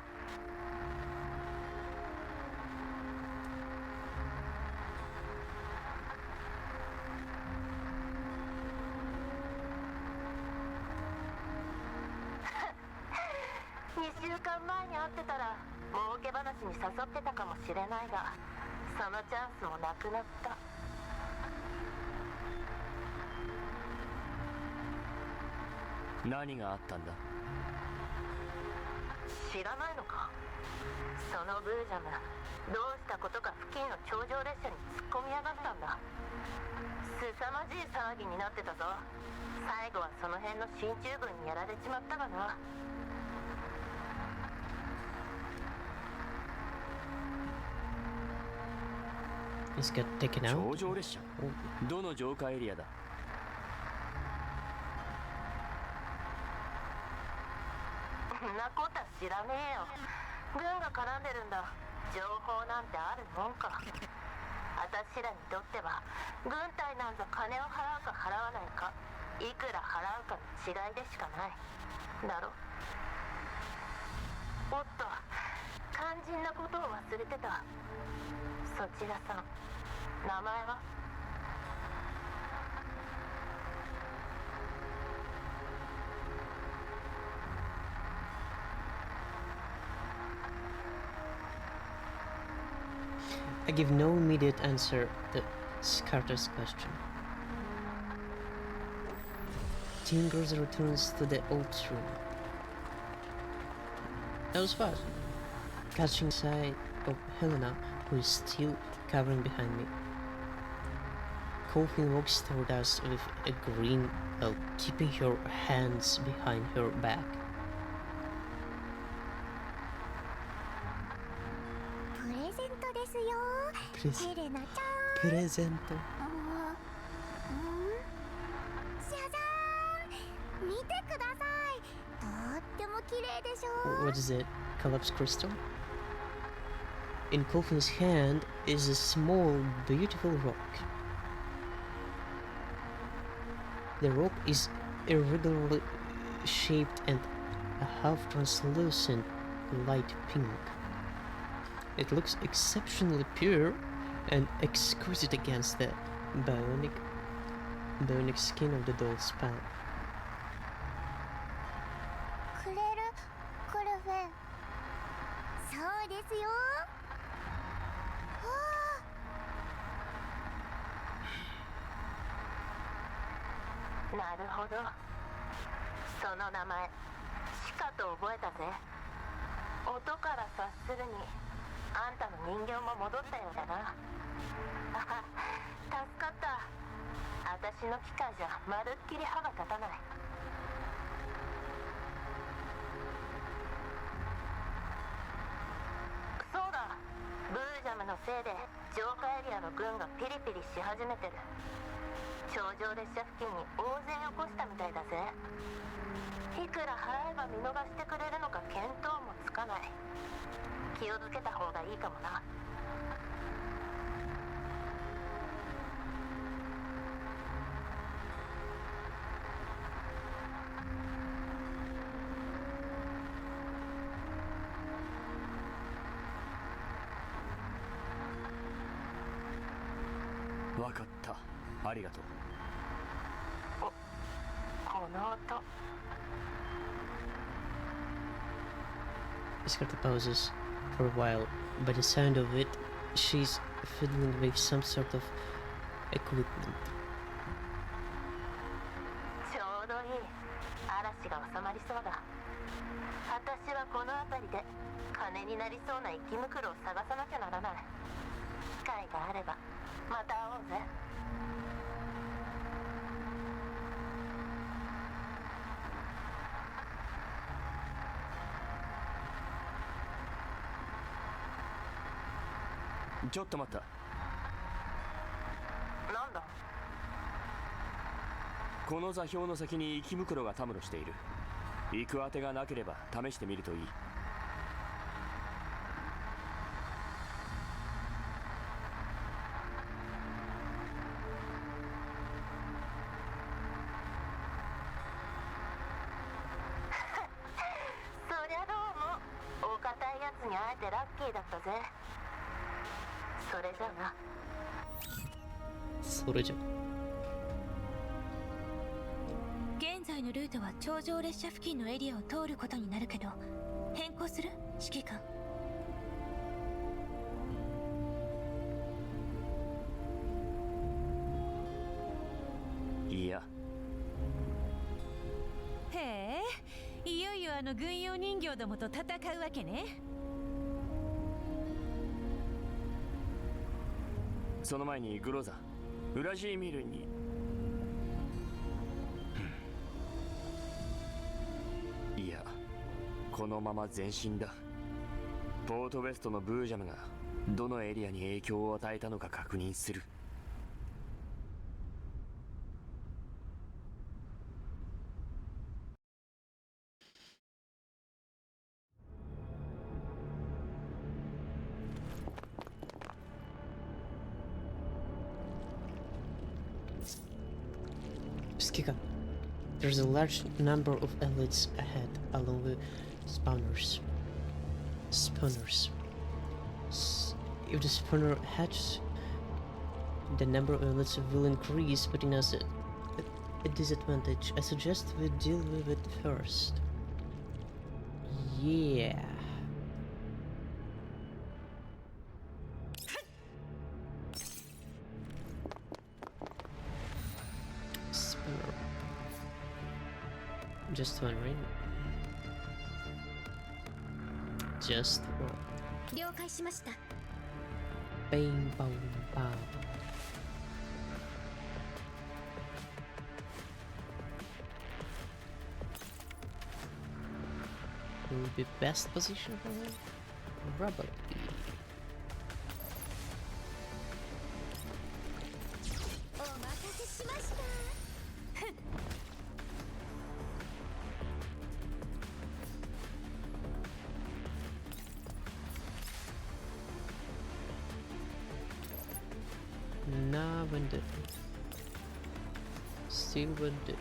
2週間前に会ってたら儲け話に誘ってたかもしれないが、そのチャンスもなくなった。何があったんだ？知らないのか。そのブージャム、どうしたことか付近の頂上列車に突っ込みやがったんだ。凄まじい騒ぎになってたぞ。最後はその辺の進駐軍にやられちまったがな。He's got taken out. 頂上列車？どの浄化エリアだ？そんなことは知らねえよ。軍が絡んでるんだ。情報なんてあるもんか。私らにとっては軍隊なんざ金を払うか払わないか、いくら払うかの違いでしかないだろ。おっと、肝心なことを忘れてた。そちらさん、名前は？I give no immediate answer to Carter's question. Tingers returns to the old room. That was fast. Catching sight of Helena, who is still covering behind me. Coffin walks toward us with a grin while keeping her hands behind her back. プレゼントですよ、ヘレナちゃん。プレゼント。シャザーン、見てください。とっても綺麗でしょ。 What is it? Collapsed crystal? In Coffin's hand is a small, beautiful rock. The rock is irregularly shaped and a half-translucent light pink. It looks exceptionally pure and exquisite against the bionic skin of the doll's palm. くれる、クルフェン。そうですよ。なるほど。その名前、しかと覚えたぜ。音から察するに、あんたの人形も戻ったようだな。あは、助かった。私の機械じゃまるっきり歯が立たない。そうだ、ブージャムのせいで浄化エリアの軍がピリピリし始めてる。頂上列車付近に大勢起こしたみたいだぜ。いくら払えば見逃してくれるのか見当もつかない。気をつけた方がいいかもな。わかった。ありがとう。この音。Iscarta pauses for a while. By the sound of it, she's fiddling with some sort of equipment. ちょうどいい。嵐が収まりそうだ。私はこの辺りで金になりそうな生き袋を探さなきゃならない。機会があればまた会おうぜ。ちょっと待った。なんだ。この座標の先に生き袋がたむろしている。行く当てがなければ試してみるといい。麗だったぜ。それじゃな。それじゃ。現在のルートは頂上列車付近のエリアを通ることになるけど、変更する？指揮官。いや、へえ、いよいよあの軍用人形どもと戦うわけね。その前にグロザ、ウラジーミルに。いや、このまま前進だ。ポートウェストのブージャムがどのエリアに影響を与えたのか確認する。指揮官。There's a large number of elites ahead along the spawners. If the spawner hatches, the number of elites will increase, putting us at a disadvantage. I suggest we deal with it first. Yeah. Spawner. Just one, right? Just one. 了解しました。 Bang, bang, bang. Will be best position for him? Probably. お待たせしました。Nah, wouldn't it? Still wouldn't it?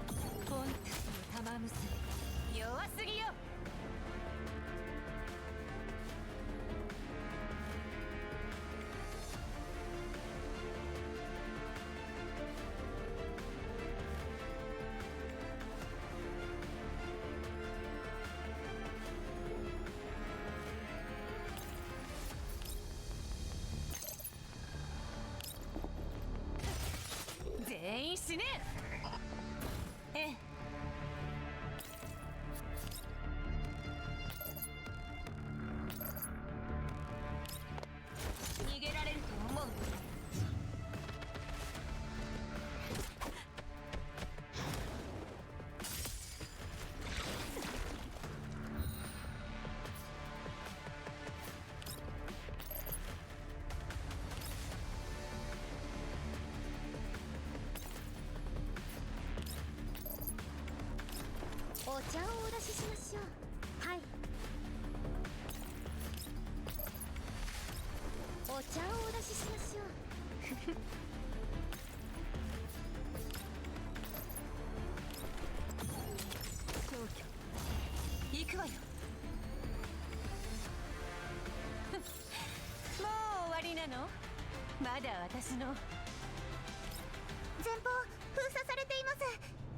フォンタスの玉結び弱すぎよ。全員死ね。ええ。逃げられると思う？お茶をお出ししましょう。はい。お茶をお出ししましょう。消去行くわよ。もう終わりなの？まだ私の。前方封鎖されています。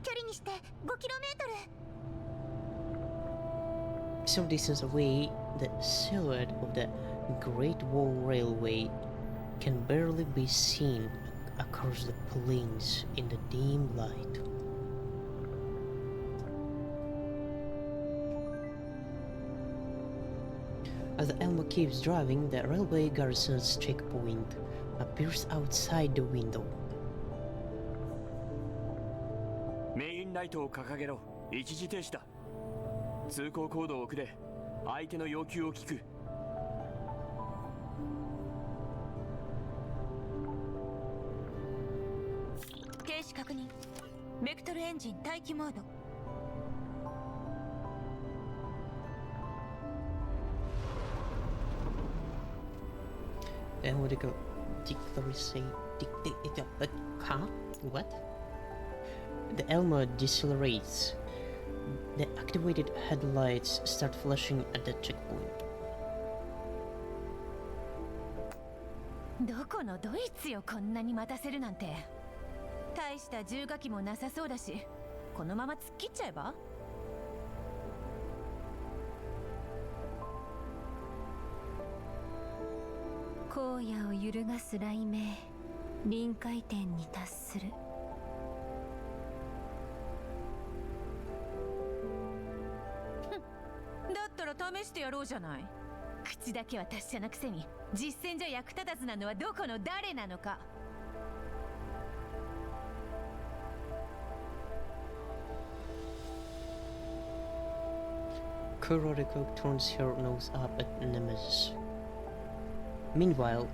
距離にして5km。Some distance away, the silhouette of the Great Wall Railway can barely be seen across the plains in the dim light. As the Elmo keeps driving, the railway garrison's checkpoint appears outside the window. メインライトを掲げろ。一時停止だ。通行コードを送れ。相手の要求を聞く。停止確認。ベクトルエンジン待機モード。Then what do you go? Huh? What? The Elma decelerates. The activated headlights start flashing at the checkpoint. どこのドイツよ、こんなに待たせるなんて。大した重火器もなさそうだし、このまま突っ切っちゃえば。荒野を揺るがす雷鳴、臨界点に達する。だったら試してやろうじゃない。口だけは達者なくせに実戦じゃ役立たずなのはどこの誰なのか。Kuroriko turns her nose up at Nemesis. Meanwhile,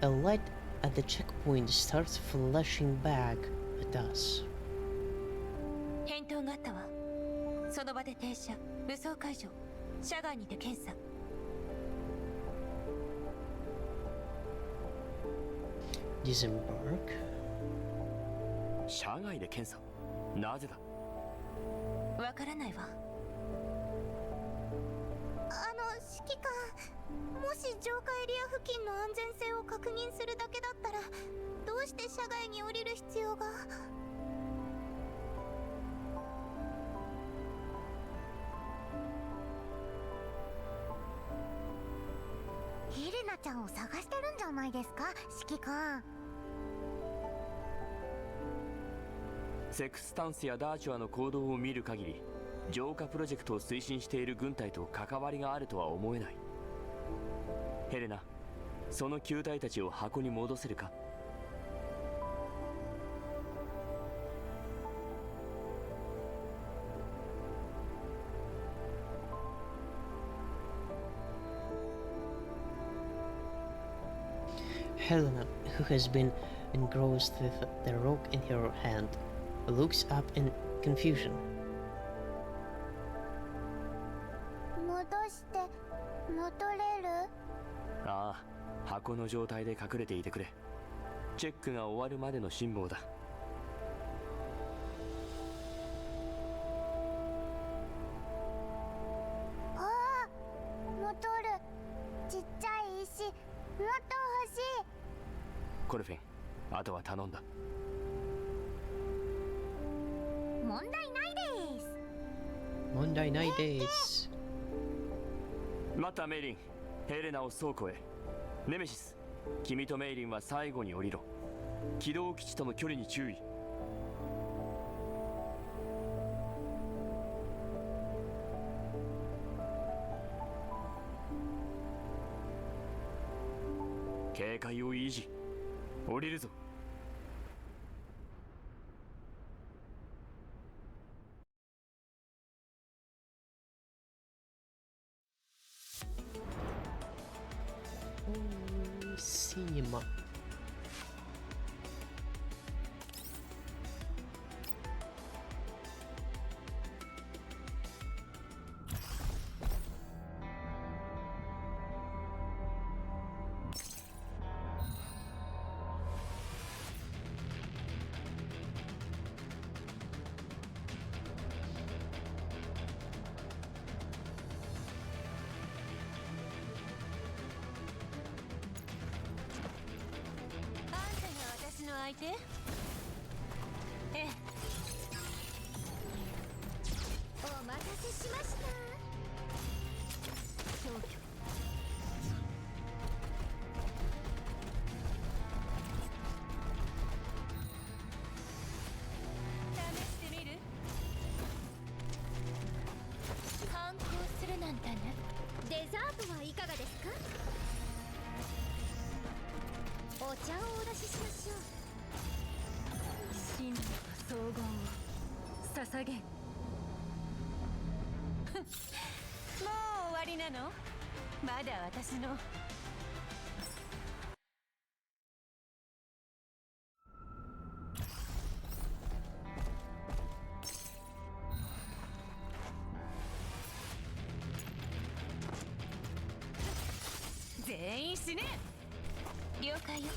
a light at the checkpoint starts flashing back at us. 返答があったわ。その場で停車、武装解除、車外にて検査。Disembark? 車外で検査。なぜだ。わからないわ。指揮官、もし浄化エリア付近の安全性を確認するだけだったら、どうして車外に降りる必要が。ヘレナちゃんを探してるんじゃないですか、指揮官。セクスタンスやダーチュアの行動を見る限り、浄化プロジェクトを推進している軍隊と関わりがあるとは思えない。ヘレナ、その球体たちを箱に戻せるか。Helena, who has been engrossed with the rock in her hand, looks up in confusion. 戻して戻れる？ああ、箱の状態で隠れていてくれ。チェックが終わるまでの辛抱だ。ああ、戻る。ちっちゃい石、もっと欲しい。コルフィン、あとは頼んだ。問題ないです。問題ないです。待ったメイリン、ヘレナを倉庫へ。ネメシス、君とメイリンは最後に降りろ。軌道基地との距離に注意。警戒を維持。降りるぞ。Cinema.相手？ええ。お待たせしました。消去。試してみる？反抗するなんてね。デザートはいかがですか？お茶をお出ししましょう。真理と総合を捧げん。もう終わりなの？まだ私の。全員死ね！了解よ。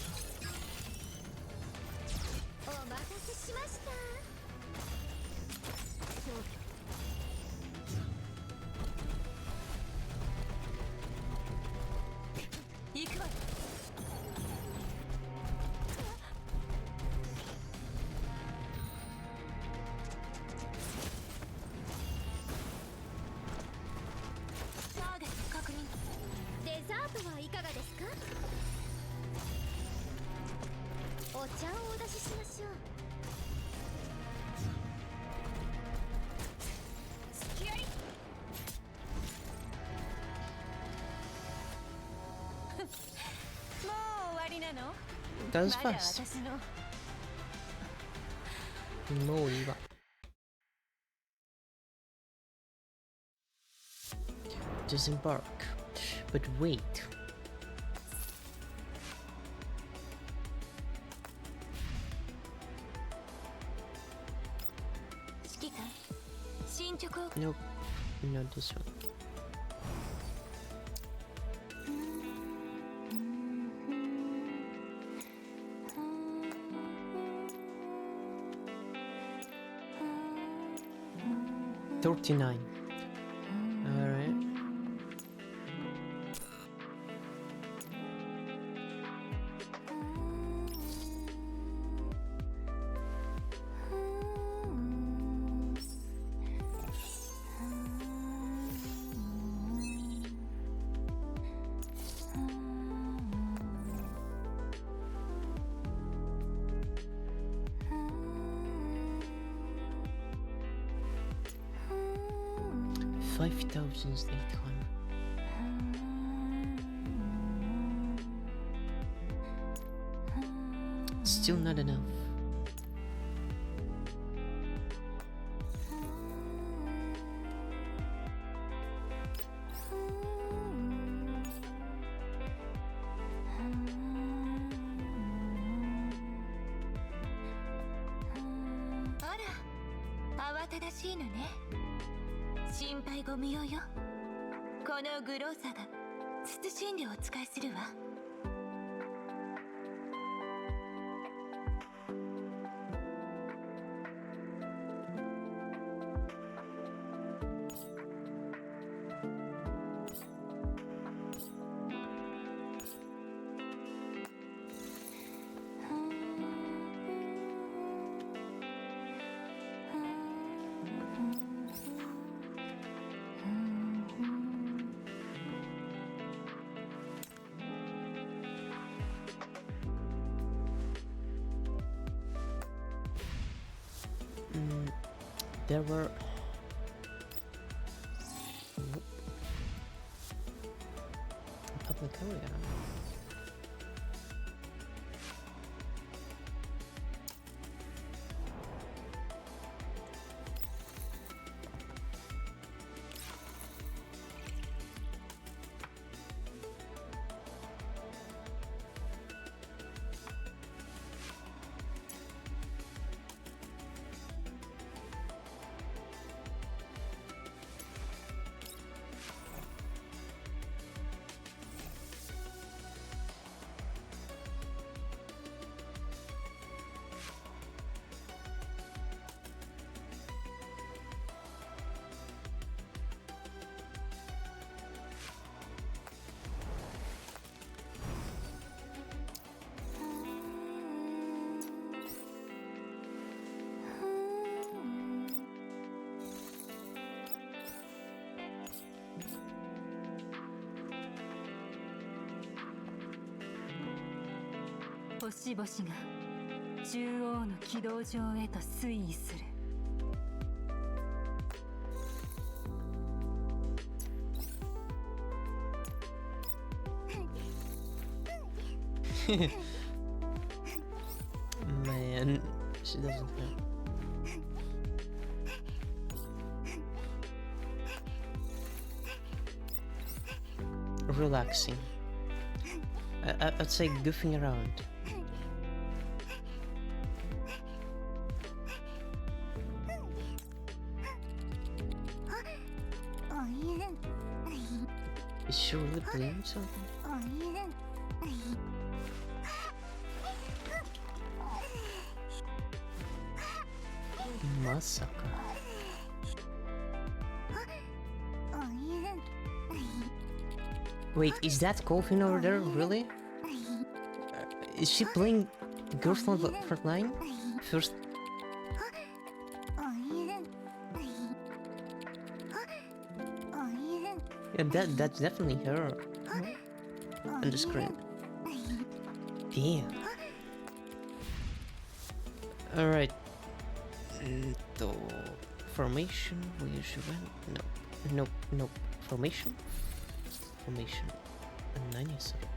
お待たせしました。行くわよ。ターゲット確認。デザートはいかがですか？お茶をお出ししましょう。隙あり。もう終わりなの？ That was まだ fast. 私のもういいわ。Disembark. But wait. 指揮官、進捗を。 Nope. Not this one. $39. Alright. $5,800. Still not enough.しいのね。心配ご無用よ。このグローサが慎んでお使いするわ。There were public area.星々が中央の軌道上へと推移する。Man, she doesn't know. Relaxing. I'd say goofing around. Is she really playing something? Masaka. Wait, is that Colvin over there? Really? Is she playing Girls from Frontline? First. Yeah, that's definitely her on the screen. Damn. Alright. So, formation, we should win. Nope. Formation? Formation. 97.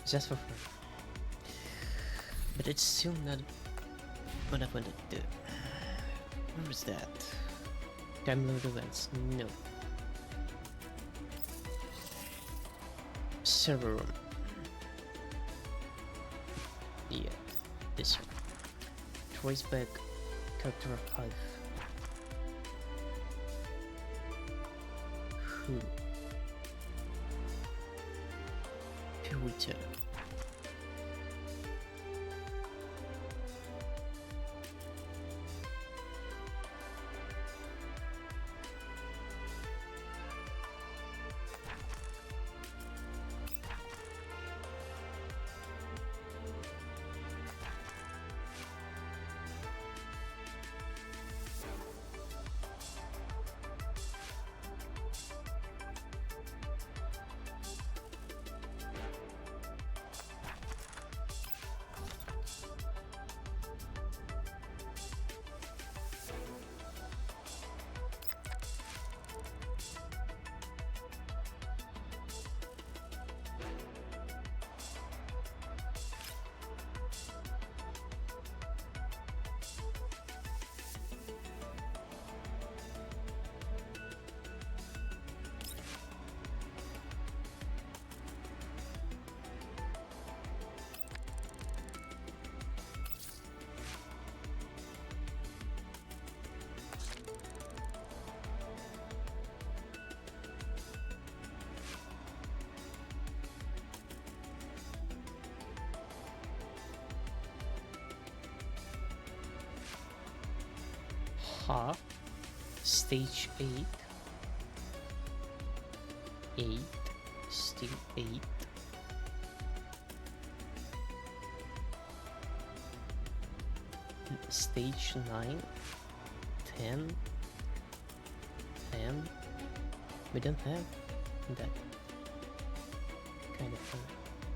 Just for fun. But it's still not what I wanted to do. Where was that? Time load events. No. Server room. Yeah, this one. Trace back character archive. Who? Twitter. Aha. Stage 8. 8. Still 8. Stage 9. 10. 10. We don't have that kind of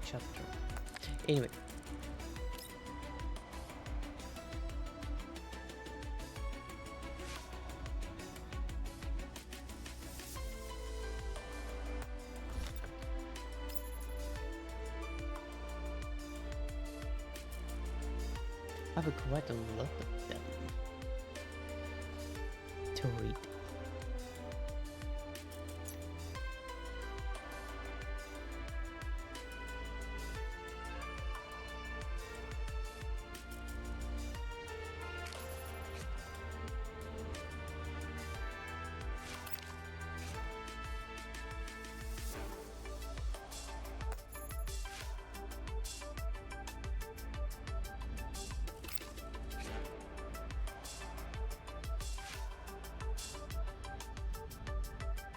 chapter. Anyway. I have quite a lot of them to read.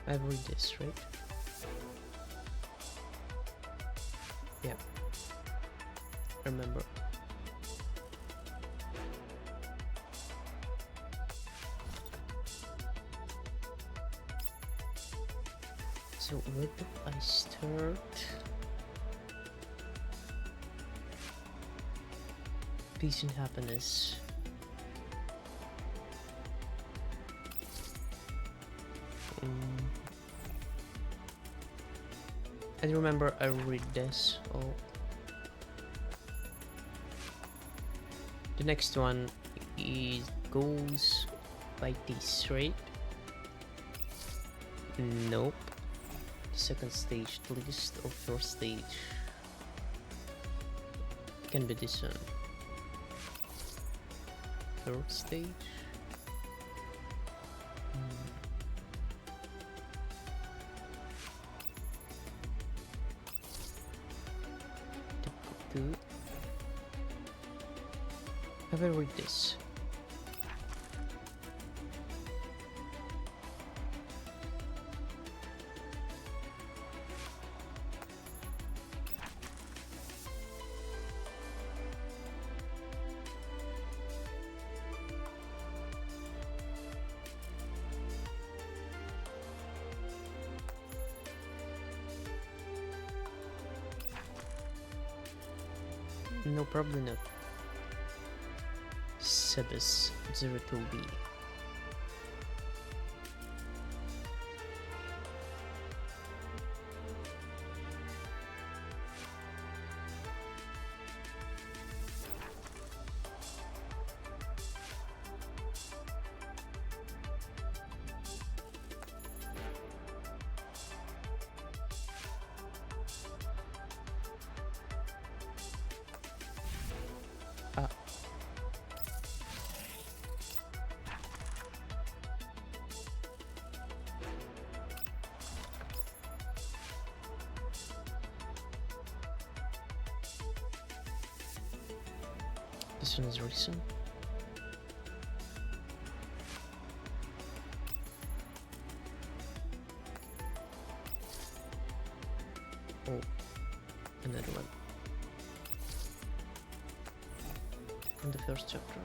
I've read this, right? Yeah. Remember. So where do I start? Peace and happiness. I remember I read this. Oh. The next one is goes like this, right? Nope. Second stage, at least, or first stage. Can be this one. Third stage. Have I read this? No, probably not. Sebes 02B. This one is recent. Oh, another one. From the first chapter.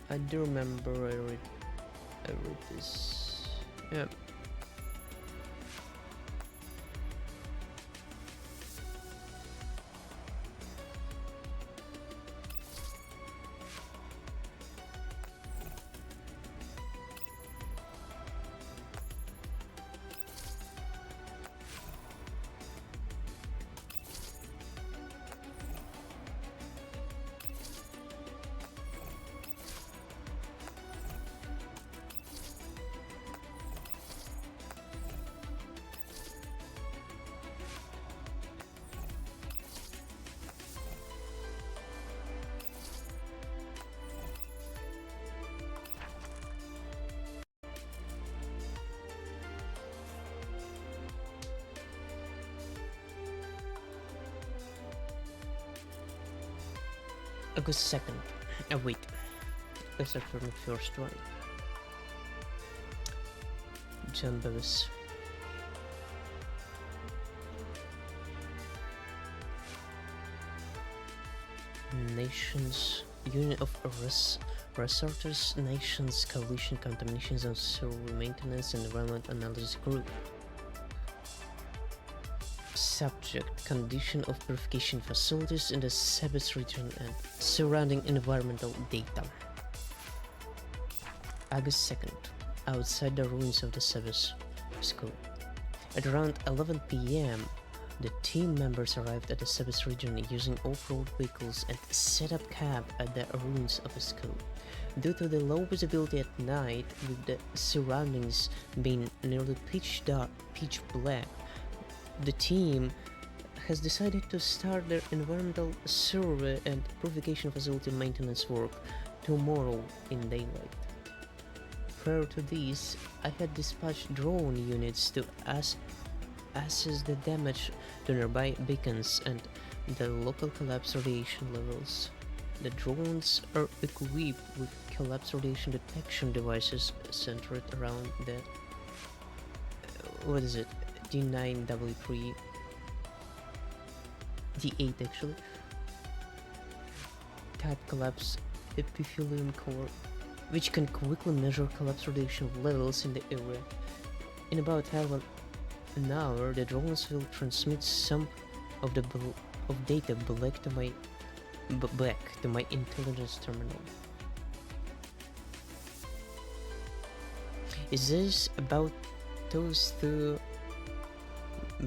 I do remember I read this. Yeah. August 2nd. Oh wait, let's start from the first one. John Bevis. Nations Union of Resorters Nations Coalition Contaminations and Sewer Maintenance and Environment Analysis Group. Subject: condition of purification facilities in the Sebes region and surrounding environmental data. August 2nd. Outside the ruins of the Sebes school. At around 11 p.m., the team members arrived at the Sebes region using off-road vehicles and set up camp at the ruins of the school. Due to the low visibility at night, with the surroundings being nearly pitch black, the team has decided to start their environmental survey and purification facility maintenance work tomorrow in daylight. Prior to this, I had dispatched drone units to assess the damage to nearby beacons and the local collapse radiation levels. The drones are equipped with collapse radiation detection devices centered around the D9W3 D8 actually type collapse epithelium core, which can quickly measure collapse radiation levels in the area. In about half an hour, the drones will transmit some of the data back to my intelligence terminal. Is this about those two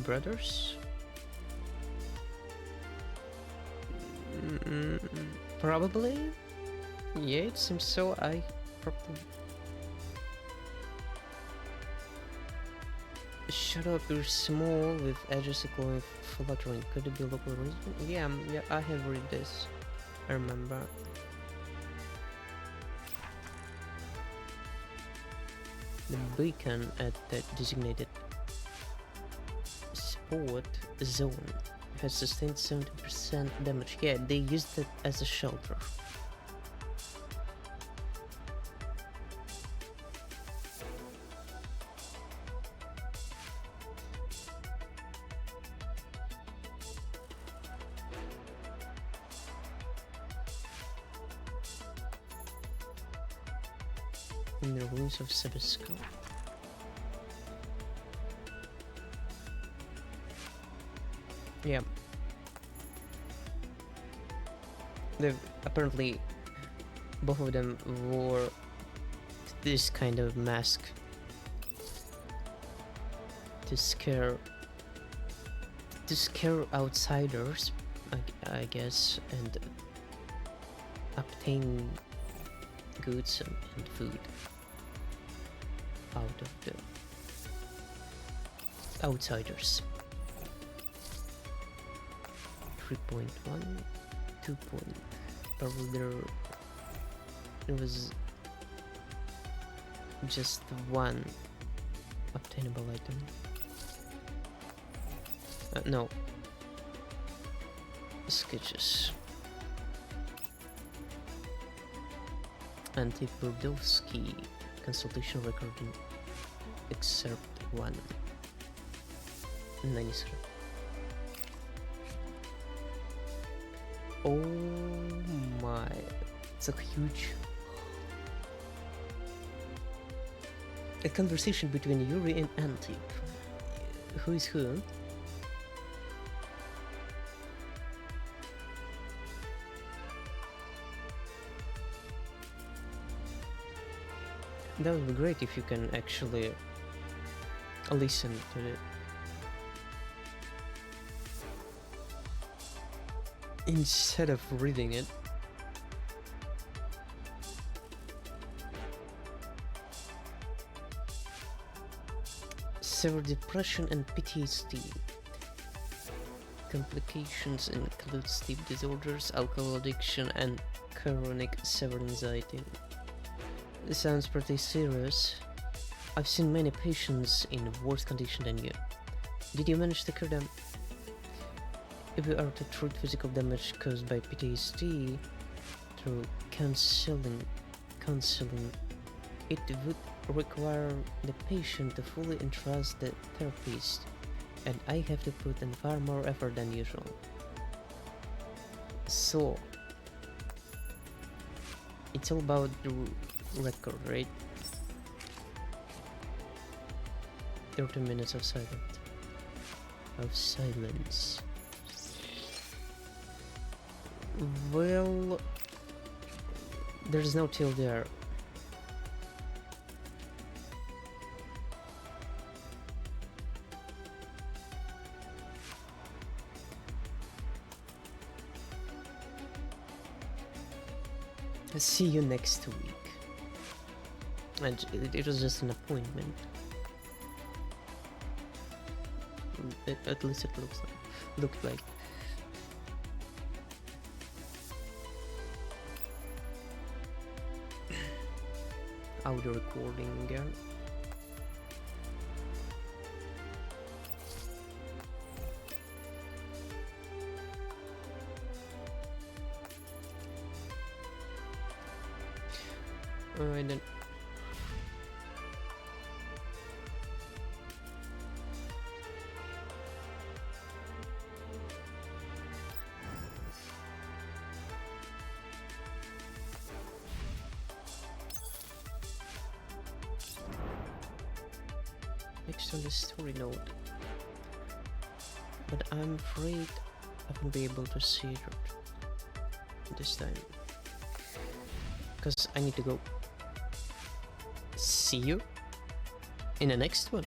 brothers? Probably. Yeah, it seems so. I probably... Shut up, you're small with edges glowing fluttering. Could it be local reason? Yeah, I have read this. I remember. The beacon at the designated spot zone has sustained 70% damage. Yeah, they used it as a shelter. In the ruins of Sebes. Yeah. They've apparently both of them wore this kind of mask to scare outsiders, I guess, and obtain goods and food out of the outsiders. 3.1, 2 point. Probably there was just one obtainable item. No. Sketches. Anti-Burdovsky consultation record in excerpt 1. 97. Oh my, it's a huge... A conversation between Yuri and Antip. Who is who? That would be great if you can actually listen to it instead of reading it. Severe depression and PTSD. Complications include sleep disorders, alcohol addiction, and chronic severe anxiety. This sounds pretty serious. I've seen many patients in worse condition than you. Did you manage to cure them? If you are to treat physical damage caused by PTSD, through counseling. It would require the patient to fully entrust the therapist, and I have to put in far more effort than usual. So, it's all about the record, right? 30 minutes of silence. Well, there's no till there. See you next week. And it was just an appointment. At least it looked like. Audio recording again. Alright then. Next on the story node. But I'm afraid I won't be able to see it this time. Because I need to go. See you in the next one.